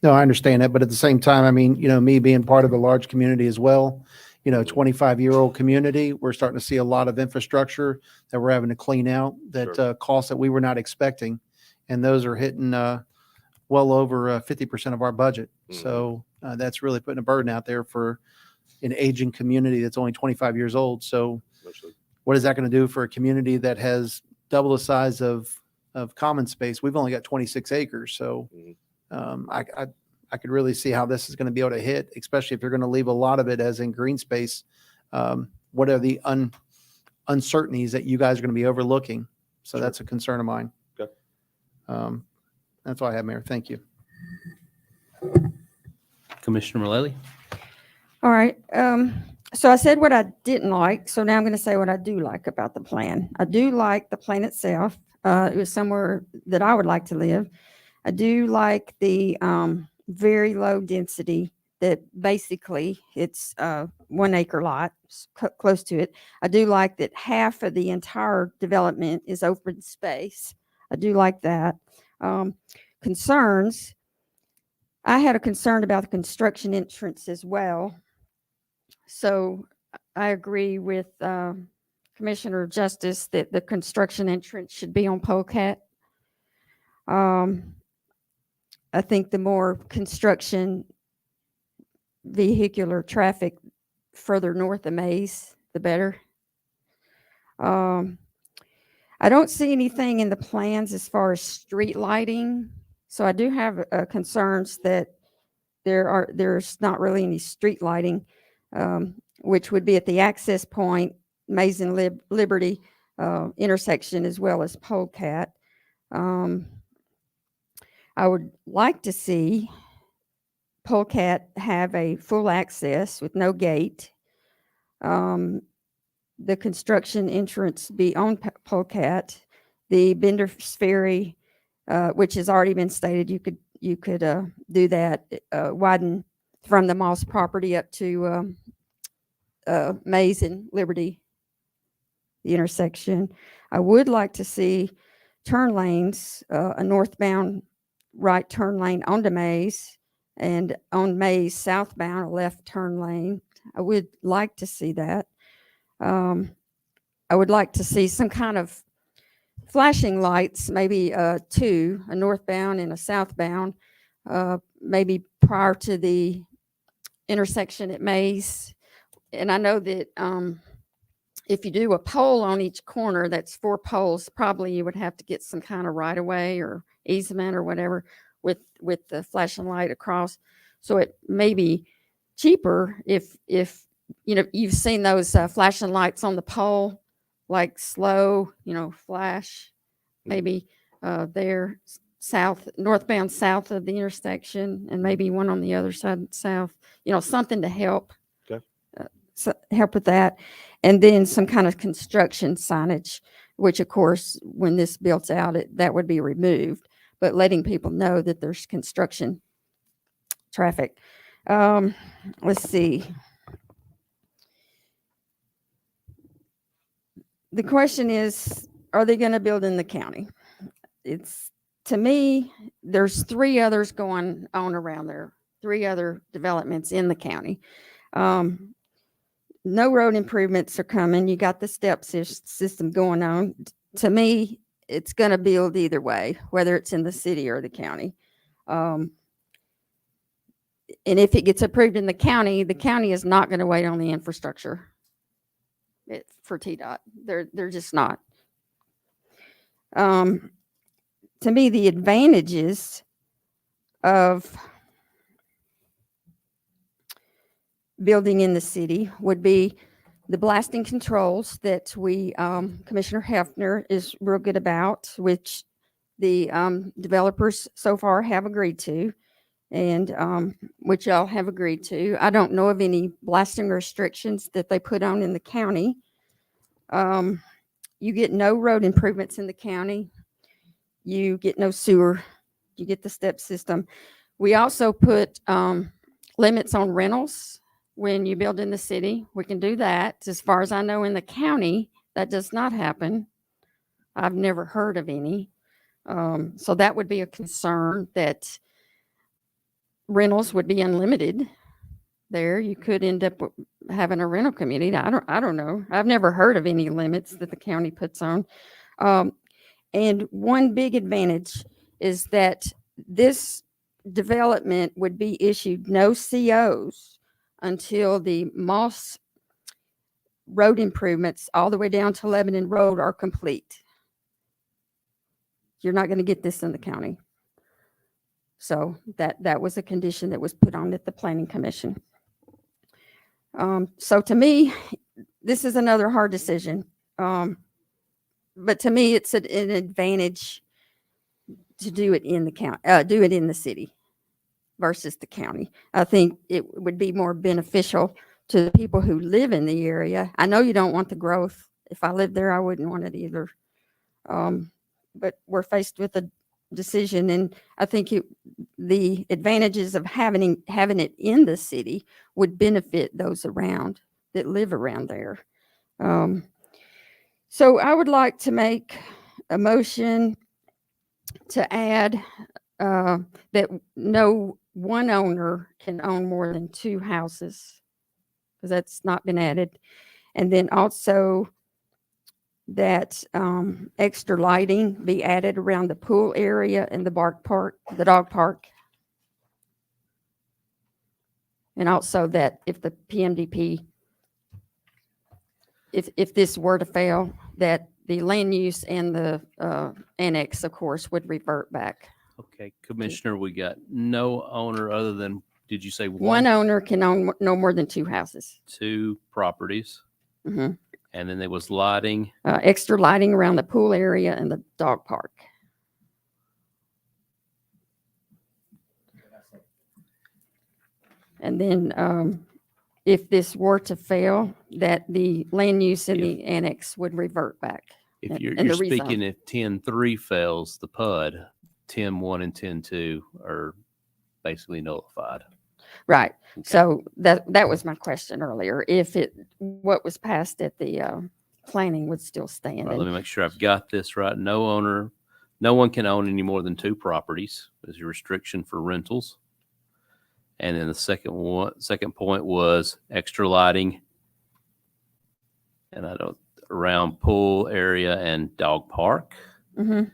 No, I understand that, but at the same time, I mean, me being part of a large community as well, 25-year-old community, we're starting to see a lot of infrastructure that we're having to clean out that costs that we were not expecting. And those are hitting well over 50% of our budget. So that's really putting a burden out there for an aging community that's only 25 years old. So what is that going to do for a community that has double the size of common space? We've only got 26 acres. So I could really see how this is going to be able to hit, especially if you're going to leave a lot of it as in green space. What are the uncertainties that you guys are going to be overlooking? So that's a concern of mine. Okay. That's all I have, Mayor. Thank you. Commissioner Mullally? All right. So I said what I didn't like. So now I'm going to say what I do like about the plan. I do like the plan itself. It was somewhere that I would like to live. I do like the very low density that basically it's 1 acre lot, close to it. I do like that half of the entire development is open space. I do like that. Concerns. I had a concern about the construction entrance as well. So I agree with Commissioner Justice that the construction entrance should be on Polecat. I think the more construction vehicular traffic further north of Mays, the better. I don't see anything in the plans as far as street lighting. So I do have concerns that there's not really any street lighting, which would be at the access point, Mays and Liberty intersection, as well as Polecat. I would like to see Polecat have a full access with no gate. The construction entrance be on Polecat. The Bender's Ferry, which has already been stated, you could do that, widen from the Moss property up to Mays and Liberty, the intersection. I would like to see turn lanes, a northbound right turn lane onto Mays, and on Mays southbound a left turn lane. I would like to see that. I would like to see some kind of flashing lights, maybe two, a northbound and a southbound, maybe prior to the intersection at Mays. And I know that if you do a pole on each corner, that's 4 poles, probably you would have to get some kind of right of way or easement or whatever with the flashing light across. So it may be cheaper if you've seen those flashing lights on the pole, like slow, flash, maybe there northbound south of the intersection, and maybe one on the other side south, something to help. Okay. Help with that. And then some kind of construction signage, which of course, when this built out, that would be removed, but letting people know that there's construction traffic. Let's see. The question is, are they going to build in the county? To me, there's 3 others going on around there, 3 other developments in the county. No road improvements are coming. You got the step system going on. To me, it's going to build either way, whether it's in the city or the county. And if it gets approved in the county is not going to wait on the infrastructure for TDOT. They're just not. To me, the advantages of building in the city would be the blasting controls that Commissioner Hefner is real good about, which the developers so far have agreed to, and which y'all have agreed to. I don't know of any blasting restrictions that they put on in the county. You get no road improvements in the county. You get no sewer. You get the step system. We also put limits on rentals when you build in the city. We can do that. As far as I know, in the county, that does not happen. I've never heard of any. So that would be a concern, that, rentals would be unlimited there. You could end up having a rental community. I don't know. I've never heard of any limits that the county puts on. And one big advantage is that this development would be issued no COs until the Moss road improvements all the way down to Lebanon Road are complete. You're not going to get this in the county. So that was a condition that was put on at the Planning Commission. So to me, this is another hard decision. But to me, it's an advantage to do it in the county, do it in the city versus the county. I think it would be more beneficial to the people who live in the area. I know you don't want the growth. If I lived there, I wouldn't want it either. But we're faced with a decision, and I think the advantages of having it in the city would benefit those around that live around there. So I would like to make a motion to add that no one owner can own more than 2 houses, because that's not been added. And then also that extra lighting be added around the pool area and the dog park. And also that if the PMDP, if this were to fail, that the land use and the annex, of course, would revert back. Okay, Commissioner, we got no owner other than, did you say One owner can own no more than 2 houses. 2 properties? Mm-hmm. And then there was lighting. Extra lighting around the pool area and the dog park. And then if this were to fail, that the land use and the annex would revert back. If you're speaking, if 10-3 fails, the PUD, 10-1 and 10-2 are basically nullified. Right. Okay. So that was my question earlier. If what was passed at the planning would still stand. Right, let me make sure I've got this right. No one can own any more than 2 properties. There's a restriction for rentals. And then the second point was extra lighting, and around pool area and dog park. Mm-hmm.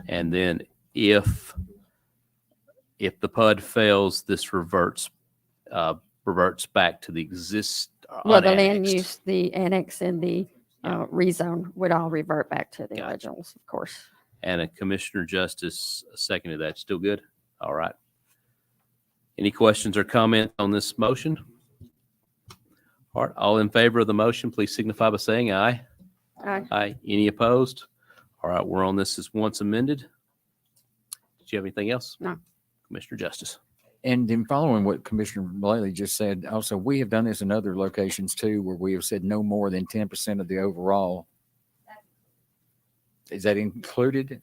And then if the PUD fails, this reverts back to the well, the land use, the annex, and the rezone would all revert back to the originals, of course. And a Commissioner Justice seconded that. Still good? All right. Any questions or comments on this motion? All right, all in favor of the motion, please signify by saying aye. Aye. Aye. Any opposed? All right, we're on this as once amended. Did you have anything else? No. Commissioner Justice. And in following what Commissioner Mullally just said, also, we have done this in other locations too, where we have said no more than 10% of the overall. Is that included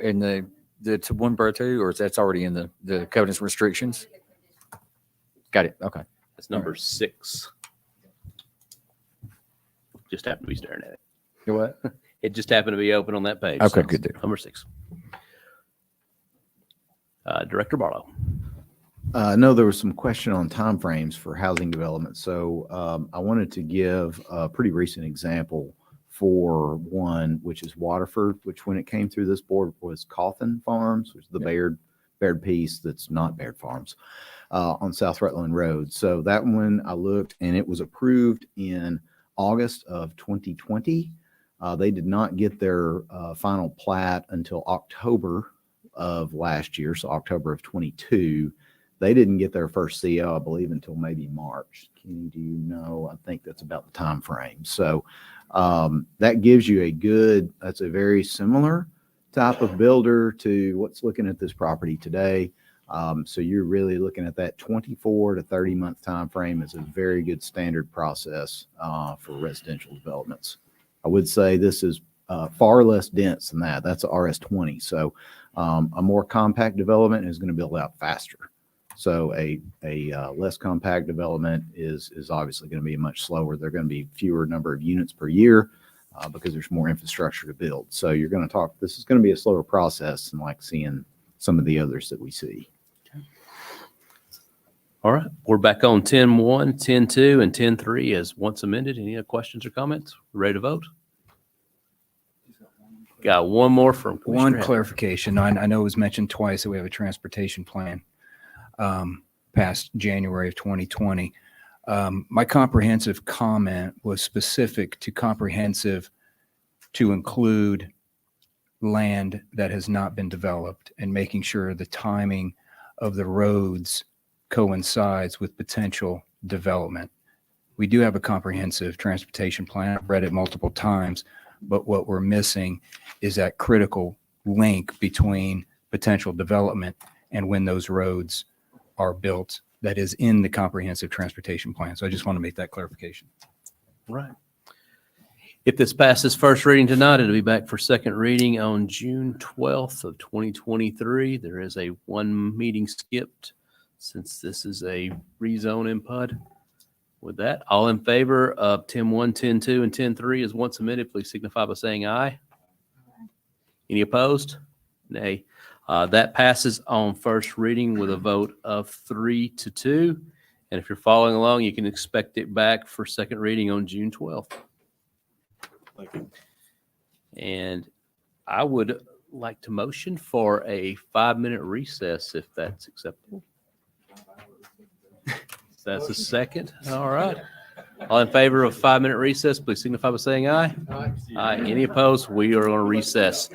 in the 1 borough 2, or is that's already in the covenants and restrictions? Got it. Okay. That's number 6. Just happened to be staring at it. You what? It just happened to be open on that page. Okay, so good deal. Number 6. Director Barlow. I know there was some question on timeframes for housing development. So I wanted to give a pretty recent example for one, which is Waterford, which when it came through this board was Cawthon Farms, which is the Baird piece that's not Baird Farms on South Rutland Road. So that one I looked, and it was approved in August of 2020. They did not get their final plat until October of last year, so October of 22. They didn't get their first CO, I believe, until maybe March. Kenny, do you know? I think that's about the time frame. So that gives you that's a very similar type of builder to what's looking at this property today. So you're really looking at that 24 to 30 month time frame is a very good standard process for residential developments. I would say this is far less dense than that. That's a RS20. So a more compact development is going to build out faster. So a less compact development is obviously going to be much slower. There are going to be fewer number of units per year because there's more infrastructure to build. So you're going to this is going to be a slower process than like seeing some of the others that we see. All right, we're back on 10-1, 10-2, and 10-3 as once amended. Any other questions or comments? Ready to vote? Got one more from Commissioner One Hadley. clarification. I know it was mentioned twice that we have a transportation plan past January of 2020. My comprehensive comment was specific to comprehensive to include land that has not been developed and making sure the timing of the roads coincides with potential development. We do have a comprehensive transportation plan. I've read it multiple times, but what we're missing is that critical link between potential development and when those roads are built that is in the comprehensive transportation plan. So I just want to make that clarification. Right. If this passes first reading tonight, it'll be back for second reading on June 12th of 2023. There is a one meeting skipped since this is a rezone input. With that, all in favor of 10-1, 10-2, and 10-3 as once amended, please signify by saying aye. Any opposed? Nay. That passes on first reading with a vote of 3-2. And if you're following along, you can expect it back for second reading on June 12th. Thank you. And I would like to motion for a 5-minute recess if that's acceptable. That's a second. All right. All in favor of 5-minute recess, please signify by saying aye. Aye. Any opposed? We are on a recess.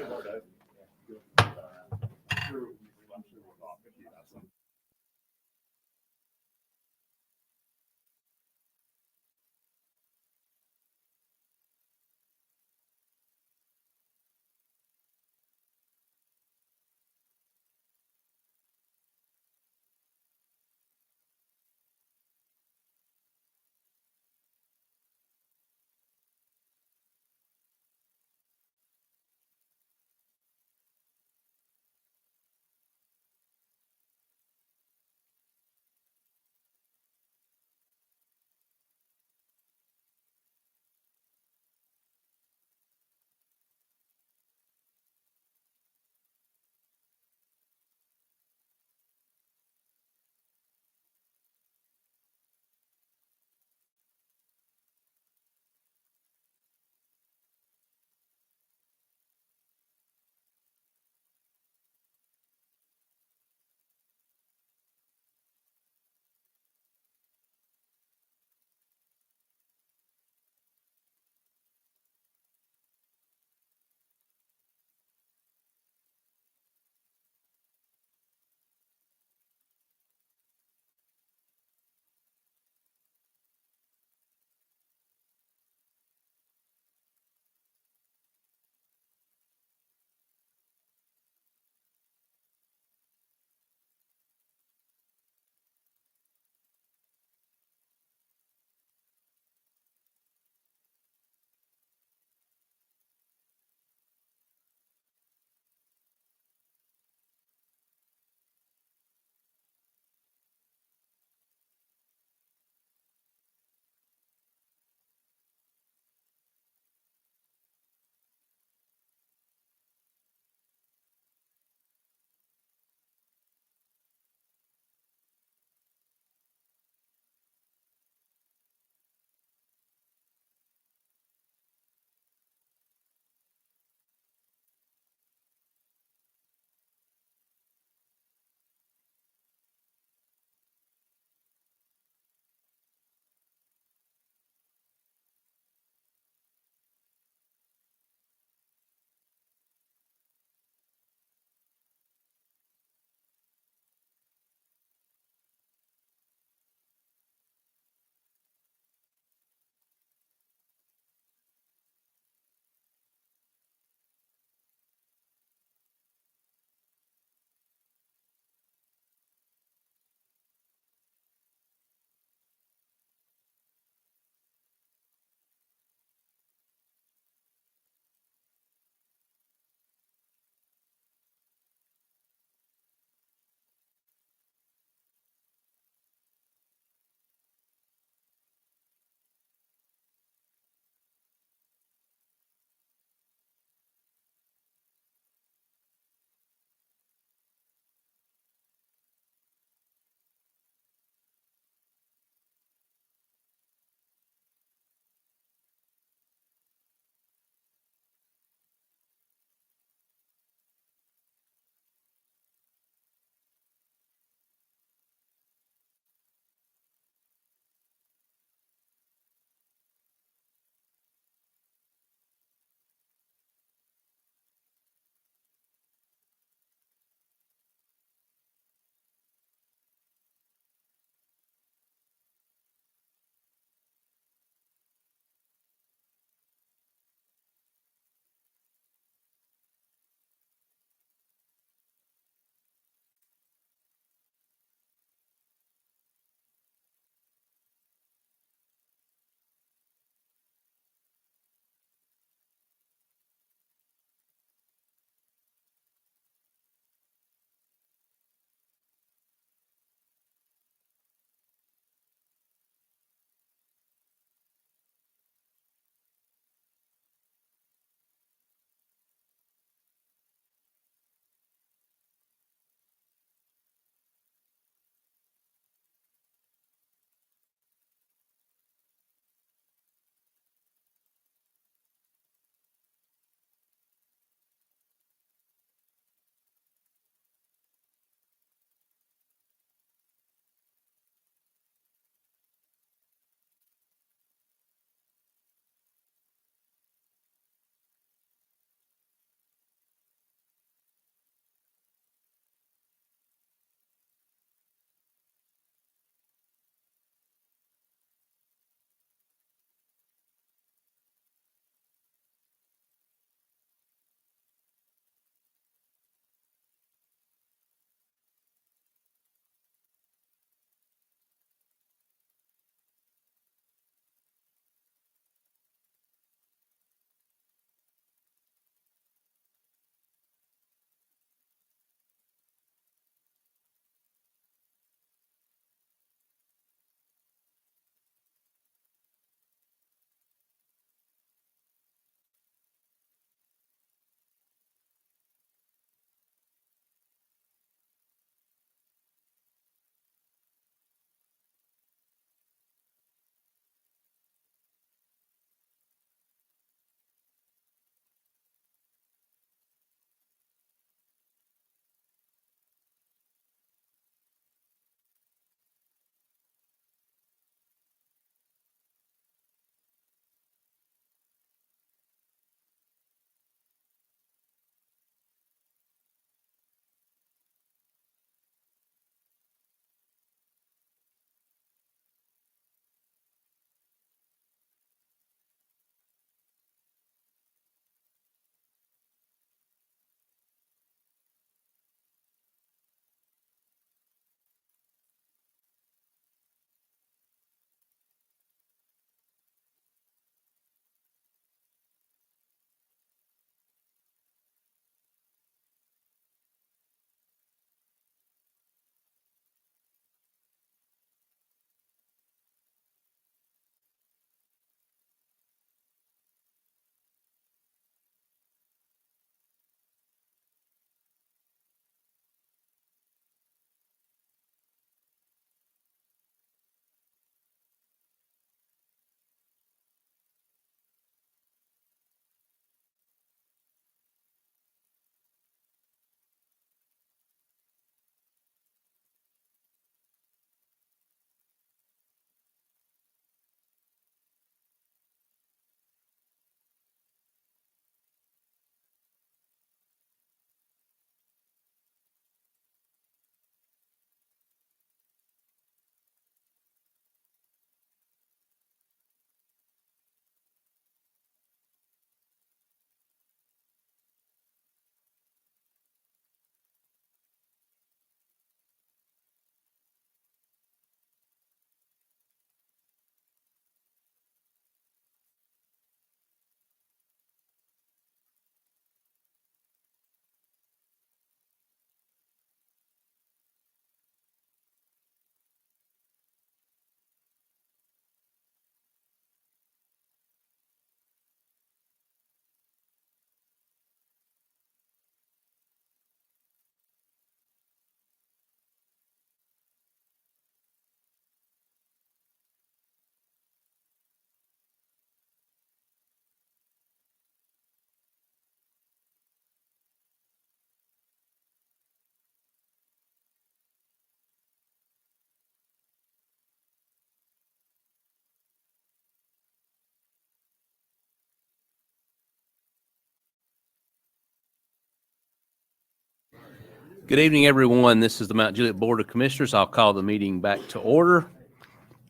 Good evening, everyone. This is the Mount Juliet Board of Commissioners. I'll call the meeting back to order.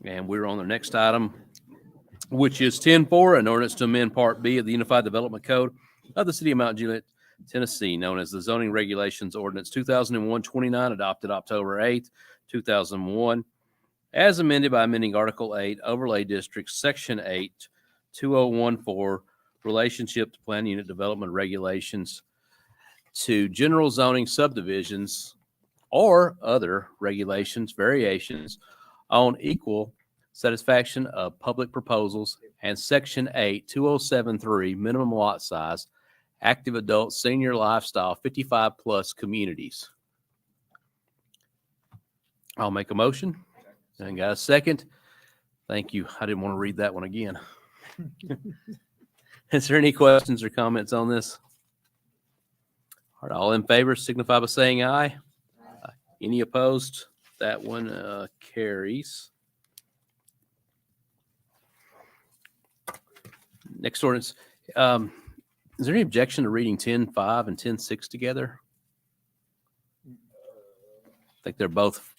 And we're on the next item, which is 10-4, an ordinance to amend Part B of the Unified Development Code of the City of Mount Juliet, Tennessee, known as the Zoning Regulations Ordinance 2001-29, adopted October 8th, 2001, as amended by amending Article 8, Overlay Districts, Section 8, 2014, Relationship to Plan Unit Development Regulations, to general zoning subdivisions or other regulations, variations on equal satisfaction of public proposals, and Section 8, 2073, minimum lot size, active adult senior lifestyle 55 plus communities. I'll make a motion. And got a second? Thank you. I didn't want to read that one again. Is there any questions or comments on this? All right, all in favor signify by saying aye. Any opposed? That one carries. Next ordinance. Is there any objection to reading 10-5 and 10-6 together? I think they're both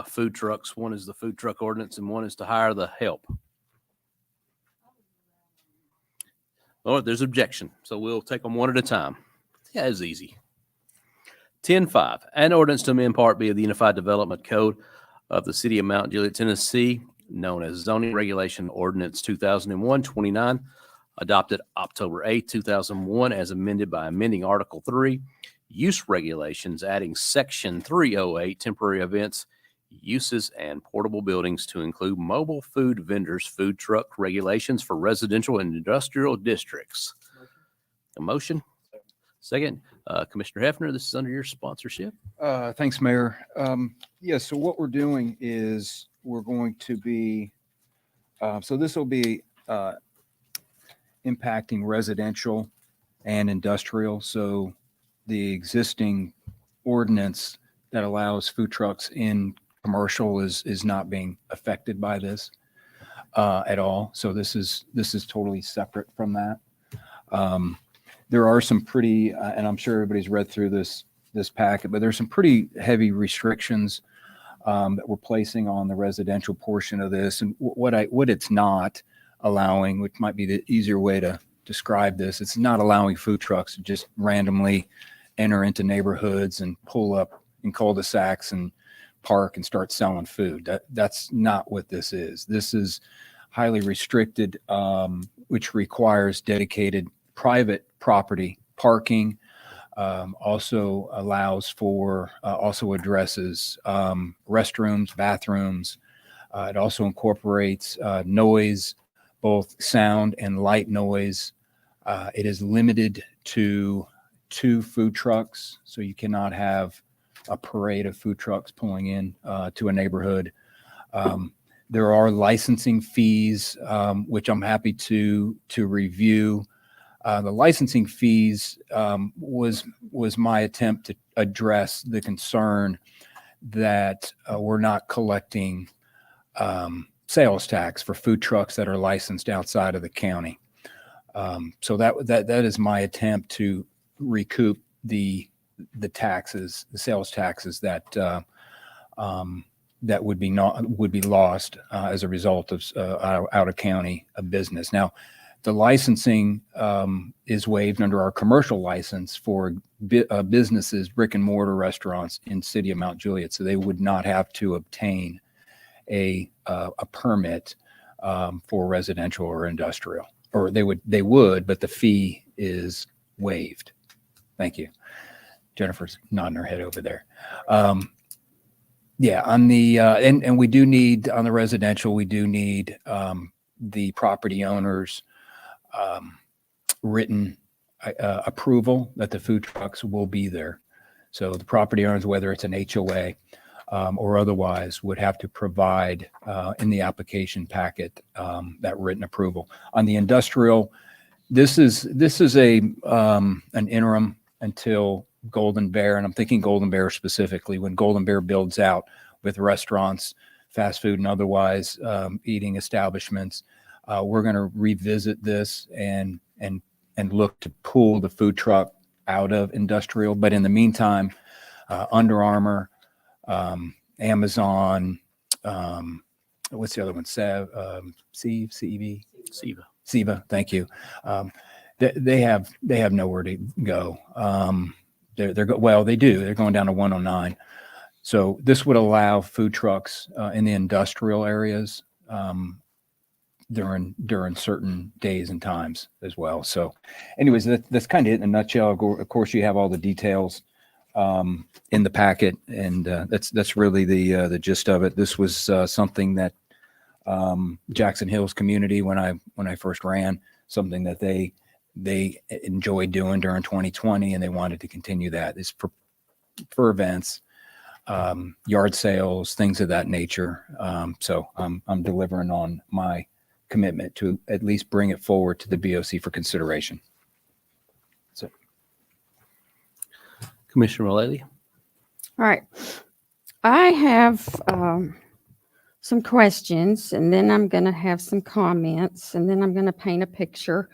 food trucks. One is the food truck ordinance and one is to hire the help. Oh, there's objection. So we'll take them one at a time. Yeah, it's easy. 10-5, an ordinance to amend Part B of the Unified Development Code of the City of Mount Juliet, Tennessee, known as Zoning Regulation Ordinance 2001-29, adopted October 8, 2001, as amended by amending Article 3, Use Regulations, adding Section 308, Temporary Events, Uses, and Portable Buildings to include mobile food vendors, food truck regulations for residential and industrial districts. A motion? Second. Commissioner Hefner, this is under your sponsorship. Thanks, Mayor. Yeah, so what we're doing is we're going to be, so this will be impacting residential and industrial. So the existing ordinance that allows food trucks in commercial is not being affected by this at all. So this is totally separate from that. There are some pretty, and I'm sure everybody's read through this packet, but there's some pretty heavy restrictions that we're placing on the residential portion of this. And what it's not allowing, which might be the easier way to describe this, it's not allowing food trucks to just randomly enter into neighborhoods and pull up in cul-de-sacs and park and start selling food. That's not what this is. This is highly restricted, which requires dedicated private property parking, also allows for, also addresses restrooms, bathrooms. It also incorporates noise, both sound and light noise. It is limited to 2 food trucks, so you cannot have a parade of food trucks pulling in to a neighborhood. There are licensing fees, which I'm happy to review. The licensing fees was my attempt to address the concern that we're not collecting sales tax for food trucks that are licensed outside of the county. So that is my attempt to recoup the taxes, the sales taxes that that would be lost as a result of out of county business. Now, the licensing is waived under our commercial license for businesses, brick and mortar restaurants in City of Mount Juliet. So they would not have to obtain a permit for residential or industrial, or they would, but the fee is waived. Thank you. Jennifer's nodding her head over there. Yeah, on the and we do need, on the residential, we do need the property owners written approval that the food trucks will be there. So the property owners, whether it's an HOA or otherwise, would have to provide in the application packet that written approval. On the industrial, this is a an interim until Golden Bear, and I'm thinking Golden Bear specifically, when Golden Bear builds out with restaurants, fast food and otherwise eating establishments, we're going to revisit this and look to pull the food truck out of industrial. But in the meantime, Under Armour, Amazon, what's the other one? CEV? SIVA, thank you. They have nowhere to go. They do. They're going down to 109. So this would allow food trucks in the industrial areas during certain days and times as well. So, anyways, that's kind of it in a nutshell. Of course, you have all the details in the packet, and that's really the gist of it. This was something that Jackson Hills community, when I first ran, something that they enjoyed doing during 2020, and they wanted to continue that. It's for events, yard sales, things of that nature. So I'm delivering on my commitment to at least bring it forward to the BOC for consideration. So, Commissioner Mullally. All right. I have some questions, and then I'm going to have some comments, and then I'm going to paint a picture,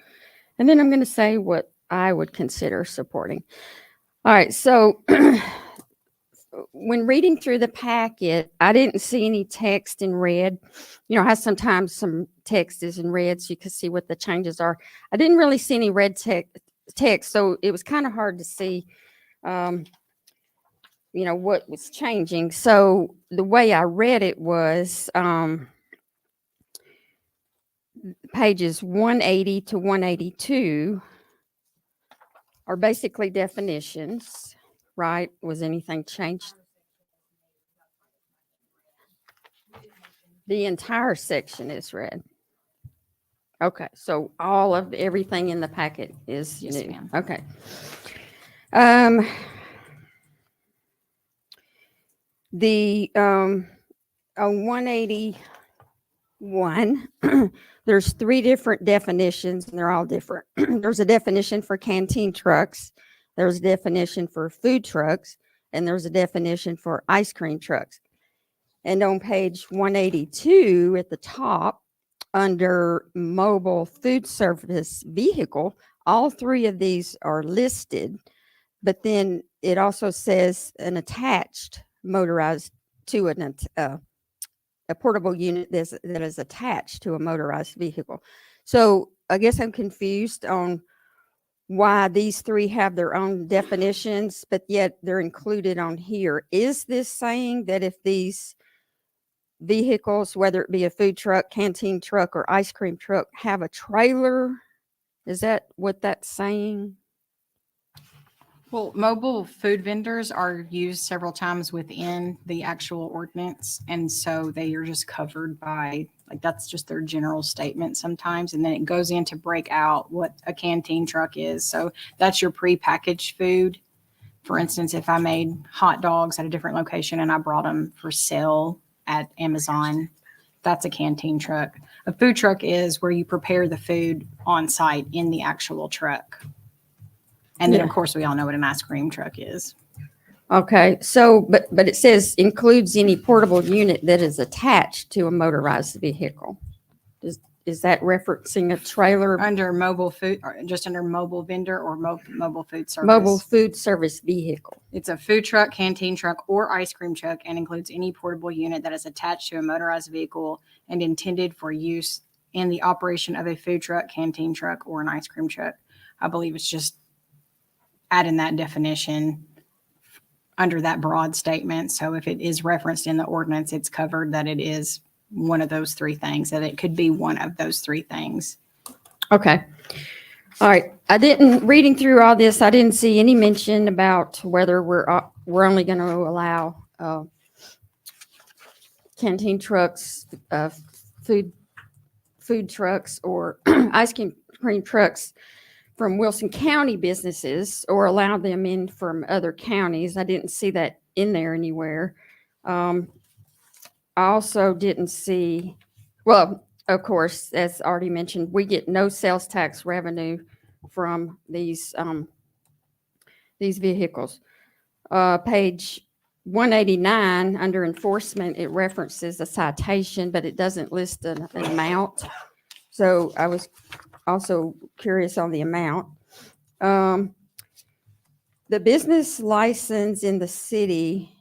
and then I'm going to say what I would consider supporting. All right. So when reading through the packet, I didn't see any text in red. You know how sometimes some text is in red so you can see what the changes are. I didn't really see any red text, so it was kind of hard to see what was changing. So the way I read it was pages 180 to 182 are basically definitions, right? Was anything changed? The entire section is red. Okay, so all of everything in the packet is Yes, new. ma'am. Okay. On 181, there's 3 different definitions, and they're all different. There's a definition for canteen trucks, there's a definition for food trucks, and there's a definition for ice cream trucks. And on page 182 at the top, under mobile food service vehicle, all 3 of these are listed, but then it also says an attached motorized to a portable unit that is attached to a motorized vehicle. So I guess I'm confused on why these 3 have their own definitions, but yet they're included on here. Is this saying that if these vehicles, whether it be a food truck, canteen truck, or ice cream truck, have a trailer, is that what that's saying? Well, mobile food vendors are used several times within the actual ordinance. And so they are just covered by, like, that's just their general statement sometimes. And then it goes in to break out what a canteen truck is. So that's your prepackaged food. For instance, if I made hot dogs at a different location and I brought them for sale at Amazon, that's a canteen truck. A food truck is where you prepare the food on site in the actual truck. And then, of course, we all know what an ice cream truck is. Okay, so, but it says includes any portable unit that is attached to a motorized vehicle. Is that referencing a trailer? Under mobile food, or just under mobile vendor or mobile food service? Mobile food service vehicle. It's a food truck, canteen truck, or ice cream truck, and includes any portable unit that is attached to a motorized vehicle and intended for use in the operation of a food truck, canteen truck, or an ice cream truck. I believe it's just adding that definition under that broad statement. So if it is referenced in the ordinance, it's covered that it is one of those 3 things, that it could be one of those 3 things. Okay. All right. Reading through all this, I didn't see any mention about whether we're only going to allow canteen trucks, food trucks, or ice cream trucks from Wilson County businesses, or allow them in from other counties. I didn't see that in there anywhere. I also didn't see, well, of course, as already mentioned, we get no sales tax revenue from these vehicles. Page 189, under enforcement, it references a citation, but it doesn't list an amount. So I was also curious on the amount. The the business license in the city.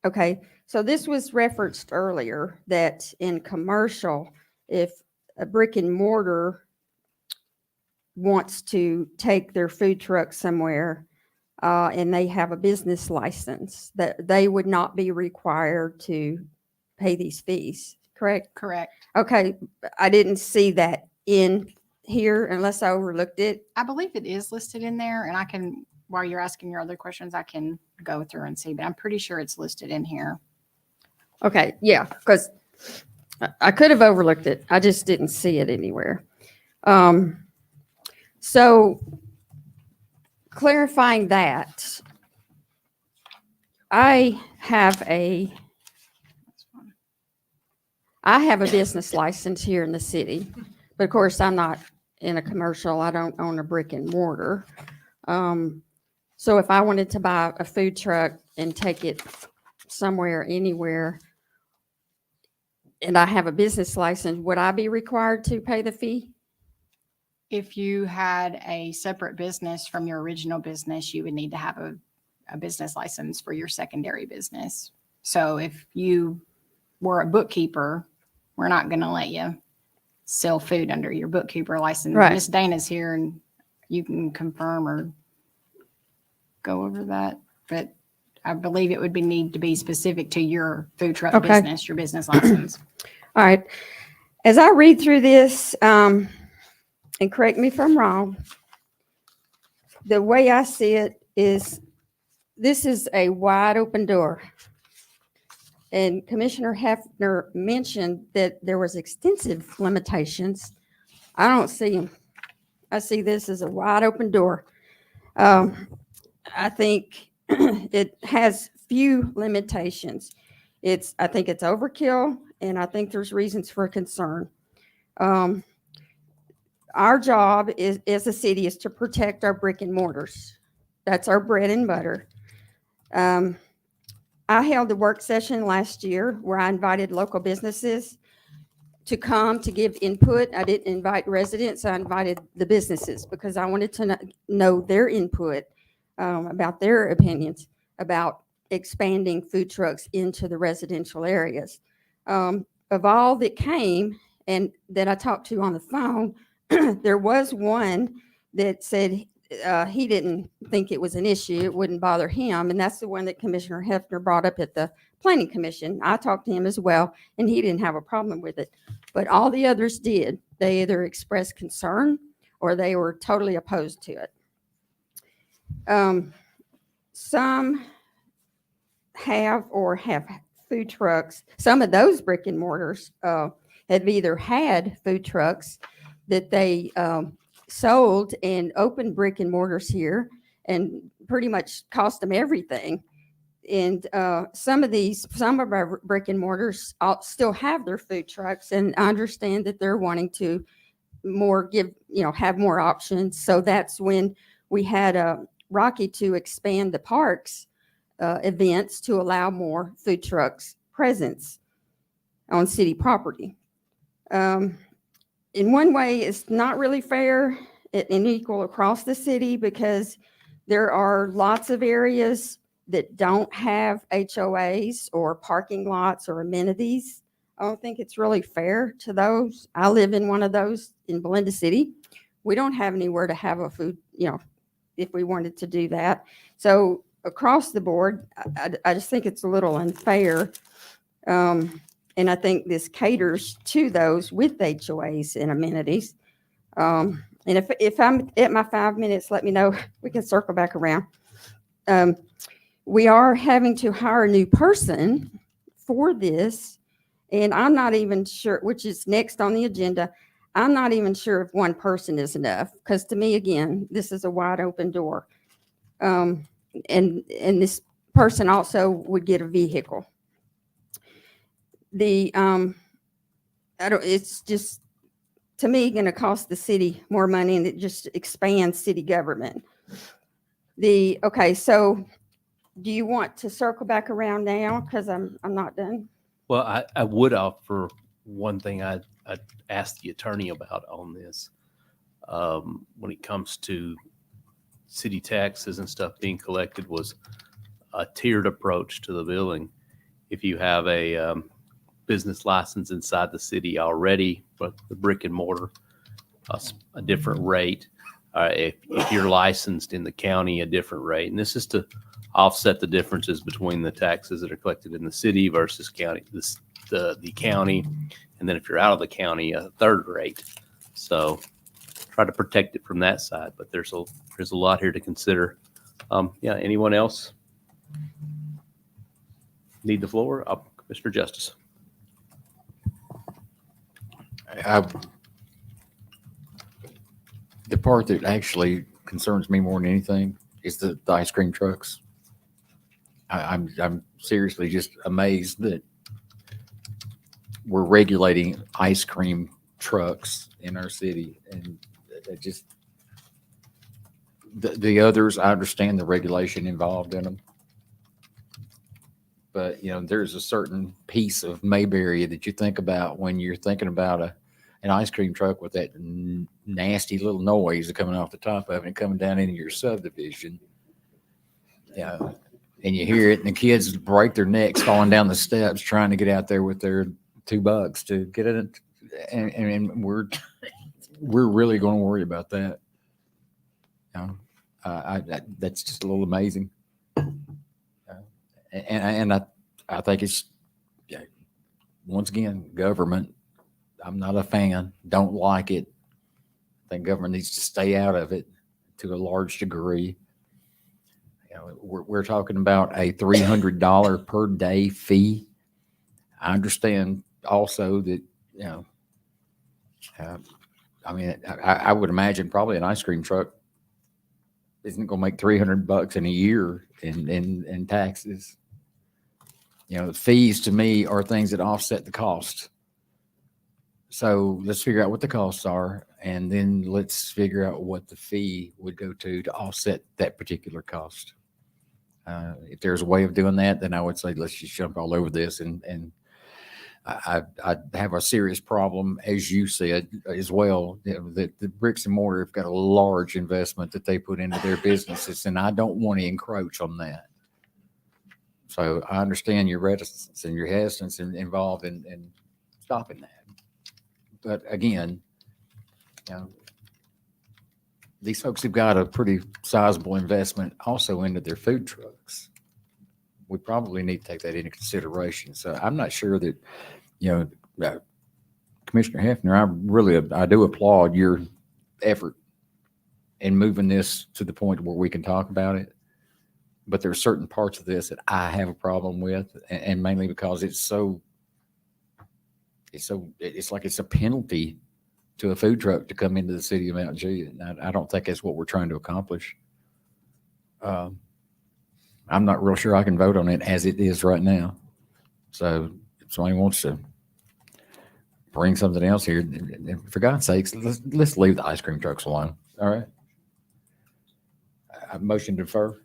Okay, so this was referenced earlier that in commercial, if a brick and mortar wants to take their food truck somewhere and they have a business license, that they would not be required to pay these fees, correct? Correct. Okay, I didn't see that in here unless I overlooked it. I believe it is listed in there, and I can, while you're asking your other questions, I can go through and see, but I'm pretty sure it's listed in here. Okay, yeah, because I could have overlooked it. I just didn't see it anywhere. So clarifying that, I have a business license here in the city, but of course I'm not in a commercial. I don't own a brick and mortar. So if I wanted to buy a food truck and take it somewhere, anywhere, and I have a business license, would I be required to pay the fee? If you had a separate business from your original business, you would need to have a business license for your secondary business. So if you were a bookkeeper, we're not going to let you sell food under your bookkeeper license. Right. Miss Dana's here and you can confirm or go over that. But I believe it would need to be specific to your food truck Okay. business, your business license. All right. As I read through this, and correct me if I'm wrong, the way I see it is this is a wide open door. And Commissioner Hefner mentioned that there was extensive limitations. I don't see them. I see this as a wide open door. I think it has few limitations. I think it's overkill, and I think there's reasons for concern. Our job as a city is to protect our brick and mortars. That's our bread and butter. I held a work session last year where I invited local businesses to come to give input. I didn't invite residents. I invited the businesses because I wanted to know their input about their opinions about expanding food trucks into the residential areas. Of all that came and that I talked to on the phone, there was one that said he didn't think it was an issue. It wouldn't bother him. And that's the one that Commissioner Hefner brought up at the Planning Commission. I talked to him as well, and he didn't have a problem with it. But all the others did. They either expressed concern or they were totally opposed to it. Some have food trucks. Some of those brick and mortars have either had food trucks that they sold and opened brick and mortars here and pretty much cost them everything. And some of our brick and mortars still have their food trucks, and I understand that they're wanting to have more options. So that's when we had Rocky to expand the parks events to allow more food trucks presence on city property. In one way, it's not really fair and equal across the city because there are lots of areas that don't have HOAs or parking lots or amenities. I don't think it's really fair to those. I live in one of those in Belinda City. We don't have anywhere to have a food, if we wanted to do that. So across the board, I just think it's a little unfair. And I think this caters to those with HOAs and amenities. And if I'm at my 5 minutes, let me know. We can circle back around. We are having to hire a new person for this. And I'm not even sure, which is next on the agenda. I'm not even sure if one person is enough. Because to me, again, this is a wide open door. And this person also would get a vehicle. It's just, to me, going to cost the city more money, and it just expands city government. Okay, so do you want to circle back around now? Because I'm not done. Well, I would offer one thing I asked the attorney about on this. When it comes to city taxes and stuff being collected was a tiered approach to the billing. If you have a business license inside the city already, but the brick and mortar, a different rate. If you're licensed in the county, a different rate. And this is to offset the differences between the taxes that are collected in the city versus county, the county. And then if you're out of the county, a third rate. So try to protect it from that side, but there's a lot here to consider. Yeah, anyone else need the floor? Mr. Justice. The part that actually concerns me more than anything is the ice cream trucks. I'm seriously just amazed that we're regulating ice cream trucks in our city, and it just the others. I understand the regulation involved in them, but there's a certain piece of Mayberry that you think about when you're thinking about an ice cream truck with that nasty little noise coming off the top of it and coming down into your subdivision. Yeah. And you hear it, and the kids break their necks falling down the steps trying to get out there with their $2 to get it. And we're really going to worry about that. That's just a little amazing. And I think it's, once again, government. I'm not a fan. Don't like it. I think government needs to stay out of it to a large degree. We're talking about a $300 per day fee. I understand also that, I would imagine probably an ice cream truck isn't going to make $300 in a year in taxes. The fees to me are things that offset the cost. So let's figure out what the costs are, and then let's figure out what the fee would go to offset that particular cost. If there's a way of doing that, then I would say let's just jump all over this. And I have a serious problem, as you said, as well, that the bricks and mortar have got a large investment that they put into their businesses, and I don't want to encroach on that. So I understand your reticence and your hesitance involved in stopping that. But again, these folks have got a pretty sizable investment also into their food trucks. We probably need to take that into consideration. So I'm not sure that, Commissioner Hefner, I do applaud your effort in moving this to the point where we can talk about it. But there are certain parts of this that I have a problem with, and mainly because it's like it's a penalty to a food truck to come into the city of Mount Juliet. I don't think that's what we're trying to accomplish. I'm not real sure I can vote on it as it is right now. So if somebody wants to bring something else here, for God's sakes, let's leave the ice cream trucks alone. All right. I motion to defer.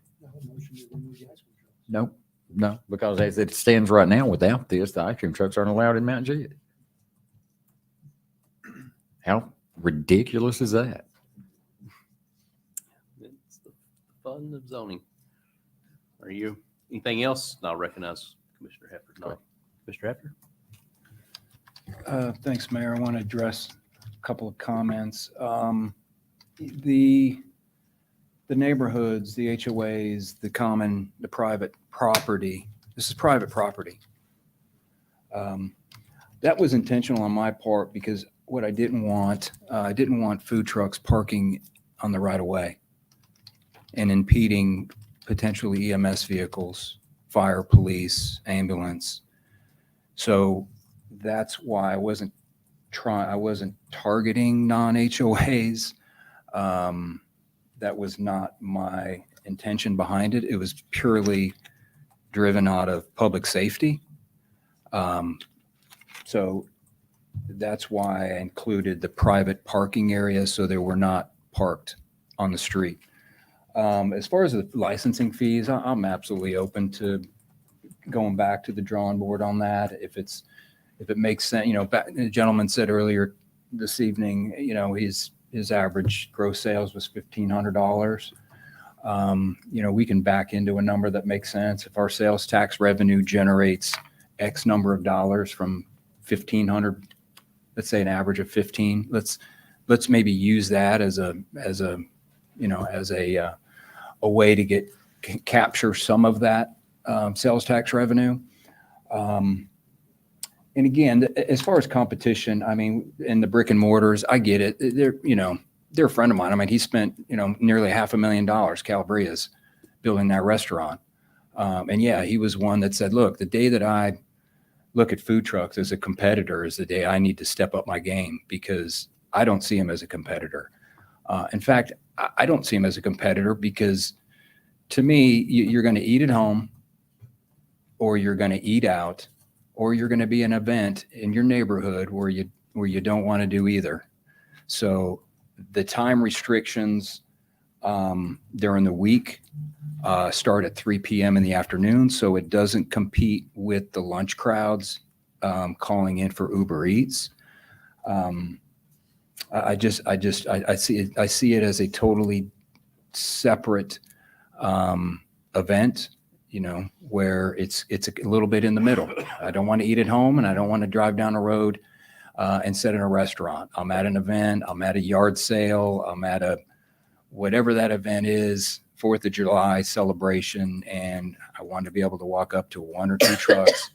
No, because as it stands right now, without this, the ice cream trucks aren't allowed in Mount Juliet. How ridiculous is that? It's the fun of zoning. Are you anything else? I'll recognize Commissioner Hefner. No. Mr. Hefner. Thanks, Mayor. I want to address a couple of comments. The neighborhoods, the HOAs, the private property. This is private property. That was intentional on my part because what I didn't want food trucks parking on the right of way and impeding potentially EMS vehicles, fire, police, ambulance. So that's why I wasn't targeting non-HOAs. That was not my intention behind it. It was purely driven out of public safety. So that's why I included the private parking area so they were not parked on the street. As far as the licensing fees, I'm absolutely open to going back to the drawing board on that. If it makes sense, the gentleman said earlier this evening, his average gross sales was $1,500. We can back into a number that makes sense. If our sales tax revenue generates X number of dollars from 1,500, let's say an average of 15, let's maybe use that as a way to capture some of that sales tax revenue. And again, as far as competition, I mean, in the brick and mortars, I get it. They're a friend of mine. I mean, he spent, nearly $500,000, Calabria's, building that restaurant. And yeah, he was one that said, look, the day that I look at food trucks as a competitor is the day I need to step up my game, because I don't see him as a competitor. In fact, I don't see him as a competitor because, to me, you're going to eat at home, or you're going to eat out, or you're going to be an event in your neighborhood where you don't want to do either. So the time restrictions during the week start at 3 p.m. in the afternoon, so it doesn't compete with the lunch crowds calling in for Uber Eats. I see it as a totally separate event, where it's a little bit in the middle. I don't want to eat at home, and I don't want to drive down the road and sit in a restaurant. I'm at an event, I'm at a yard sale, I'm at whatever that event is, 4th of July celebration, and I want to be able to walk up to 1 or 2 trucks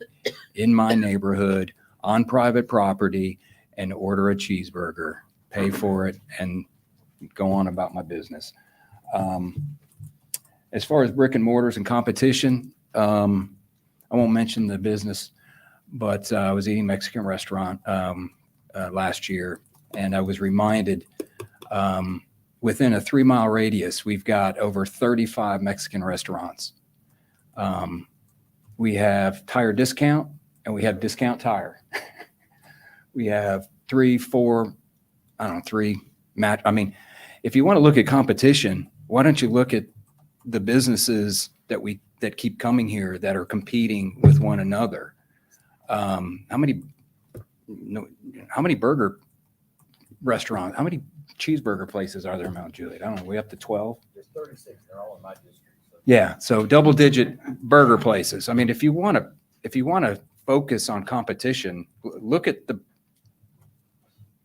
in my neighborhood on private property and order a cheeseburger, pay for it, and go on about my business. As far as brick and mortars and competition, I won't mention the business, but I was eating a Mexican restaurant last year, and I was reminded within a 3-mile radius, we've got over 35 Mexican restaurants. We have Tire Discount, and we have Discount Tire. We have 3 match. I mean, if you want to look at competition, why don't you look at the businesses that keep coming here that are competing with one another? How many burger restaurants, how many cheeseburger places are there in Mount Juliet? I don't know. We up to 12? There's 36. They're all in my district. So. Yeah. So double-digit burger places. I mean, if you want to focus on competition, look at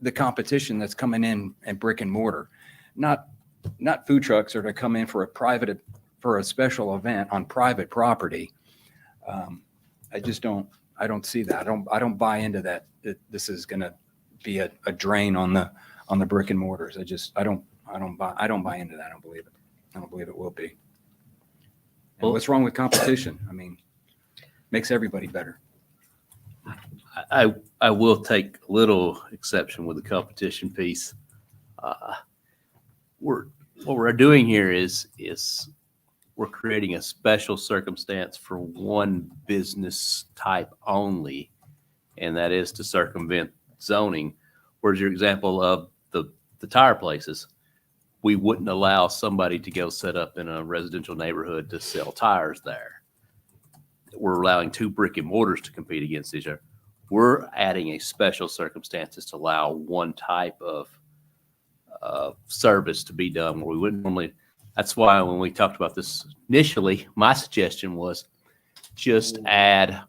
the competition that's coming in at brick and mortar, not food trucks are to come in for a special event on private property. I don't see that. I don't buy into that this is going to be a drain on the brick and mortars. I don't buy into that. I don't believe it. I don't believe it will be. And what's wrong with competition? I mean, makes everybody better. I will take little exception with the competition piece. What we're doing here is we're creating a special circumstance for one business type only, and that is to circumvent zoning. Whereas your example of the tire places, we wouldn't allow somebody to go set up in a residential neighborhood to sell tires there. We're allowing 2 brick and mortars to compete against each other. We're adding a special circumstances to allow one type of service to be done where we wouldn't normally. That's why when we talked about this initially, my suggestion was just add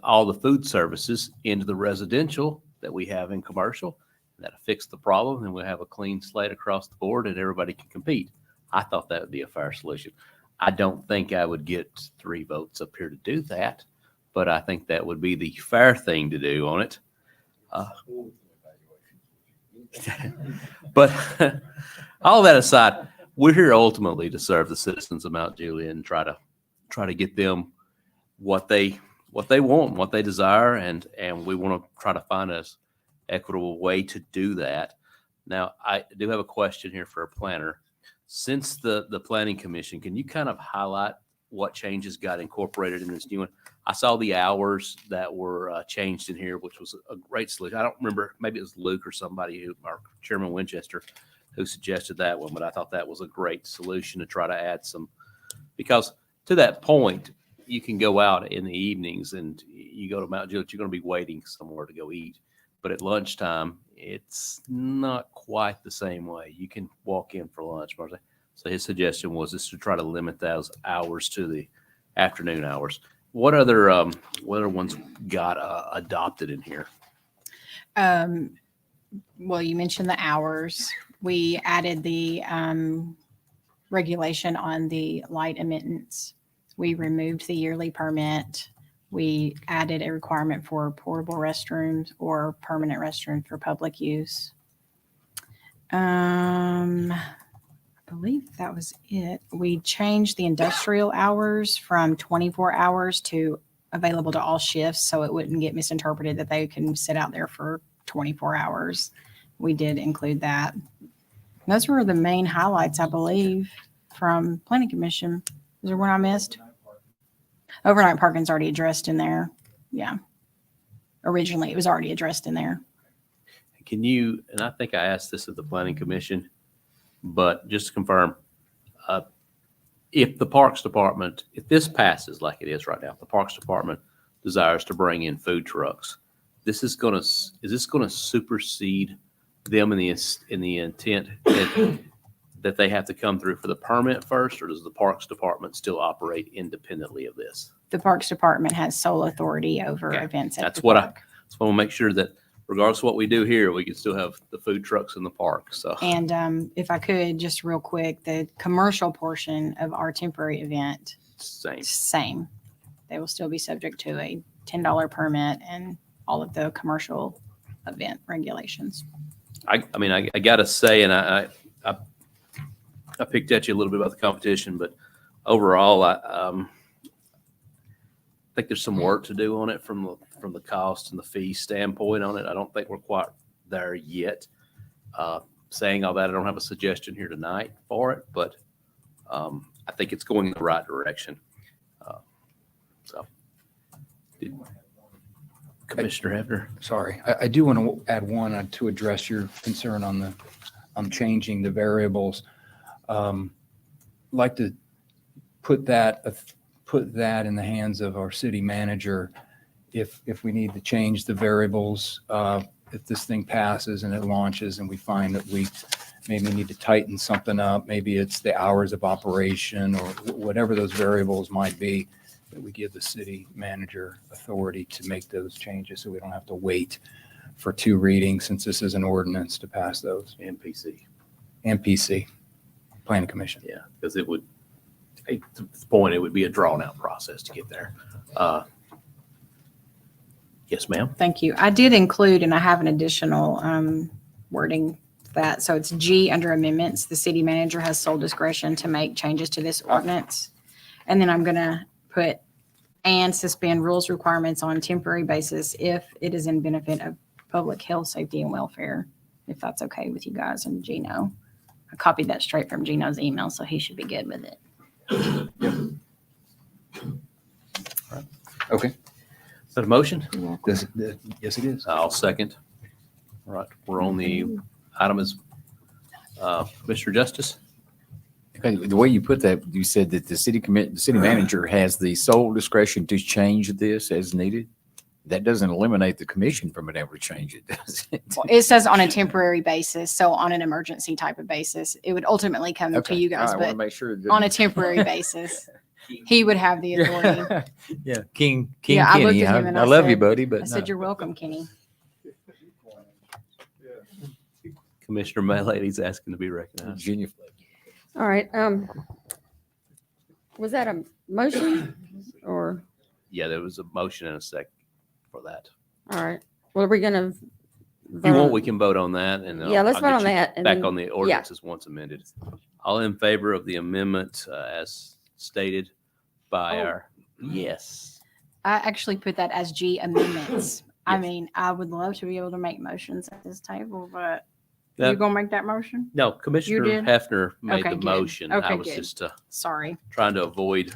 all the food services into the residential that we have in commercial. That'll fix the problem, and we'll have a clean slate across the board, and everybody can compete. I thought that would be a fair solution. I don't think I would get 3 votes up here to do that, but I think that would be the fair thing to do on it. But all that aside, we're here ultimately to serve the citizens of Mount Juliet and try to get them what they want, what they desire, and we want to try to find an equitable way to do that. Now, I do have a question here for a planner. Since the Planning Commission, can you kind of highlight what changes got incorporated in this new one? I saw the hours that were changed in here, which was a great solution. I don't remember, maybe it was Luke or somebody or Chairman Winchester who suggested that one, but I thought that was a great solution to try to add some, because to that point, you can go out in the evenings and you go to Mount Juliet, you're going to be waiting somewhere to go eat. But at lunchtime, it's not quite the same way. You can walk in for lunch. So So his suggestion was just to try to limit those hours to the afternoon hours. What other ones got adopted in here? Well, you mentioned the hours. We added the regulation on the light emittance. We removed the yearly permit. We added a requirement for portable restrooms or permanent restrooms for public use. I believe that was it. We changed the industrial hours from 24 hours to available to all shifts, so it wouldn't get misinterpreted that they can sit out there for 24 hours. We did include that. Those were the main highlights, I believe, from Planning Commission. Is there one I missed? Overnight parking's already addressed in there. Yeah. Originally, it was already addressed in there. Can you, and I think I asked this at the Planning Commission, but just to confirm, if the Parks Department, if this passes like it is right now, if the Parks Department desires to bring in food trucks, is this going to supersede them in the intent that they have to come through for the permit first, or does the Parks Department still operate independently of this? The Parks Department has sole authority over events at That's the what park. I want to make sure that regardless of what we do here, we can still have the food trucks in the park. So, And if I could, just real quick, the commercial portion of our temporary event, same. They will still be subject to a $10 permit and all of the commercial event regulations. I mean, I got to say, and I picked at you a little bit about the competition, but overall, I think there's some work to do on it from the cost and the fee standpoint on it. I don't think we're quite there yet. Saying all that, I don't have a suggestion here tonight for it, but I think it's going in the right direction. Commissioner Hefner. Sorry, I do want to add one to address your concern on changing the variables. Like to put that in the hands of our city manager if we need to change the variables, if this thing passes and it launches and we find that we maybe need to tighten something up, maybe it's the hours of operation or whatever those variables might be, that we give the city manager authority to make those changes so we don't have to wait for 2 readings, since this is an ordinance, to pass those. MPC, Planning Commission. Yeah, because it would, to the point, it would be a drawn out process to get there. Yes, ma'am. Thank you. I did include, and I have an additional wording for that. So it's G under amendments. The city manager has sole discretion to make changes to this ordinance. And then I'm going to put and suspend rules requirements on temporary basis if it is in benefit of public health, safety, and welfare, if that's okay with you guys and Gino. I copied that straight from Gino's email, so he should be good with it. Okay. Is that a motion? Yes, it is. I'll second. All right, we're on the item is Commissioner Justice. Okay, the way you put that, you said that the city manager has the sole discretion to change this as needed. That doesn't eliminate the commission from being able to change it, does it? Well, it says on a temporary basis, so on an emergency type of basis. It would ultimately come to you guys, I want to but make sure that on a temporary basis, he would have the authority. Yeah, King Yeah, I looked Kenny. at him and I love you, said- buddy, but I said, no. "You're welcome, Kenny." Commissioner Maylady's asking to be recognized. Virginia. All right. Was that a motion or? Yeah, there was a motion and a second for that. All right. Well, are we going to? If you want, we can vote on that, and Yeah, let's I'll vote get on you that, and back then- on the ordinances once amended. All in favor of the amendment as stated by our yes. I actually put that as G amendments. I mean, I would love to be able to make motions at this table, but Yeah. you gonna make that motion? No, Commissioner did? Hefner made Okay, the good. motion. I Okay, was good. just Sorry. trying to avoid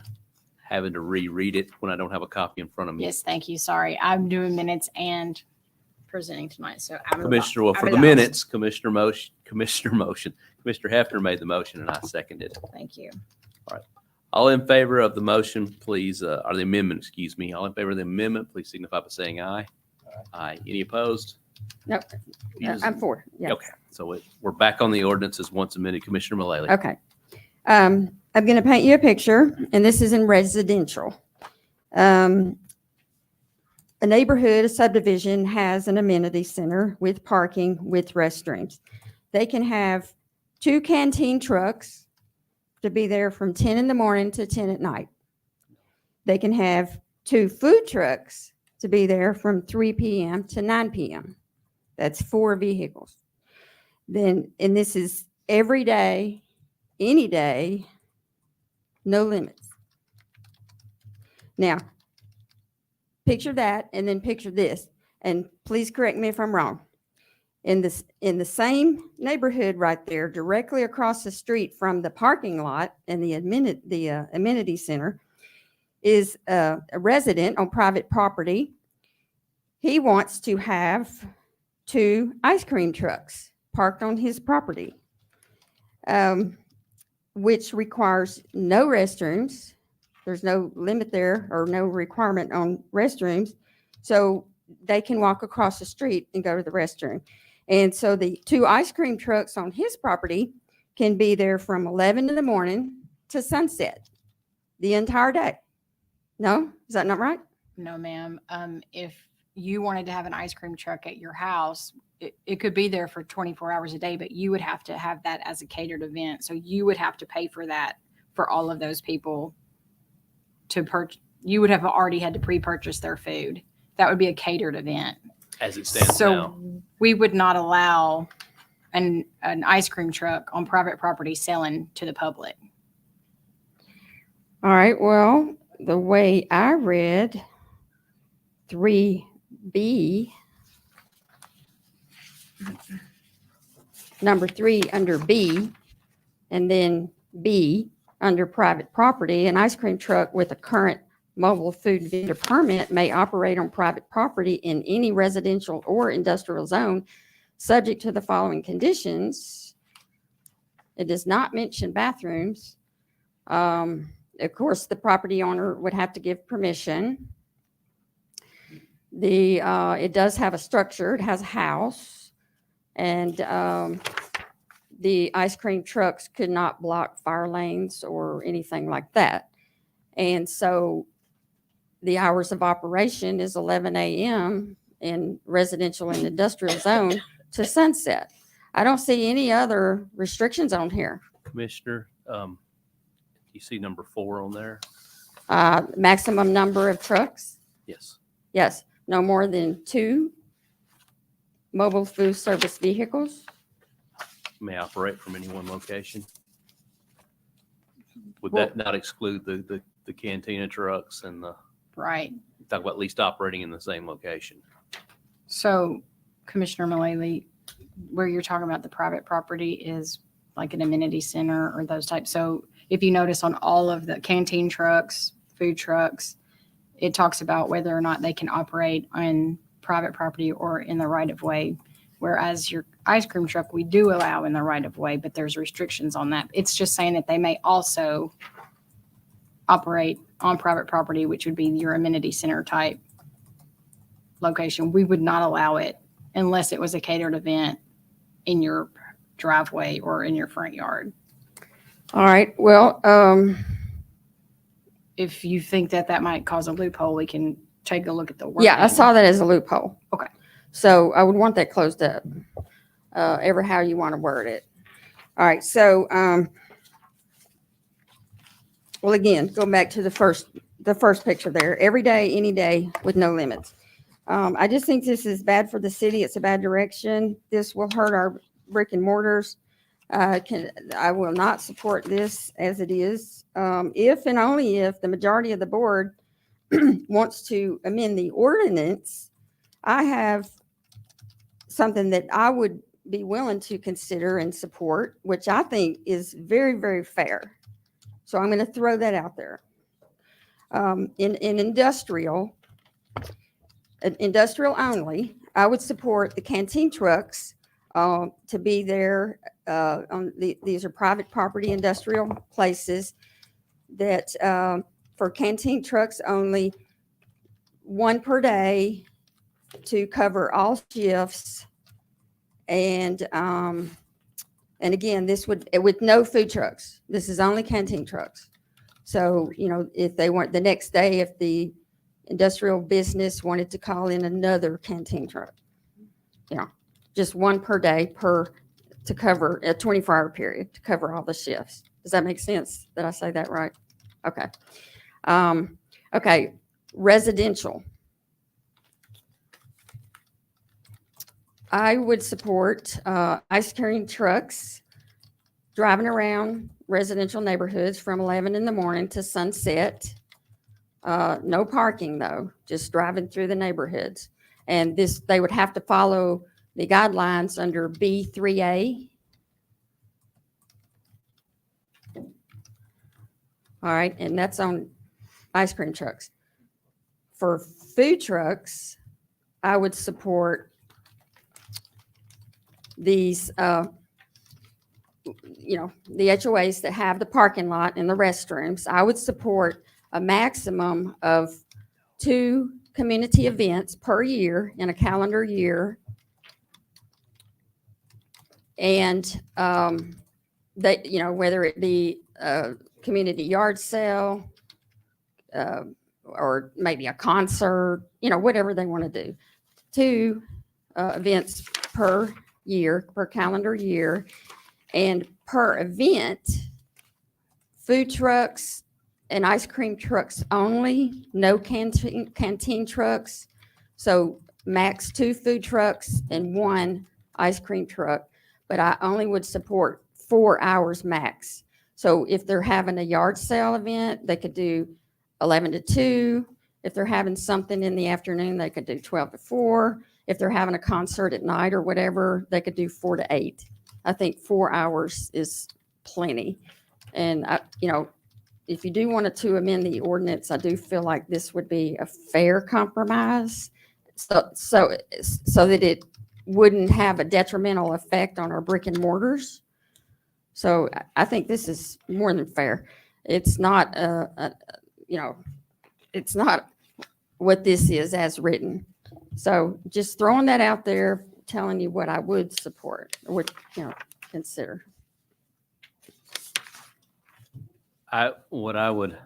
having to reread it when I don't have a copy in front of me. Yes, thank you. Sorry. I'm doing minutes and presenting tonight, so I'm Commissioner, well, for the minutes, Commissioner Hefner made the motion and I seconded. Thank you. All right. All in favor of the motion, please, or the amendment, excuse me. All in favor of the amendment, please signify by saying aye. Aye. Any opposed? Nope. I'm for. Yeah. Okay. So we're back on the ordinances once amended. Commissioner Mullally. Okay. I'm going to paint you a picture, and this is in residential. A neighborhood, a subdivision has an amenity center with parking, with restrooms. They can have 2 canteen trucks to be there from 10 in the morning to 10 at night. They can have 2 food trucks to be there from 3 p.m. to 9 p.m. That's 4 vehicles. Then, and this is every day, any day, no limits. Now, picture that, and then picture this, and please correct me if I'm wrong. In the same neighborhood right there, directly across the street from the parking lot and the amenity center, is a resident on private property. He wants to have 2 ice cream trucks parked on his property, which requires no restrooms. There's no limit there or no requirement on restrooms. So they can walk across the street and go to the restroom. And so the 2 ice cream trucks on his property can be there from 11 in the morning to sunset the entire day. No? Is that not right? No, ma'am. If you wanted to have an ice cream truck at your house, it could be there for 24 hours a day, but you would have to have that as a catered event. So you would have to pay for that for all of those people to purchase. You would have already had to pre-purchase their food. That would be a catered event. As it stands So now. we would not allow an ice cream truck on private property selling to the public. All right. Well, the way I read 3B, number 3 under B, and then B under private property, an ice cream truck with a current mobile food vendor permit may operate on private property in any residential or industrial zone, subject to the following conditions. It does not mention bathrooms. Of course, the property owner would have to give permission. It does have a structure. It has a house, and the ice cream trucks could not block fire lanes or anything like that. And so the hours of operation is 11 a.m. in residential and industrial zone to sunset. I don't see any other restrictions on here. Commissioner, you see number 4 on there? Maximum number of trucks? Yes. Yes, no more than 2 mobile food service vehicles. May operate from any one location. Would Well- that not exclude the cantina trucks and the, Right. talk about at least operating in the same location? So Commissioner Mullally, where you're talking about the private property is like an amenity center or those types. So if you notice on all of the canteen trucks, food trucks, it talks about whether or not they can operate on private property or in the right of way. Whereas your ice cream truck, we do allow in the right of way, but there's restrictions on that. It's just saying that they may also operate on private property, which would be your amenity center type location. We would not allow it unless it was a catered event in your driveway or in your front yard. All right, well, If you think that that might cause a loophole, we can take a look at the wording. yeah, I saw that as a loophole. Okay. So I would want that closed up, ever how you want to word it. All right, so, well, again, going back to the first picture there, every day, any day with no limits. I just think this is bad for the city. It's a bad direction. This will hurt our brick and mortars. I will not support this as it is. If and only if the majority of the board wants to amend the ordinance, I have something that I would be willing to consider and support, which I think is very, very fair. So I'm going to throw that out there. In industrial only, I would support the canteen trucks to be there. These are private property industrial places that for canteen trucks only, 1 per day to cover all shifts, and And again, this would, with no food trucks. This is only canteen trucks. So, you know, if they want the next day, if the industrial business wanted to call in another canteen truck, you know, just one per day to cover a 24-hour period to cover all the shifts. Does that make sense? Did I say that right? Okay. Okay. Residential. I would support ice cream trucks driving around residential neighborhoods from 11 in the morning to sunset. No parking though, just driving through the neighborhoods. And this, they would have to follow the guidelines under B3A. All right, and that's on ice cream trucks. For food trucks, I would support these, you know, the HOAs that have the parking lot and the restrooms. I would support a maximum of 2 community events per year in a calendar year. And they, you know, whether it be a community yard sale or maybe a concert, you know, whatever they want to do. 2 events per year, per calendar year. And per event, food trucks and ice cream trucks only, no canteen trucks. So max 2 food trucks and 1 ice cream truck. But I only would support 4 hours max. So if they're having a yard sale event, they could do 11 to 2. If they're having something in the afternoon, they could do 12 to 4. If they're having a concert at night or whatever, they could do 4 to 8. I think 4 hours is plenty. And, you know, if you do want to amend the ordinance, I do feel like this would be a fair compromise so that it wouldn't have a detrimental effect on our brick and mortars. So I think this is more than fair. It's not, you know, it's not what this is as written. So just throwing that out there, telling you what I would support, or would, you know, consider. What I would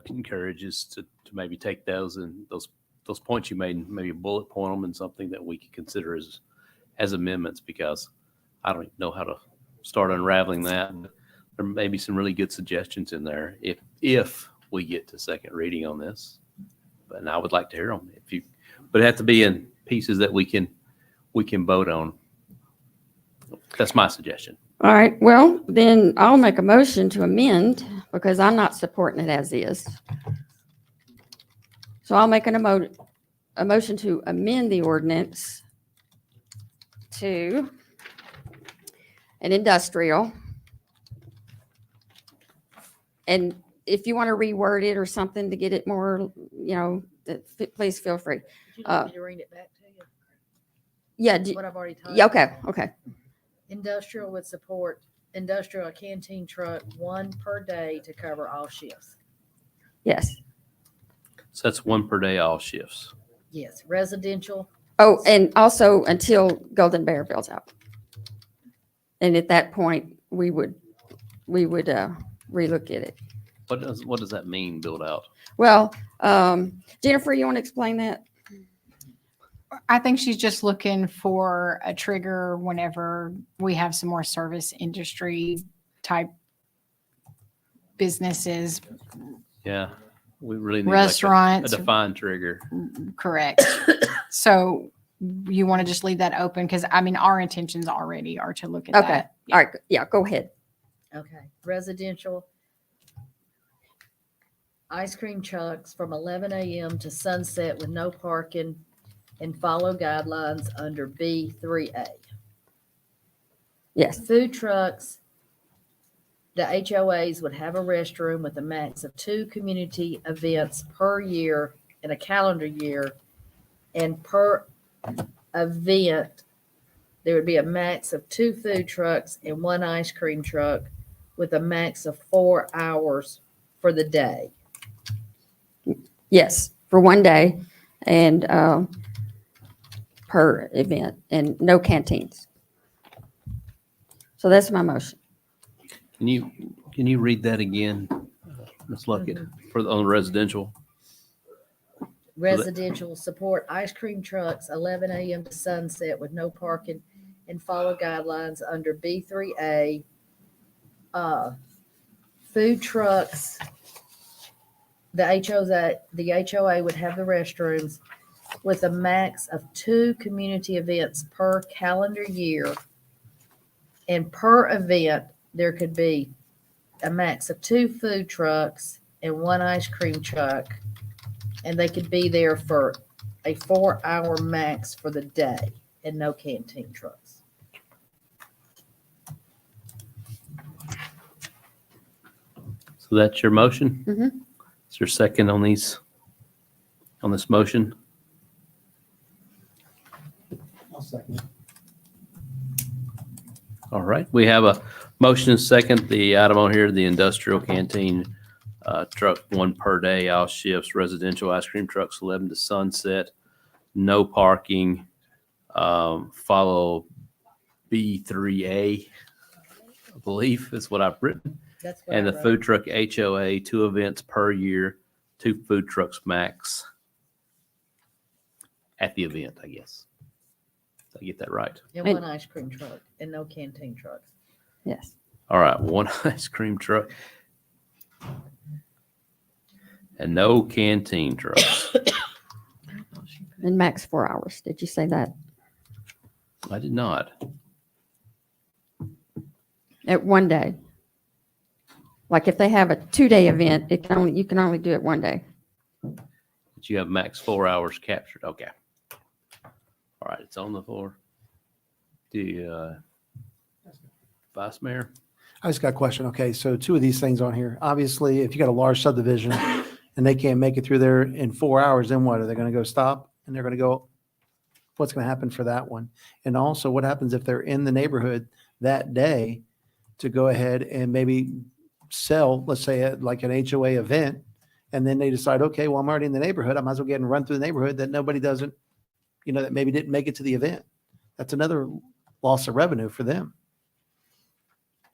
encourage is to maybe take those and those points you made, and maybe bullet point them in something that we could consider as amendments, because I don't even know how to start unraveling that. There may be some really good suggestions in there if we get to second reading on this. And I would like to hear them but it have to be in pieces that we can vote on. That's my suggestion. All right, well, then I'll make a motion to amend because I'm not supporting it as is. So I'll make a motion to amend the ordinance to an industrial. And if you want to reword it or something to get it more, you know, please feel free. Would you like me to read it back to you? Yeah. What I've already typed. Yeah, okay, okay. Industrial would support industrial canteen truck 1 per day to cover all shifts. Yes. So that's 1 per day, all shifts. Yes. Residential. Oh, and also until Golden Bear builds out. And at that point, we would relook at it. What does that mean, build out? Well, Jennifer, you want to explain that? I think she's just looking for a trigger whenever we have some more service industry type businesses. Yeah, we really need Restaurants. like a defined trigger. Correct. So you want to just leave that open? Because I mean, our intentions already are to look at Okay. that. All right. Yeah, go ahead. Okay. Residential. Ice cream trucks from 11 a.m. to sunset with no parking and follow guidelines under B3A. Yes. Food trucks, the HOAs would have a restroom with a max of 2 community events per year in a calendar year. And per event, there would be a max of 2 food trucks and 1 ice cream truck with a max of 4 hours for the day. Yes, for 1 day and per event and no canteens. So that's my motion. Can you read that again, Ms. Luckett, on the residential? Residential support ice cream trucks 11 a.m. to sunset with no parking and follow guidelines under B3A. Food trucks, the HOA would have the restrooms with a max of 2 community events per calendar year. And per event, there could be a max of 2 food trucks and 1 ice cream truck. And they could be there for a 4-hour max for the day and no canteen trucks. So that's your motion? Mm-hmm. Is there a second on this motion? I'll second. All right, we have a motion and second. The item on here, the industrial canteen truck, 1 per day, all shifts, residential ice cream trucks, 11 to sunset, no parking, follow B3A, I believe is what I've written. That's what And I the wrote. food truck HOA, 2 events per year, 2 food trucks max at the event, I guess. Did I get that right? And 1 ice cream truck and no canteen trucks. Yes. All right, 1 ice cream truck. And no canteen trucks. And max 4 hours. Did you say that? I did not. At one day. Like if they have a 2-day event, you can only do it one day. But you have max 4 hours captured. Okay. All right, it's on the floor. The Vice Mayor? I just got a question. Okay, so 2 of these things on here. Obviously, if you got a large subdivision and they can't make it through there in 4 hours, then what? Are they going to go stop? And they're going to go, what's going to happen for that one? And also, what happens if they're in the neighborhood that day to go ahead and maybe sell, let's say, like an HOA event, and then they decide, okay, well, I'm already in the neighborhood. I might as well get and run through the neighborhood that nobody doesn't, that maybe didn't make it to the event. That's another loss of revenue for them.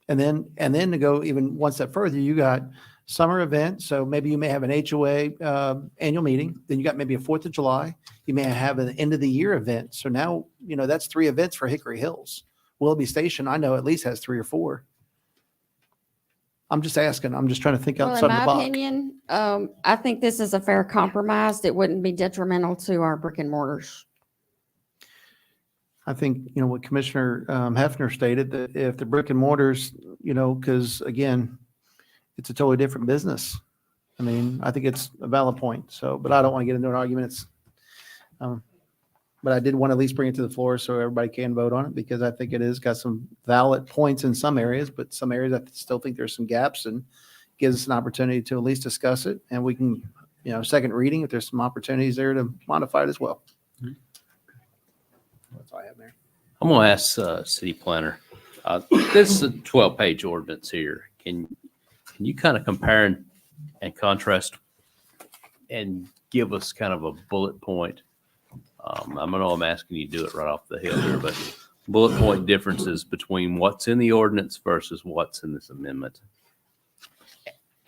And then to go even one step further, you got summer events. So maybe you may have an HOA annual meeting. Then you got maybe a 4th of July. You may have an end of the year event. So now, that's 3 events for Hickory Hills. Willoughby Station, I know at least has 3 or 4. I'm just asking. I'm just trying to think Well, outside in the my box. opinion, I think this is a fair compromise that wouldn't be detrimental to our brick and mortars. I think, what Commissioner Hefner stated, that if the brick and mortars, because again, it's a totally different business. I mean, I think it's a valid point. So, but I don't want to get into an argument. It's, but I did want to at least bring it to the floor so everybody can vote on it, because I think it is got some valid points in some areas, but some areas I still think there's some gaps, and gives us an opportunity to at least discuss it. And we can, second reading, if there's some opportunities there to modify it as well. That's all I have, Mayor. I'm going to ask City Planner. This is a 12-page ordinance here. Can you kind of compare and contrast and give us kind of a bullet point? I know I'm asking you to do it right off the hill here, but bullet point differences between what's in the ordinance versus what's in this amendment.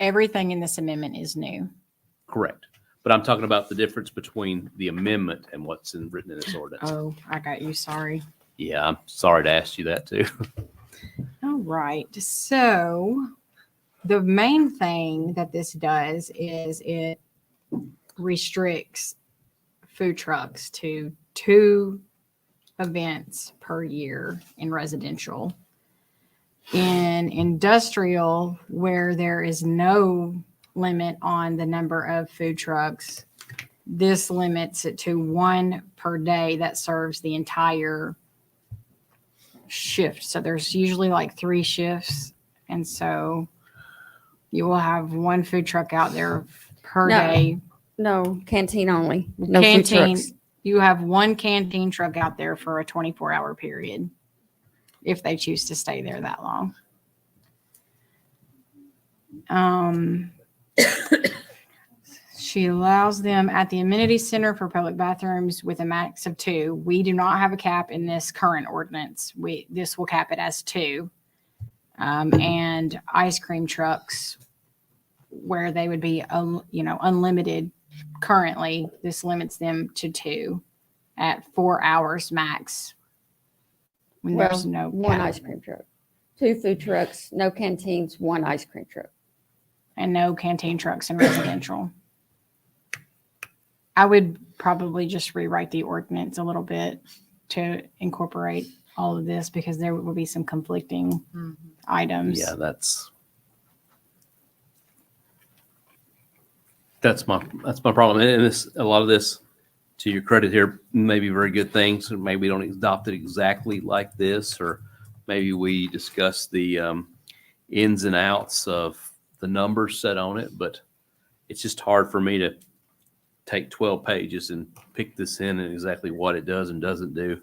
Everything in this amendment is new. Correct. But I'm talking about the difference between the amendment and what's written in this ordinance. Oh, I got you. Sorry. Yeah, I'm sorry to ask you that too. All right. So the main thing that this does is it restricts food trucks to 2 events per year in residential. In industrial, where there is no limit on the number of food trucks, this limits it to 1 per day that serves the entire shift. So there's usually like 3 shifts. And so you will have 1 food truck out there per day. No, canteen only. No Canteen. food trucks. You have 1 canteen truck out there for a 24-hour period if they choose to stay there that long. She allows them at the amenity center for public bathrooms with a max of 2. We do not have a cap in this current ordinance. This will cap it as 2. and ice cream trucks where they would be, unlimited. Currently, this limits them to 2 at 4 hours max. When there's Well, no one cap. ice cream truck, 2 food trucks, no canteens, 1 ice cream truck. And no canteen trucks in residential. I would probably just rewrite the ordinance a little bit to incorporate all of this because there will be some conflicting items. Yeah, that's my problem. And a lot of this, to your credit here, may be very good things, and maybe we don't adopt it exactly like this, or maybe we discuss the ins and outs of the numbers set on it. But it's just hard for me to take 12 pages and pick this in and exactly what it does and doesn't do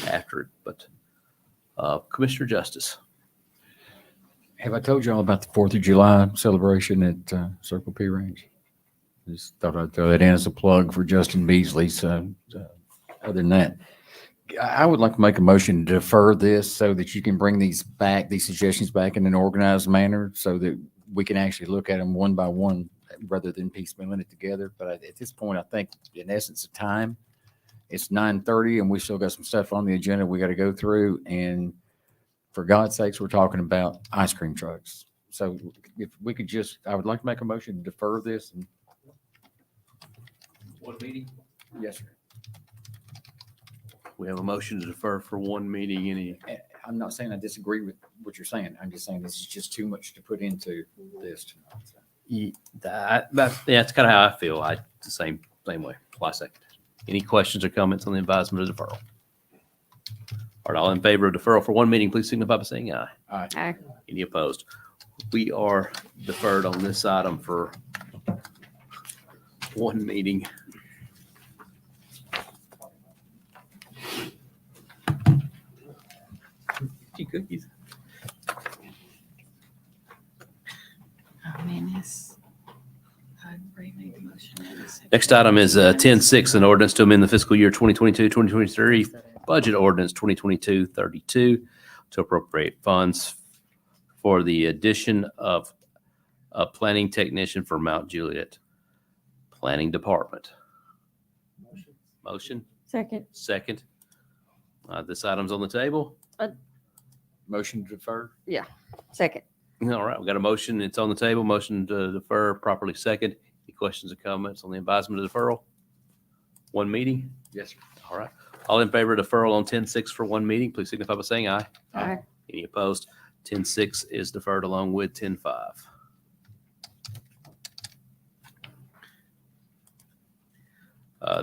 after it. But Commissioner Justice. Have I told you all about the 4th of July celebration at Circle P Range? Just thought I'd throw that in as a plug for Justin Beasley. So other than that, I would like to make a motion to defer this so that you can bring these suggestions back in an organized manner so that we can actually look at them one by one rather than piecemealing it together. But at this point, I think in essence of time, it's 9:30 and we still got some stuff on the agenda we got to go through. And for God's sakes, we're talking about ice cream trucks. So if we could I would like to make a motion to defer this. And one meeting? Yes, sir. We have a motion to defer for one meeting. I'm not saying I disagree with what you're saying. I'm just saying this is just too much to put into this tonight. That's kind of how I feel. The same way. I second. Any questions or comments on the advisement of deferral? All right, all in favor of deferral for one meeting, please signify by saying aye. Aye. Aye. Any opposed? We are deferred on this item for one meeting. Cookies. Oh, man, yes. Ray made the motion. Next item is 10.6, an ordinance to amend the fiscal year 2022-2023 budget ordinance 2022-32 to appropriate funds for the addition of a planning technician for Mount Juliet Planning Department. Motion? Second. Second. This item's on the table. Motion to defer? Yeah, second. All right, we got a motion. It's on the table. Motion to defer, properly second. Any questions or comments on the advisement of deferral? One meeting? Yes, sir. All right. All in favor of deferral on 10.6 for one meeting, please signify by saying aye. Aye. Any opposed? 10.6 is deferred along with 10.5.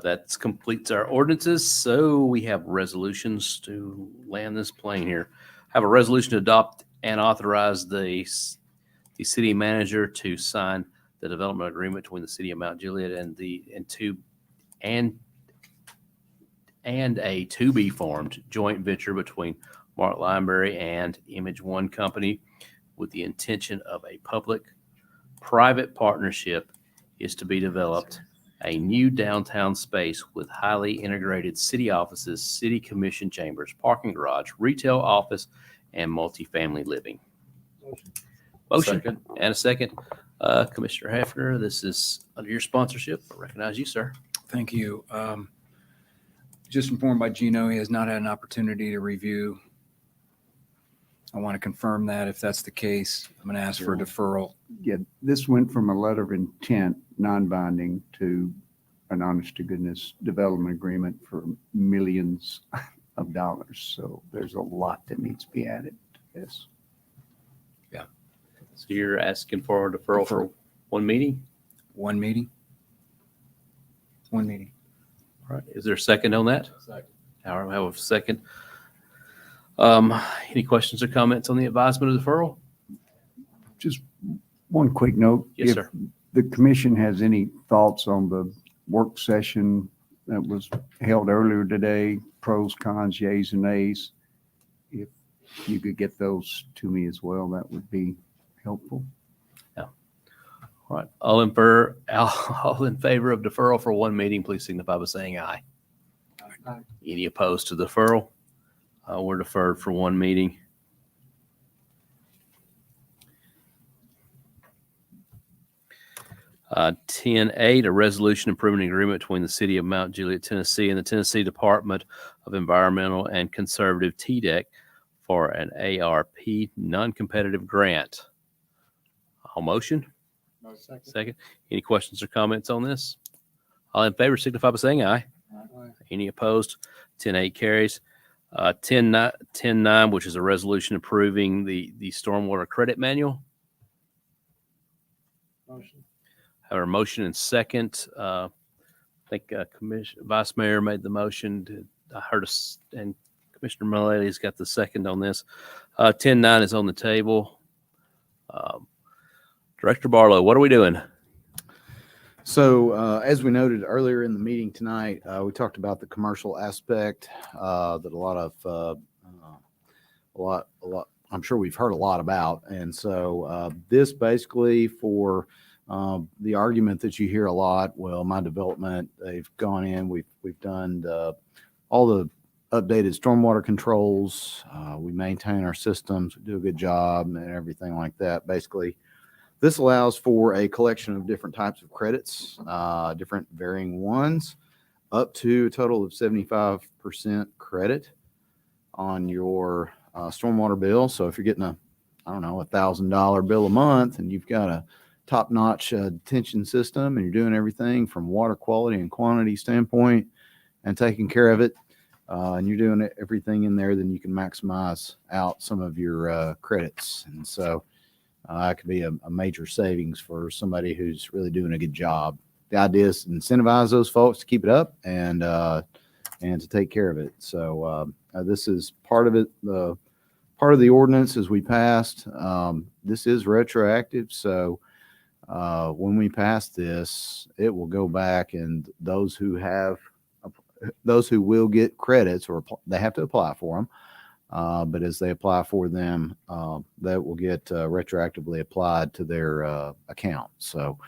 That completes our ordinances. So we have resolutions to land this plane here. Have a resolution to adopt and authorize the city manager to sign the development agreement between the city of Mount Juliet and a to be formed joint venture between Mark Lineberry and Image One Company with the intention of a public-private partnership is to be developed a new downtown space with highly integrated city offices, city commission chambers, parking garage, retail office, and multifamily living. Motion Second. and a second. Commissioner Hefner, this is under your sponsorship. I recognize you, sir. Thank you. Just informed by Gino, he has not had an opportunity to review. I want to confirm that if that's the case, I'm going to ask for a deferral. Yeah, this went from a letter of intent, non-binding, to an honest to goodness development agreement for millions of dollars. So there's a lot that needs to be added to this. Yeah. So you're asking for a deferral for one meeting? One meeting? One meeting. All right. Is there a second on that? Second. All right, I have a second. Any questions or comments on the advisement of deferral? Just one quick note. Yes, If sir. the commission has any thoughts on the work session that was held earlier today, pros, cons, yays and nays, if you could get those to me as well, that would be helpful. All right. All in favor of deferral for one meeting, please signify by saying aye. Aye. Any opposed to deferral? We're deferred for one meeting. 10-8, a resolution approving an agreement between the City of Mount Juliet, Tennessee and the Tennessee Department of Environmental and Conservative TDEC for an ARP non-competitive grant. All motion? Second. Any questions or comments on this? All in favor signify by saying aye. Any opposed? 10-8 carries. 10-9, which is a resolution approving the stormwater credit manual. Motion. Have a motion and second. I think Vice Mayor made the motion. I heard us, and Commissioner Mullally got the second on this. 10-9 is on the table. Director Barlow, what are we doing? So as we noted earlier in the meeting tonight, we talked about the commercial aspect that a lot, I'm sure we've heard a lot about. And so this basically for the argument that you hear a lot, well, my development, they've gone in, we've done all the updated stormwater controls. We maintain our systems, we do a good job and everything like that. Basically, this allows for a collection of different types of credits, different varying ones, up to a total of 75% credit on your stormwater bill. So if you're getting $1,000 bill a month and you've got a top-notch detention system and you're doing everything from water quality and quantity standpoint and taking care of it, and you're doing everything in there, then you can maximize out some of your credits. And so it could be a major savings for somebody who's really doing a good job. The idea is to incentivize those folks to keep it up and to take care of it. So this is part of it. Part of the ordinance as we passed. This is retroactive. So when we pass this, it will go back, and those who will get credits, or they have to apply for them. But as they apply for them, that will get retroactively applied to their account. So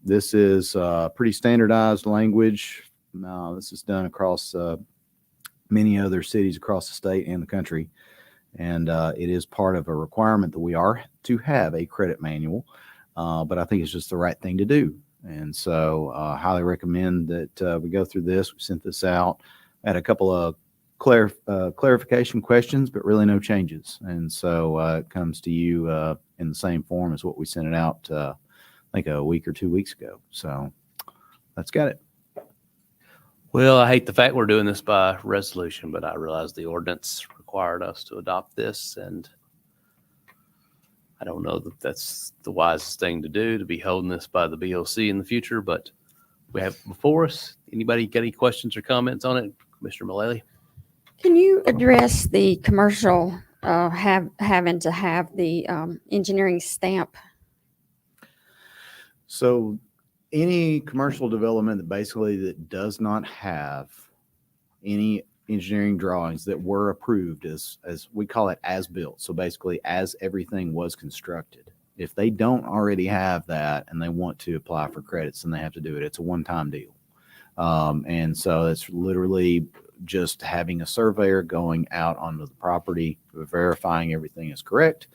this is pretty standardized language. This is done across many other cities across the state and the country. And it is part of a requirement that we are to have a credit manual. But I think it's just the right thing to do. And so I highly recommend that we go through this. We sent this out. I had a couple of clarification questions, but really no changes. And so it comes to you in the same form as what we sent it out, I think a week or 2 weeks ago. So that's got it. Well, I hate the fact we're doing this by resolution, but I realize the ordinance required us to adopt this, and I don't know that that's the wisest thing to do, to be holding this by the BOC in the future, but we have before us. Anybody got any questions or comments on it? Commissioner Mullally? Can you address the commercial having to have the engineering stamp? So any commercial development that does not have any engineering drawings that were approved as we call it as built. So basically as everything was constructed. If they don't already have that and they want to apply for credits, then they have to do it. It's a one-time deal. And so it's literally just having a surveyor going out onto the property, verifying everything is correct,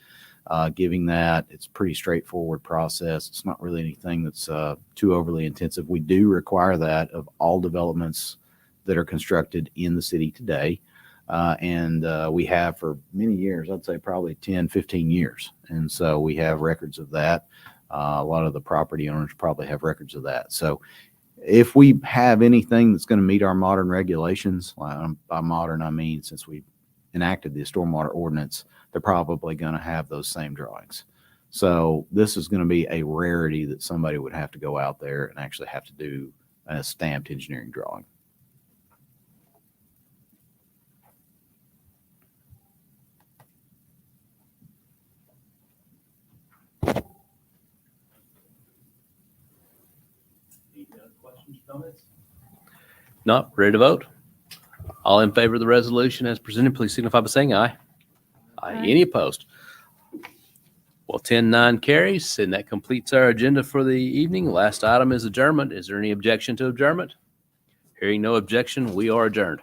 giving that. It's a pretty straightforward process. It's not really anything that's too overly intensive. We do require that of all developments that are constructed in the city today. And we have for many years, I'd say probably 10, 15 years. And so we have records of that. A lot of the property owners probably have records of that. So if we have anything that's going to meet our modern regulations, by modern, I mean, since we enacted the stormwater ordinance, they're probably going to have those same drawings. So this is going to be a rarity that somebody would have to go out there and actually have to do a stamped engineering drawing. Not ready to vote? All in favor of the resolution as presented, please signify by saying aye. Aye. Any opposed? Well, 10-9 carries, and that completes our agenda for the evening. Last item is adjournment. Is there any objection to adjournment? Hearing no objection, we are adjourned.